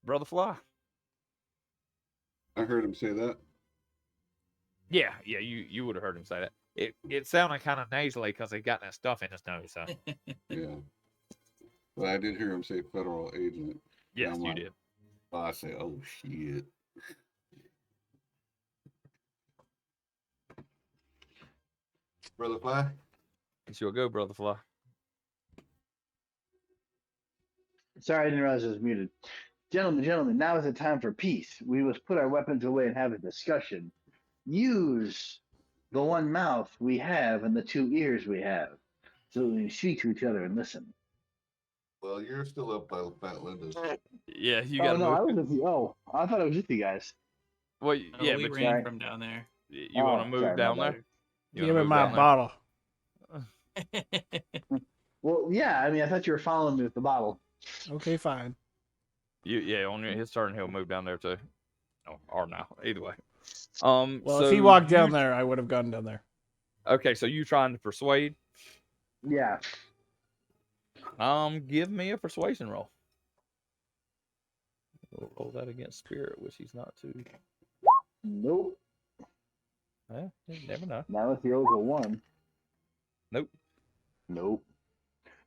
Brother Fly. I heard him say that. Yeah, you would have heard him say that. It sounded kind of nasally because he got that stuff in his nose. So Yeah. But I did hear him say federal agent. Yes, I'm you like, did. I say, oh shit. Brother Fly? It's your go, Brother Fly. Sorry, I didn't realize I was muted. Gentlemen, now is the time for peace. We must put our weapons away and have a discussion. Use the one mouth we have and the two ears we have, so that we speak to each other and listen. Well, you're still up by Fat Linda's. Yeah, you Oh got to no, move. I was with you. Oh, I thought I was with you guys. Well, Oh, yeah, we but ran Sorry. from down there. you want to move sorry, my down bad. there? You Give wanna me move my down there? bottle. Well, yeah, I mean, I thought you were following me with the bottle. Okay, fine. On his turn, he'll move down there too. Oh, or no, either way. Well, so if he walked you- down there, I would have gone down there. Okay, so you trying to persuade? Yeah. Give me a persuasion roll. We'll roll that against spirit, which he's not too. Nope. Well, you never know. Now it's the over one. Nope. Nope.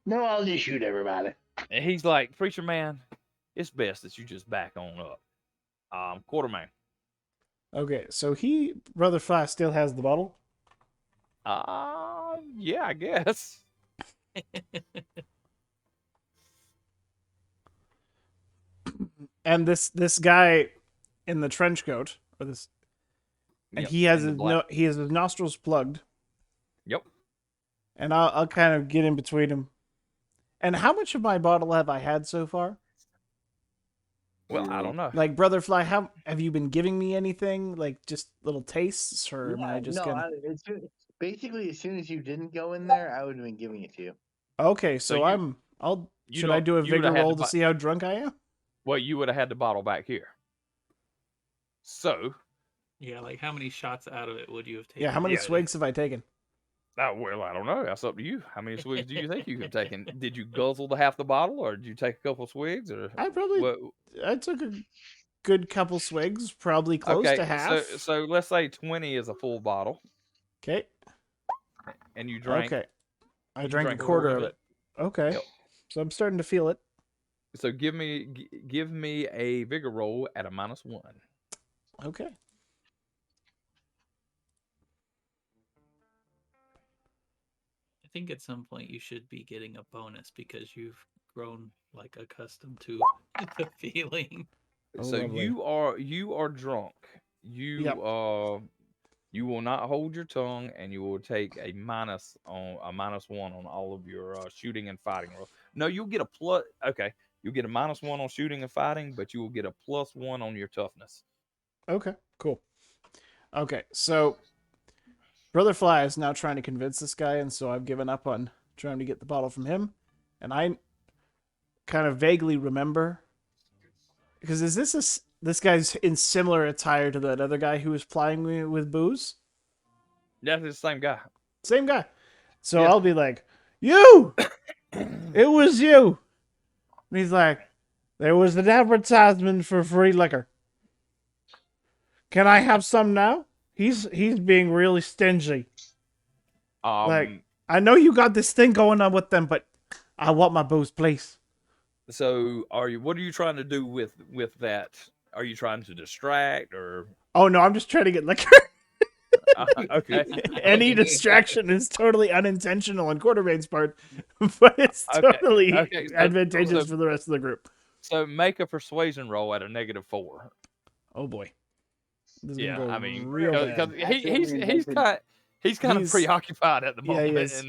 No, I'll just shoot everybody. And he's like, preacher man, it's best that you just back on up. Quarterman. Okay, so Brother Fly still has the bottle. Yeah, I guess. And this guy in the trench coat, or this, and Yep, he has in the he has his nostrils plugged. Yep. And I'll kind of get in between him. And how much of my bottle have I had so far? Well, I don't know. Like, Brother Fly, how have you been giving me anything? Like, just little tastes, or am I just gonna? it's basically as soon as you didn't go in there, I would have been giving it to you. Okay, So so you- should I do a you vigor would've had roll to to buy- see how drunk I am? Well, you would have had the bottle back here. So, Yeah, like how many shots out of it would you have taken? Yeah, how many Yeah. swigs have I taken? well, I don't know. That's up to you. How many swigs do you think you have taken? Did you guzzle the half the bottle, or did you take a couple swigs, or I took a good couple swigs, probably close to half. So let's say 20 is a full bottle, Okay. and you drank. Okay. I you drank a drank a quarter quarter of of it. Okay. Yep. So I'm starting to feel it. So give me a vigor roll at a -1. Okay. I think at some point you should be getting a bonus because you've grown like accustomed to the feeling. Oh, So lovely. you are drunk. You Yep. you will not hold your tongue, and you will take a -1 on all of your shooting and fighting rolls. No, you'll get a plus. Okay, you'll get a -1 on shooting and fighting, but you will get a +1 on your toughness. Okay, cool. Okay, so Brother Fly is now trying to convince this guy, and so I've given up on trying to get the bottle from him. And I kind of vaguely remember, because is this guy's in similar attire to that other guy who was plying me with booze? That's the same guy. Same guy. So Yeah. I'll be like, "You, it was you." And he's like, "There was an advertisement for free liquor. Can I have some now?" He's being really stingy. Like, I know you got this thing going on with them, but I want my booze, please. So what are you trying to do with that? Are you trying to distract or? Oh no, I'm just trying to get liquor. Okay. Any distraction is totally unintentional on Quartermain's part, but it's Okay, totally okay, so- advantageous so- for the rest of the group. So make a persuasion roll at a -4. Oh boy. This is Yeah, gonna go I mean, real because bad. he's kind of He's- preoccupied at the Yeah, he moment, is.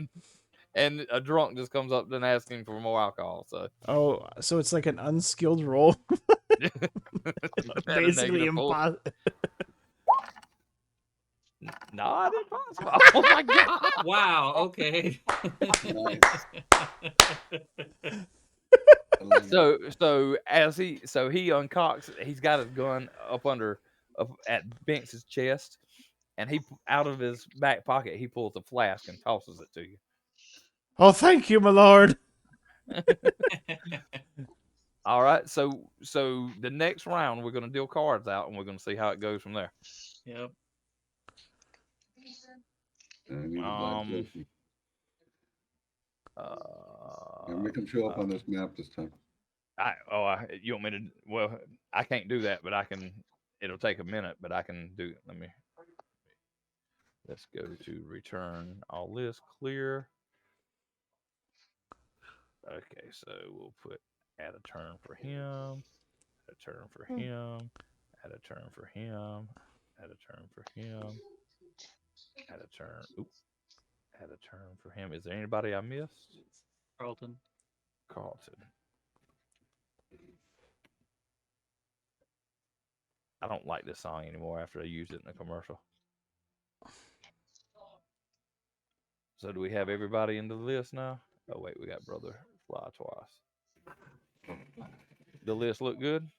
and a drunk just comes up and asking for more alcohol. So Oh, so it's like an unskilled roll. at a Basically -4. impossible. Not impossible. Oh my god! Wow. Okay. Nice. So he uncocks. He's got his gun up under at Banks's chest, and he out of his back pocket he pulls a flask and tosses it to you. Oh, thank you, my lord. All right, so the next round we're gonna deal cards out, and we're gonna see how it goes from there. Yep. I need a black Um, jersey. And make them show up on this map this time. You want me to? Well, I can't do that, but I can. It'll take a minute, but I can do. Let's go to return all list clear. Okay, so we'll put add a turn for him, add a turn for him, add a turn for him, add a turn for him, add a turn. Add a turn for him. Is there anybody I missed? Carlton. Carlton. I don't like this song anymore after I used it in a commercial. So do we have everybody in the list now? Oh wait, we got Brother Fly twice. The list look good?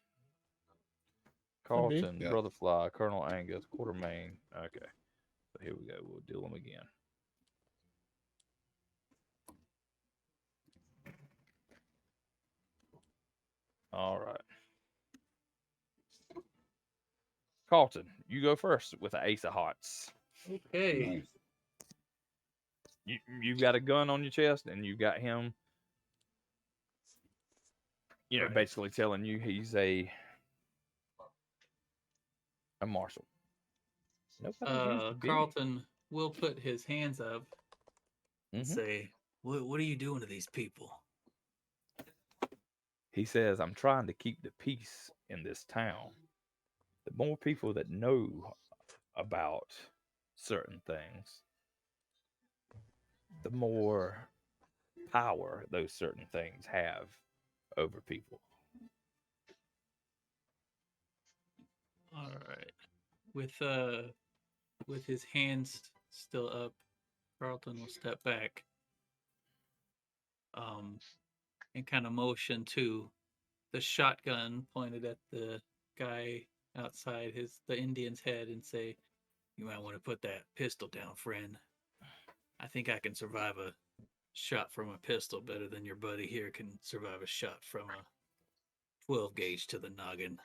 Carlton, Yeah. Brother Fly, Colonel Angus, Quartermain. Okay. So here we go. We'll deal them again. All right. Carlton, you go first with the Ace of Hearts. Okay. Nice. You've got a gun on your chest, and you've got him, Right. basically telling you he's a marshal. Carlton will put his hands up and Mhm. say, "What are you doing to these people?" He says, I'm trying to keep the peace in this town. The more people that know about certain things, the more power those certain things have over people. All right. With his hands still up, Carlton will step back, and kind of motion to the shotgun pointed at the guy outside the Indian's head and say, "You might want to put that pistol down, friend. I think I can survive a shot from a pistol better than your buddy here can survive a shot from a 12 gauge to the noggin."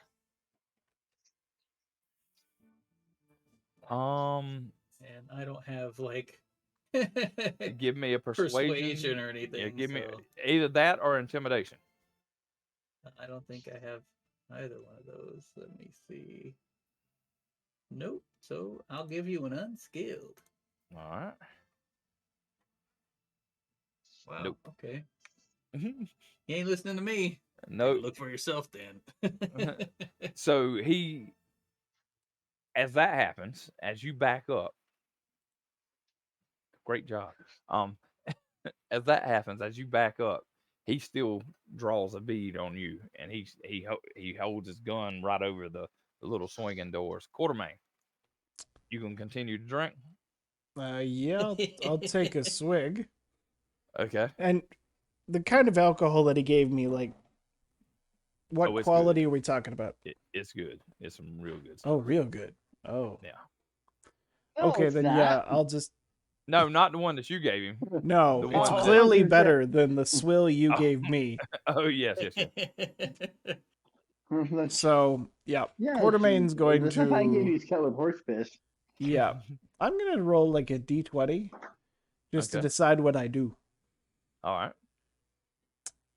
And I don't have like Give me a persuasion or anything. Yeah, give me so either that or intimidation. I don't think I have either one of those. Let me see. Nope. So I'll give you an unskilled. All right. Wow. Nope. Okay. You ain't listening to me. No. Look for yourself then. So as that happens, as you back up, great job. As that happens, as you back up, he still draws a bead on you, and he holds his gun right over the little swinging doors. Quartermain, you can continue to drink. Yeah, I'll take a swig. Okay. And the kind of alcohol that he gave me, like, what Oh, it's quality good. are we talking about? It's good. It's some real good stuff. Oh, real good. Oh. Yeah. No, Okay, it's then not. yeah, I'll just. No, not the one that you gave him. No, The it's one that- clearly I was gonna better than the swill you Oh. gave me. Oh yes. So, yeah, Yeah, Quartermain's going the stuff I gave you to. is cut with horse piss. Yeah, I'm going to roll like a d20 just to Okay. decide what I do. All right.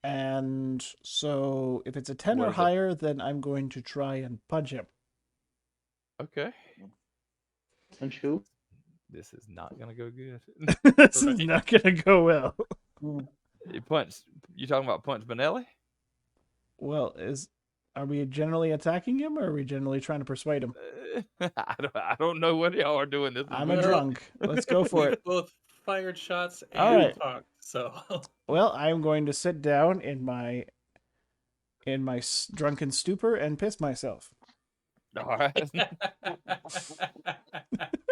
And so if it's a 10 What or is it? higher, then I'm going to try and punch him. Okay. Punch who? This is not gonna go good. This is not going to go well. You talking about Punch Benelli? Well, are we generally attacking him or are we generally trying to persuade him? I don't know what y'all are doing. This is I'm a weird. drunk. Let's go for it. Both fired shots and All right. talked. So Well, I'm going to sit down in my drunken stupor and piss myself. All right.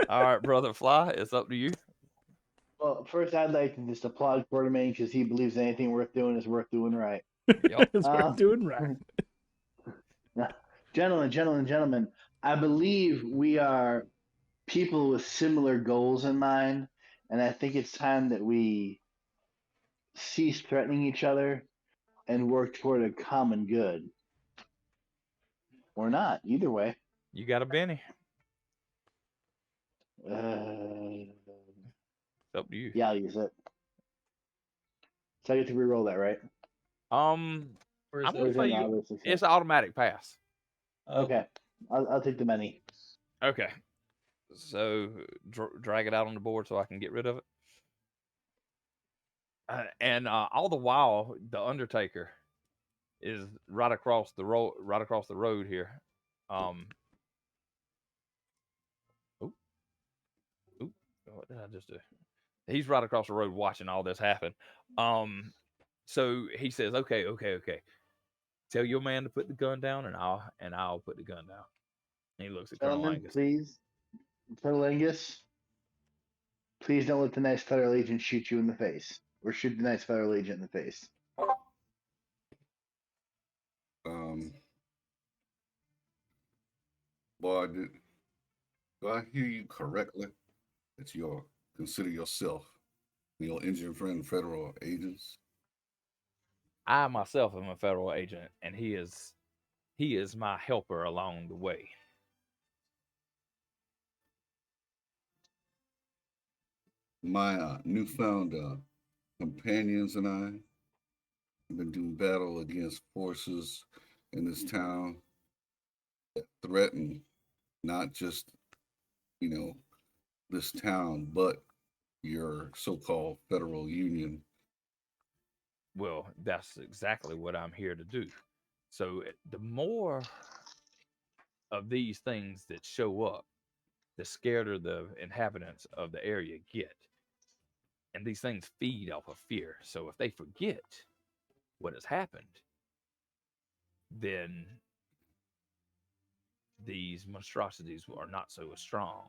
All right, Brother Fly, it's up to you. Well, first I'd like to just applaud Quartermain because he believes anything worth doing is worth doing right. Yep. It's worth doing right. Gentlemen, I believe we are people with similar goals in mind, and I think it's time that we cease threatening each other and work toward a common good. Or not, either way. You got a Benny? Uh, It's up to you. yeah, I'll use it. So I get to re-roll that, right? Or is I'm that Or gonna is say it an you. auto success? It's an automatic pass. Okay, I'll take the money. Okay. So drag it out on the board so I can get rid of it. And all the while, the Undertaker is right across the road. Right across the road here. Oop, oop. What did I just do? He's right across the road watching all this happen. So he says, "Okay, okay, okay. Tell your man to put the gun down, and I'll put the gun down." And he looks at Colonel Gentlemen, Angus. please, Colonel Angus, please don't let the nice federal agent shoot you in the face, or shoot the nice federal agent in the face. Boy, do I hear you correctly? That you consider yourself and your injured friend federal agents? I myself am a federal agent, and he is my helper along the way. My newfound companions and I have been doing battle against forces in this town that threaten not just, you know, this town, but your so-called federal union. Well, that's exactly what I'm here to do. So the more of these things that show up, the scareder the inhabitants of the area get. And these things feed off of fear. So if they forget what has happened, then these monstrosities are not so strong.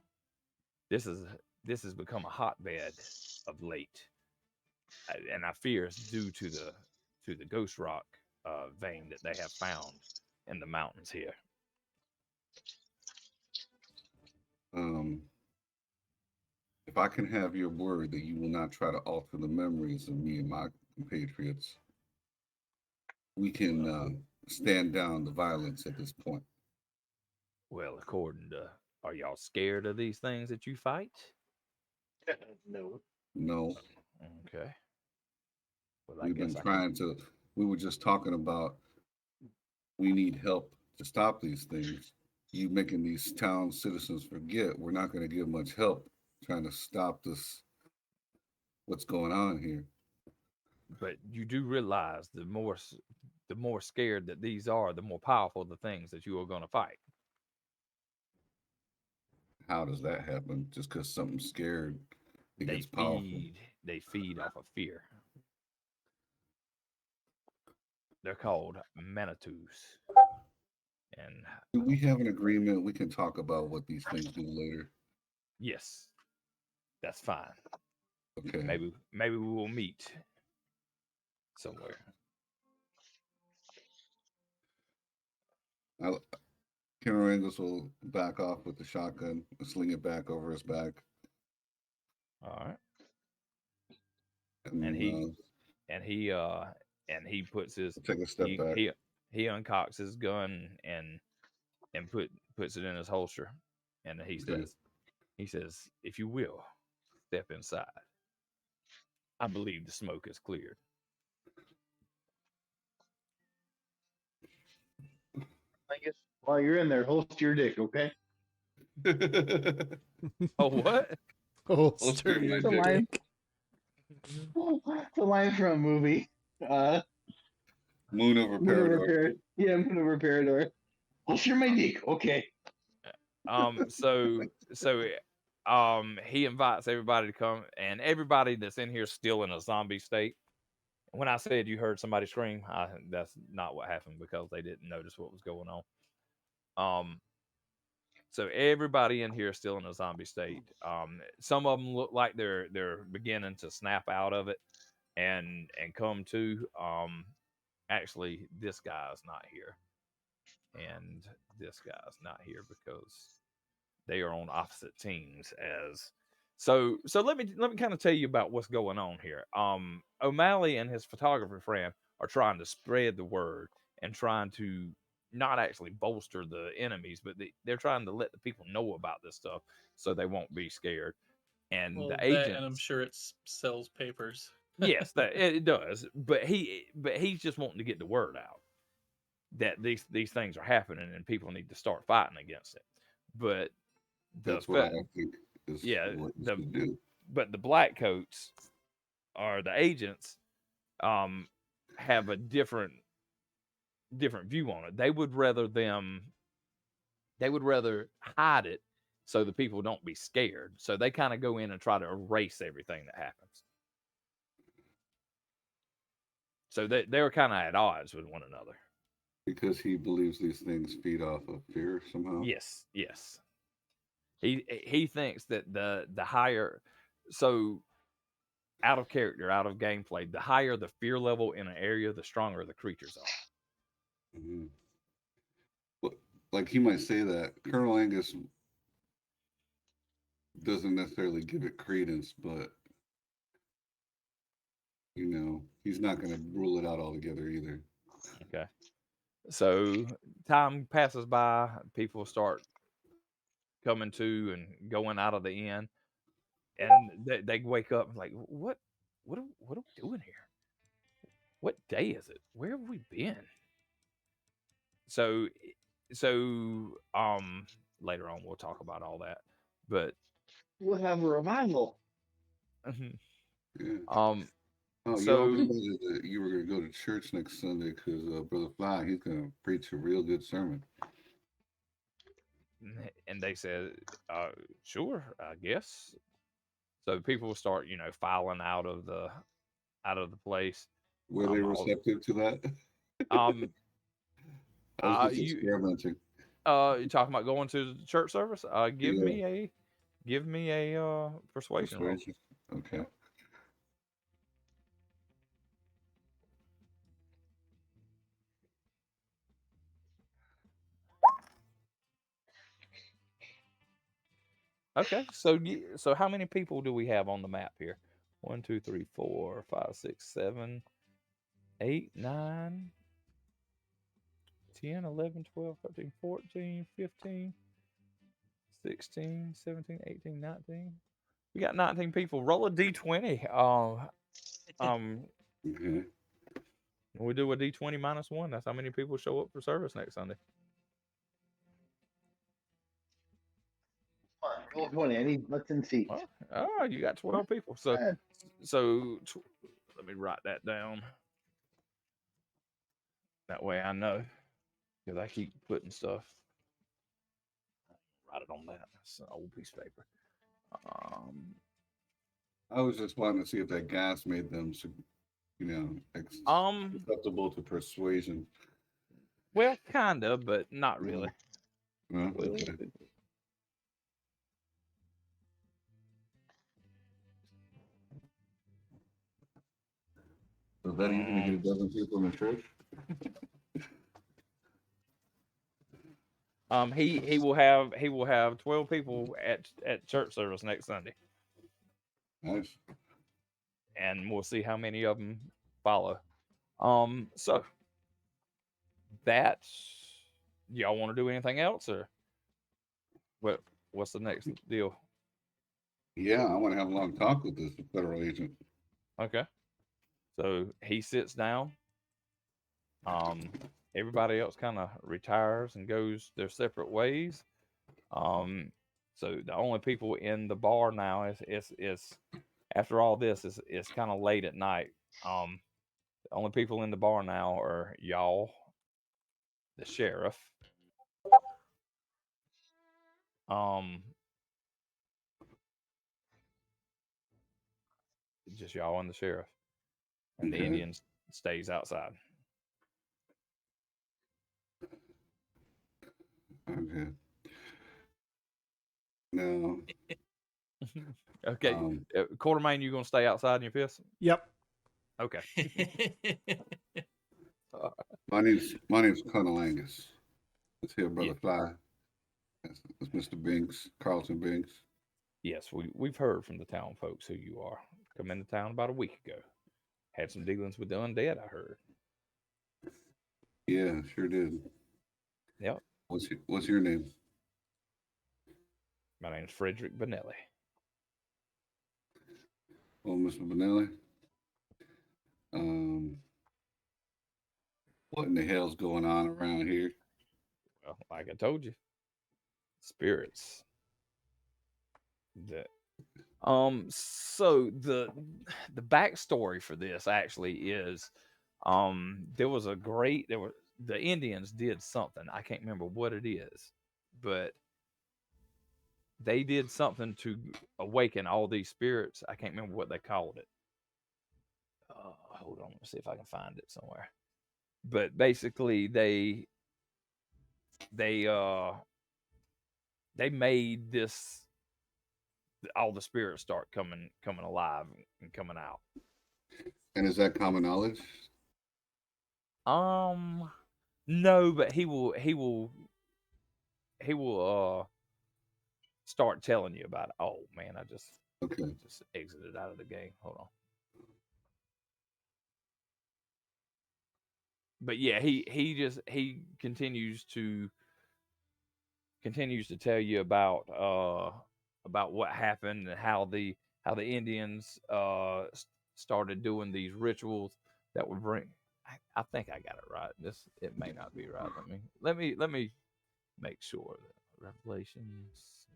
This has become a hotbed of late, and I fear it's due to the ghost rock vein that they have found in the mountains here. If I can have your word that you will not try to alter the memories of me and my compatriots, we can stand down the violence at this point. Well, according to, are y'all scared of these things that you fight? No. No, Okay. Well, I we've been guess I can. trying to, we were just talking about we need help to stop these things. You making these town citizens forget we're not going to give much help trying to stop this, what's going on here. But you do realize the more scared that these are, the more powerful the things that you are going to fight. How does that happen? Just because something's scared, it They gets powerful. feed off of fear. They're called Manitous. And Do we have an agreement? We can talk about what these things do later. yes, that's fine. Okay. Maybe we will meet somewhere. Colonel Angus will back off with the shotgun and sling it back over his back. All right. And, And he puts his take a step back. he uncocks his gun and puts it in his holster, and he says, "If you will, step inside. I believe the smoke is cleared." I guess while you're in there, holster your dick, okay? Oh, what? Holster my your It's a line. dick. It's a line from a movie. Moon over Moon over Parador. Moon over Parador. Holster my dick, okay? So he invites everybody to come, and everybody that's in here is still in a zombie state. When I said you heard somebody scream, that's not what happened because they didn't notice what was going on. So everybody in here is still in a zombie state. Some of them look like they're beginning to snap out of it and come to. Actually, this guy is not here. and this guy's not here because they are on opposite teams. So let me kind of tell you about what's going on here. O'Malley and his photographer friend are trying to spread the word and trying to not actually bolster the enemies, but they're trying to let the people know about this stuff so they won't be scared. And Well, the that, agent, and I'm sure it sells papers. yes, that it does, but he's just wanting to get the word out that these things are happening and people need to start fighting against it. But That's what I think is yeah, what you should do. but the black coats or the agents have a different view on it. They would rather hide it so the people don't be scared. So they kind of go in and try to erase everything that happens. So they're kind of at odds with one another. Because he believes these things feed off of fear somehow. Yes. He thinks that the higher, so out of character, out of gameplay, the higher the fear level in an area, the stronger the creatures are. Mm-hmm. But like he might say that Colonel Angus doesn't necessarily give it credence, but he's not going to rule it out altogether either. Okay. So time passes by, people start coming to and going out of the inn, and they wake up like, what are we doing here? What day is it? Where have we been? So later on we'll talk about all that, but We'll have a revival. Yeah. So you always knew that you were going to go to church next Sunday because Brother Fly, he's going to preach a real good sermon. And they said, sure, I guess. So people will start, filing out of the place. Were they receptive to that? I was just experimenting. You talking about going to the church service? Give me a persuasion roll. Okay. Okay, so how many people do we have on the map here? 1, 2, 3, 4, 5, 6, 7, 8, 9, 10, 11, 12, 13, 14, 15, 16, 17, 18, 19. We got 19 people. Roll a d20. Mm-hmm. We do a d20 minus 1. That's how many people show up for service next Sunday. Roll 20. I need butts and seats. Oh, you got 12 people. So let me write that down. That way I know, because I keep putting stuff. Write it on that. That's an old piece of paper. I was just wanting to see if that gas made them, acceptable to persuasion. Well, kind of, but not really. Okay. So that he's going to get a dozen people in the church? He will have 12 people at church service next Sunday. Nice. And we'll see how many of them follow. So that's, y'all want to do anything else, or what's the next deal? Yeah, I want to have a long talk with this federal agent. Okay. So he sits down. Everybody else kind of retires and goes their separate ways. So the only people in the bar now is after all this is kind of late at night. The only people in the bar now are y'all, the sheriff, just y'all and the sheriff, and the Indian stays outside. Okay. No. Okay. Quartermain, you gonna stay outside in your fist? Yep. Okay. My name's Colonel Angus. Let's hear Brother Fly. That's Mr. Binks, Carlton Binks. Yes, we've heard from the town folks who you are. Come into town about a week ago. Had some dealings with the undead, I heard. Yeah, sure did. Yep. What's your name? My name's Frederick Benelli. Oh, Mr. Benelli. What in the hell's going on around here? Well, like I told you, spirits. That so the backstory for this actually is there was the Indians did something. I can't remember what it is, but they did something to awaken all these spirits. I can't remember what they called it. Hold on, let's see if I can find it somewhere. But basically they made this all the spirits start coming alive and coming out. And is that common knowledge? No, but he will start telling you about it. Oh man, I just exited out of the game. Hold on. But yeah, he continues to tell you about what happened and how the Indians started doing these rituals that would bring. I think I got it right. It may not be right. Let me make sure that Revelations.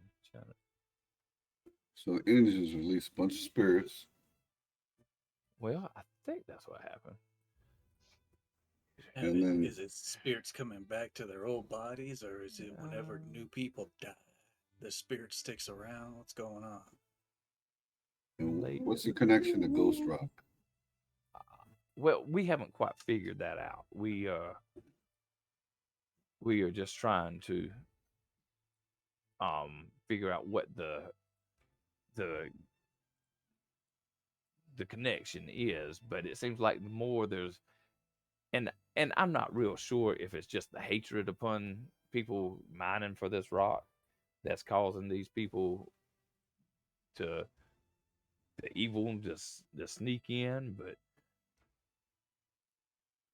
So Indians released a bunch of spirits. Well, I think that's what happened. And then, is it spirits coming back to their old bodies, or is it whenever new people die, the spirit sticks around? What's going on? And what's the connection to Ghost Rock? Well, we haven't quite figured that out. We are just trying to figure out what the connection is, but it seems like the more there's and I'm not real sure if it's just the hatred upon people mining for this rock that's causing these people to the evil just to sneak in,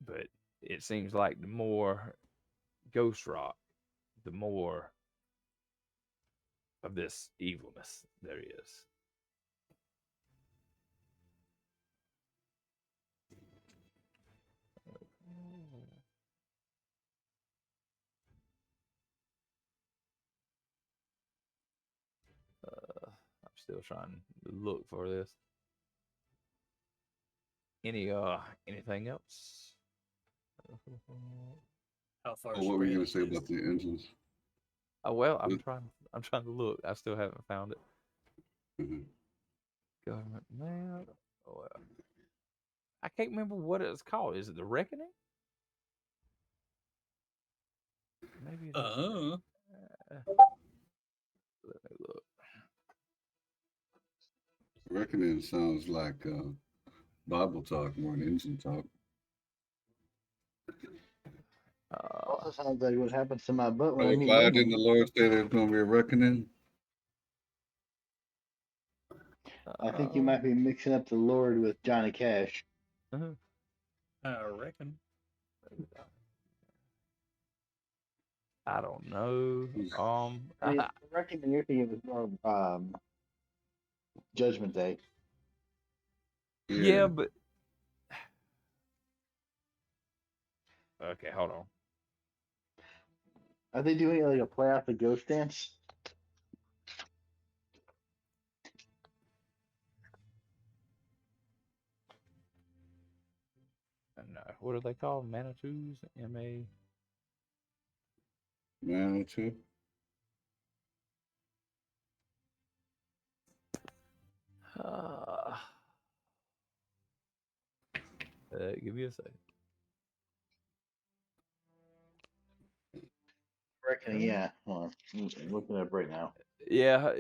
but it seems like the more ghost rock, the more of this evilness there is. I'm still trying to look for this. Anything else? How far? What were you going to spread say about the engines? Oh well, I'm trying to look. I still haven't found it. Mm-hmm. Government map. Oh, well. I can't remember what it's called. Is it the Reckoning? Maybe. Let me look. Reckoning sounds like Bible talk more than engine talk. Also sounds like what happens to my butt when I meet Why didn't women. the Lord say there's going to be a reckoning? I think you might be mixing up the Lord with Johnny Cash. I reckon. I don't know. I mean, reckoning you're thinking was more Judgment Day. Yeah, but okay, hold on. Are they doing like a play off the ghost dance? No, what are they called? Manitous? M-A. Manitou. Give me a second. Reckoning, yeah. Hold on. I'm looking it up right now. Yeah.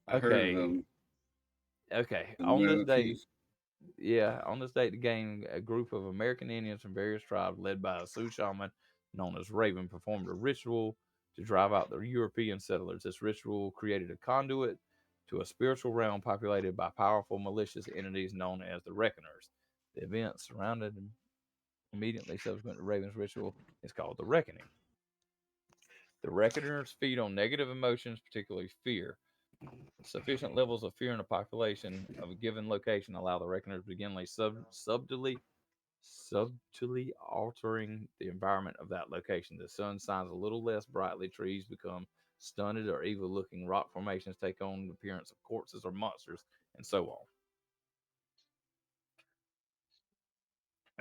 I heard of them. Okay. The On this day, Manitous. Yeah, on this date, the game, a group of American Indians from various tribes, led by a Sioux shaman known as Raven, performed a ritual to drive out the European settlers. This ritual created a conduit to a spiritual realm populated by powerful malicious entities known as the Reckoners. The event surrounded immediately subsequent to Raven's ritual is called the Reckoning. The Reckoners feed on negative emotions, particularly fear. Sufficient levels of fear in a population of a given location allow the Reckoners to begin subtly altering the environment of that location. The sun shines a little less brightly, trees become stunted or evil looking, rock formations take on the appearance of corpses or monsters, and so on.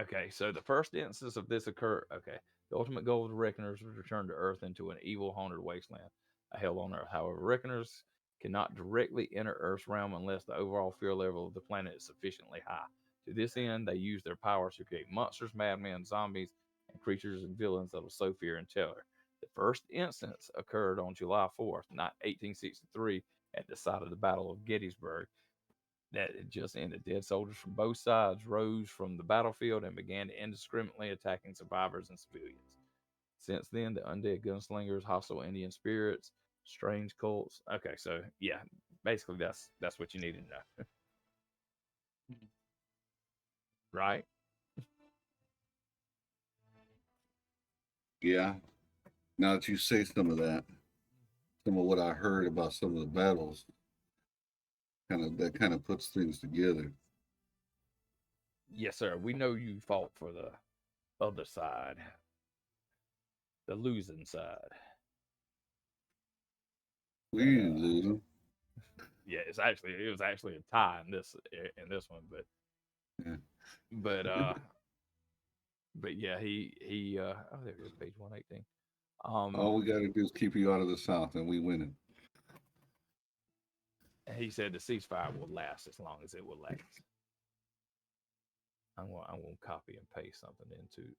Okay, so the first instance of this occurred. Okay, the ultimate goal of the Reckoners was to return to Earth into an evil, haunted wasteland, a hell on Earth. However, Reckoners cannot directly enter Earth's realm unless the overall fear level of the planet is sufficiently high. To this end, they use their powers to create monsters, madmen, zombies, and creatures and villains that will sow fear and terror. The first instance occurred on July 4th, 1863, at the site of the Battle of Gettysburg that had just ended. Dead soldiers from both sides rose from the battlefield and began indiscriminately attacking survivors and civilians. Since then, the undead gunslingers, hostile Indian spirits, strange cults. Okay, so yeah, basically that's what you need to know, right? Yeah. Now that you say some of that, some of what I heard about some of the battles, kind of puts things together. Yes, sir. We know you fought for the other side, the losing side. We didn't lose them. Yeah, it was actually a tie in this one, but Yeah. but but yeah, he oh, there it is, page 118. All we got to do is keep you out of the South, and we winning. He said the ceasefire will last as long as it will last. I'm gonna copy and paste something into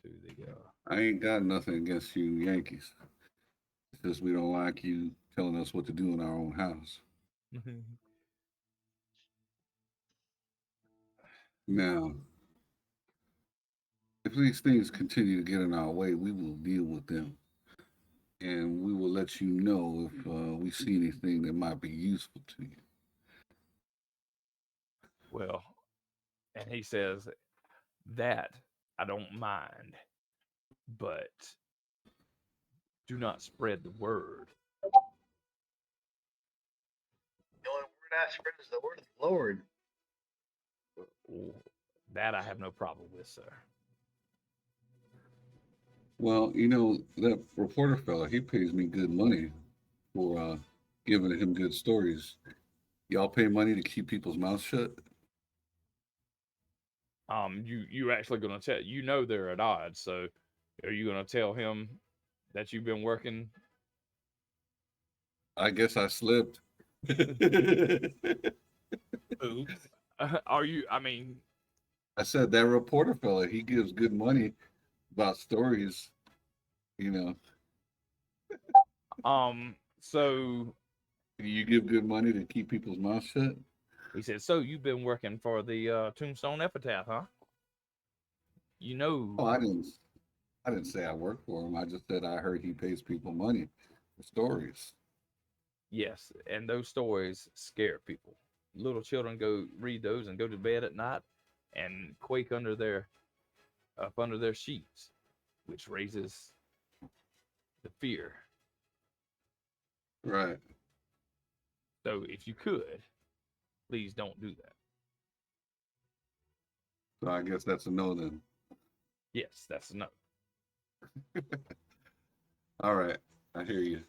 the. I ain't got nothing against you Yankees. It's just we don't like you telling us what to do in our own house. Now, if these things continue to get in our way, we will deal with them. And we will let you know if we see anything that might be useful to you. Well, and he says that I don't mind, but do not spread the word. The only word I spread is the word of the Lord. That I have no problem with, sir. Well, you know, that reporter fella, he pays me good money for giving him good stories. Y'all pay money to keep people's mouths shut? You actually gonna tell, you know, they're at odds, so are you gonna tell him that you've been working? I guess I slipped. Oops. Are you? I mean, I said that reporter fella, he gives good money about stories, you know. So You give good money to keep people's mouths shut? he said, so you've been working for the Tombstone Epitaph, huh? You know, Oh, I didn't say I work for him. I just said I heard he pays people money for stories. yes, and those stories scare people. Little children go read those and go to bed at night and quake up under their sheets, which raises the fear. Right. So if you could, please don't do that. So I guess that's a no then. Yes, that's a no. All right. I hear you.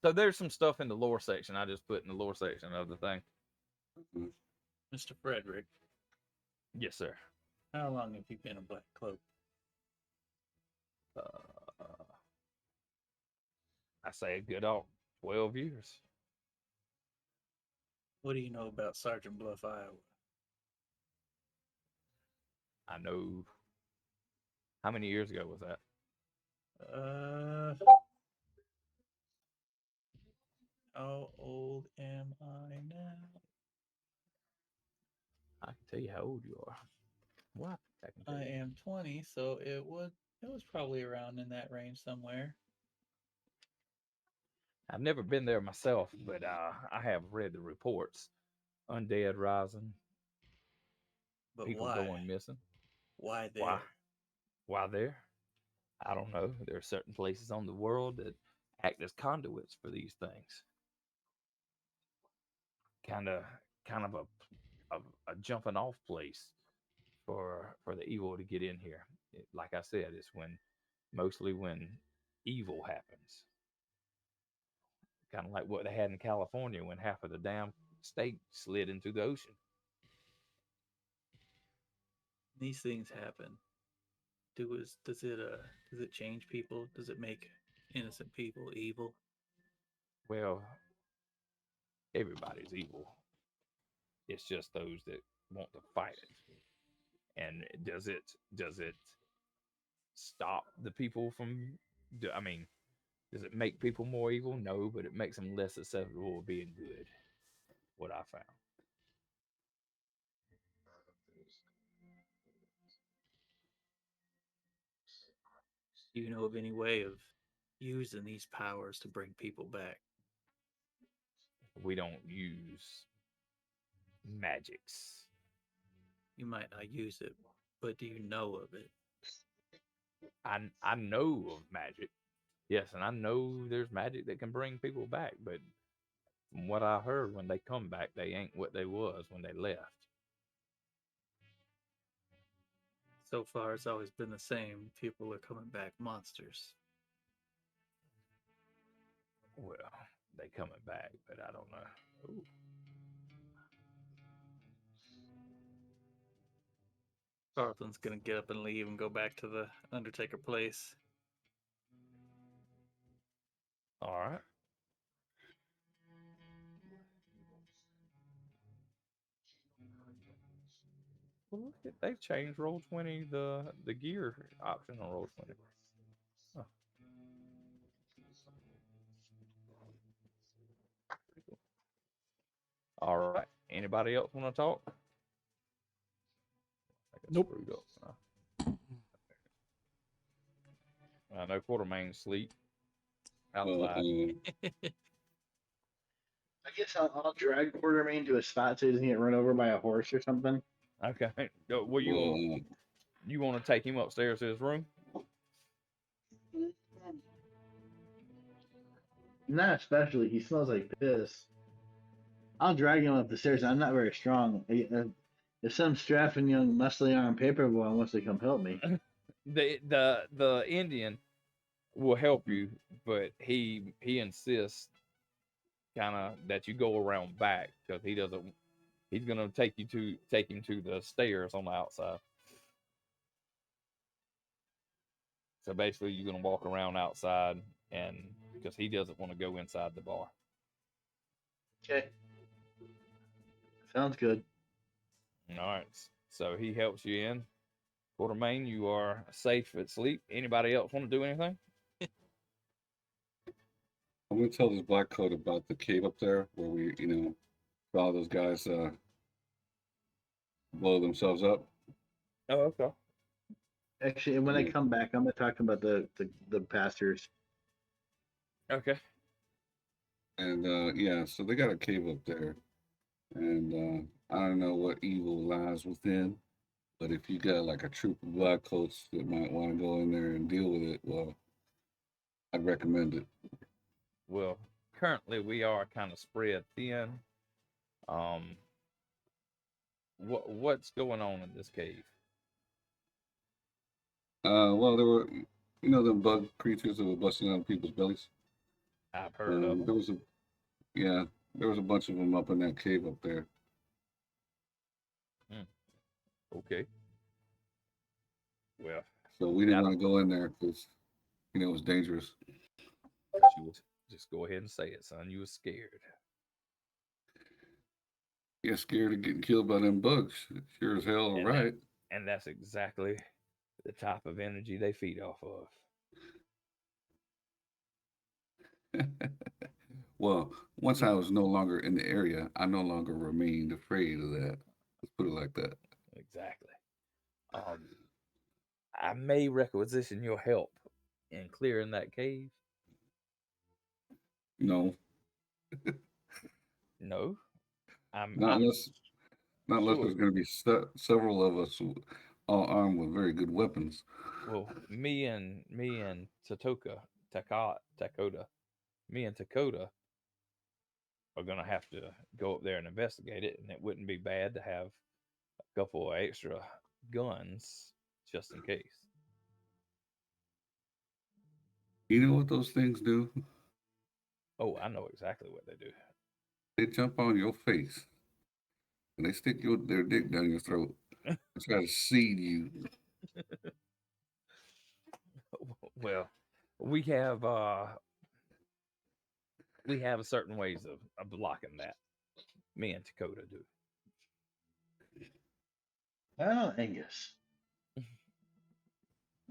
So there's some stuff in the lore section. I just put in the lore section of the thing. Mr. Frederick, Yes, sir. how long have you been a Black Cloak? I say a good old 12 years. What do you know about Sergeant Bluff, Iowa? I know. How many years ago was that? How old am I now? I can tell you how old you are. What? I can tell I you. am 20, so it was probably around in that range somewhere. I've never been there myself, but I have read the reports. Undead rising, But people why? going missing. Why Why? there? Why there? I don't know. There are certain places on the world that act as conduits for these things. Kind of, kind of a jumping off place for the evil to get in here. Like I said, it's mostly when evil happens. Kind of like what they had in California when half of the damn state slid into the ocean. These things happen. Does it change people? Does it make innocent people evil? Well, everybody's evil. It's just those that want to fight it. And does it stop the people from? I mean, does it make people more evil? No, but it makes them less susceptible of being good. What I found. Do you know of any way of using these powers to bring people back? We don't use magics. You might not use it, but do you know of it? I know of magic. Yes, and I know there's magic that can bring people back, but from what I heard, when they come back, they ain't what they was when they left. So far, it's always been the same. People are coming back monsters. Well, they coming back, but I don't know. Ooh. Carlton's gonna get up and leave and go back to the Undertaker place. All right. Well, look they've changed Roll20 the gear option on Roll20. Huh. All right. Anybody else want to talk? I got Nope. screwed up. I know Quartermain's sleep Well, outside. I guess I'll drag Quartermain to a spot so he doesn't get run over by a horse or something. Okay. Well, you want to take him upstairs to his room? Not especially. He smells like piss. I'll drag him up the stairs. I'm not very strong. If some strapping young muscly arm paper boy wants to come help me, The Indian will help you, but he insists kind of that you go around back because he doesn't. He's gonna take him to the stairs on the outside. So basically, you're gonna walk around outside, and because he doesn't want to go inside the bar. okay, sounds good. All right. So he helps you in. Quartermain, you are safe at sleep. Anybody else want to do anything? I'm gonna tell this black coat about the cave up there where we, saw those guys blow themselves up. Oh, okay. Actually, when I Yeah. come back, I'm gonna talk about the pastors. Okay. And yeah, so they got a cave up there, and I don't know what evil lies within, but if you got like a troop of black coats that might want to go in there and deal with it, well, I'd recommend it. Well, currently we are kind of spread thin. Um, what's going on in this cave? Well, there were, them bug creatures that were busting out of people's bellies. I've heard of There them. was there was a bunch of them up in that cave up there. Okay. Well, So we didn't Now- want to go in there because, it was dangerous. you was just go ahead and say it, son. You was scared. Yeah, scared of getting killed by them bugs. Sure as hell, all And right. And that's exactly the type of energy they feed off of. Well, once I was no longer in the area, I no longer remained afraid of that. Let's put it like that. Exactly. I may requisition your help in clearing that cave. No, No, not I'm unless not unless sure. there's going to be several of us all armed with very good weapons. Well, me and Takota, me and Takota are gonna have to go up there and investigate it, and it wouldn't be bad to have a couple of extra guns just in case. You know what those things do? Oh, I know exactly what they do. They jump on your face and they stick their dick down your throat and try to seed you. Well, we have uh we have certain ways of blocking that. Me and Dakota do. Oh, Angus.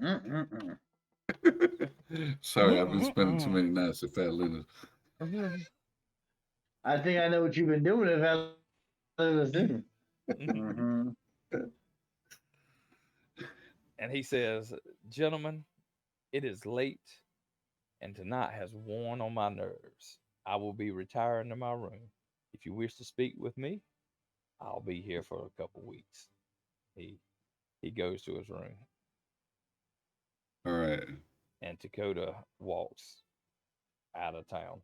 Mm-mm-mm. Sorry, I've been spending too many nights at Fat Luna's. I think I know what you've been doing if I was doing. Mm-hmm. And he says, "Gentlemen, it is late, and tonight has worn on my nerves. I will be retiring to my room. If you wish to speak with me, I'll be here for a couple weeks." He he goes to his room, All right. and Dakota walks out of town.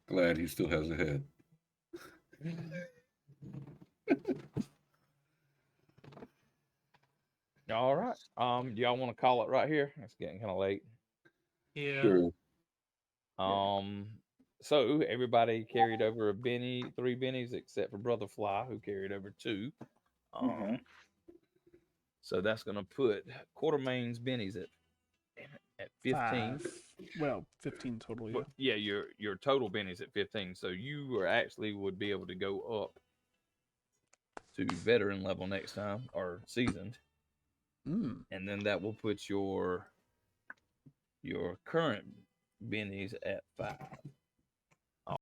Glad he still has a head. All right. Do y'all want to call it right here? It's getting kind of late. Yeah. Sure. Um, so everybody carried over three bennies, except for Brother Fly, who carried over two. Mhm. So that's gonna put Quartermain's bennies at 15. 5. Well, 15 total, yeah. But yeah, your total bennies at 15. So you are actually would be able to go up to veteran level next time or seasoned, Mm. and then that will put your current bennies at 5.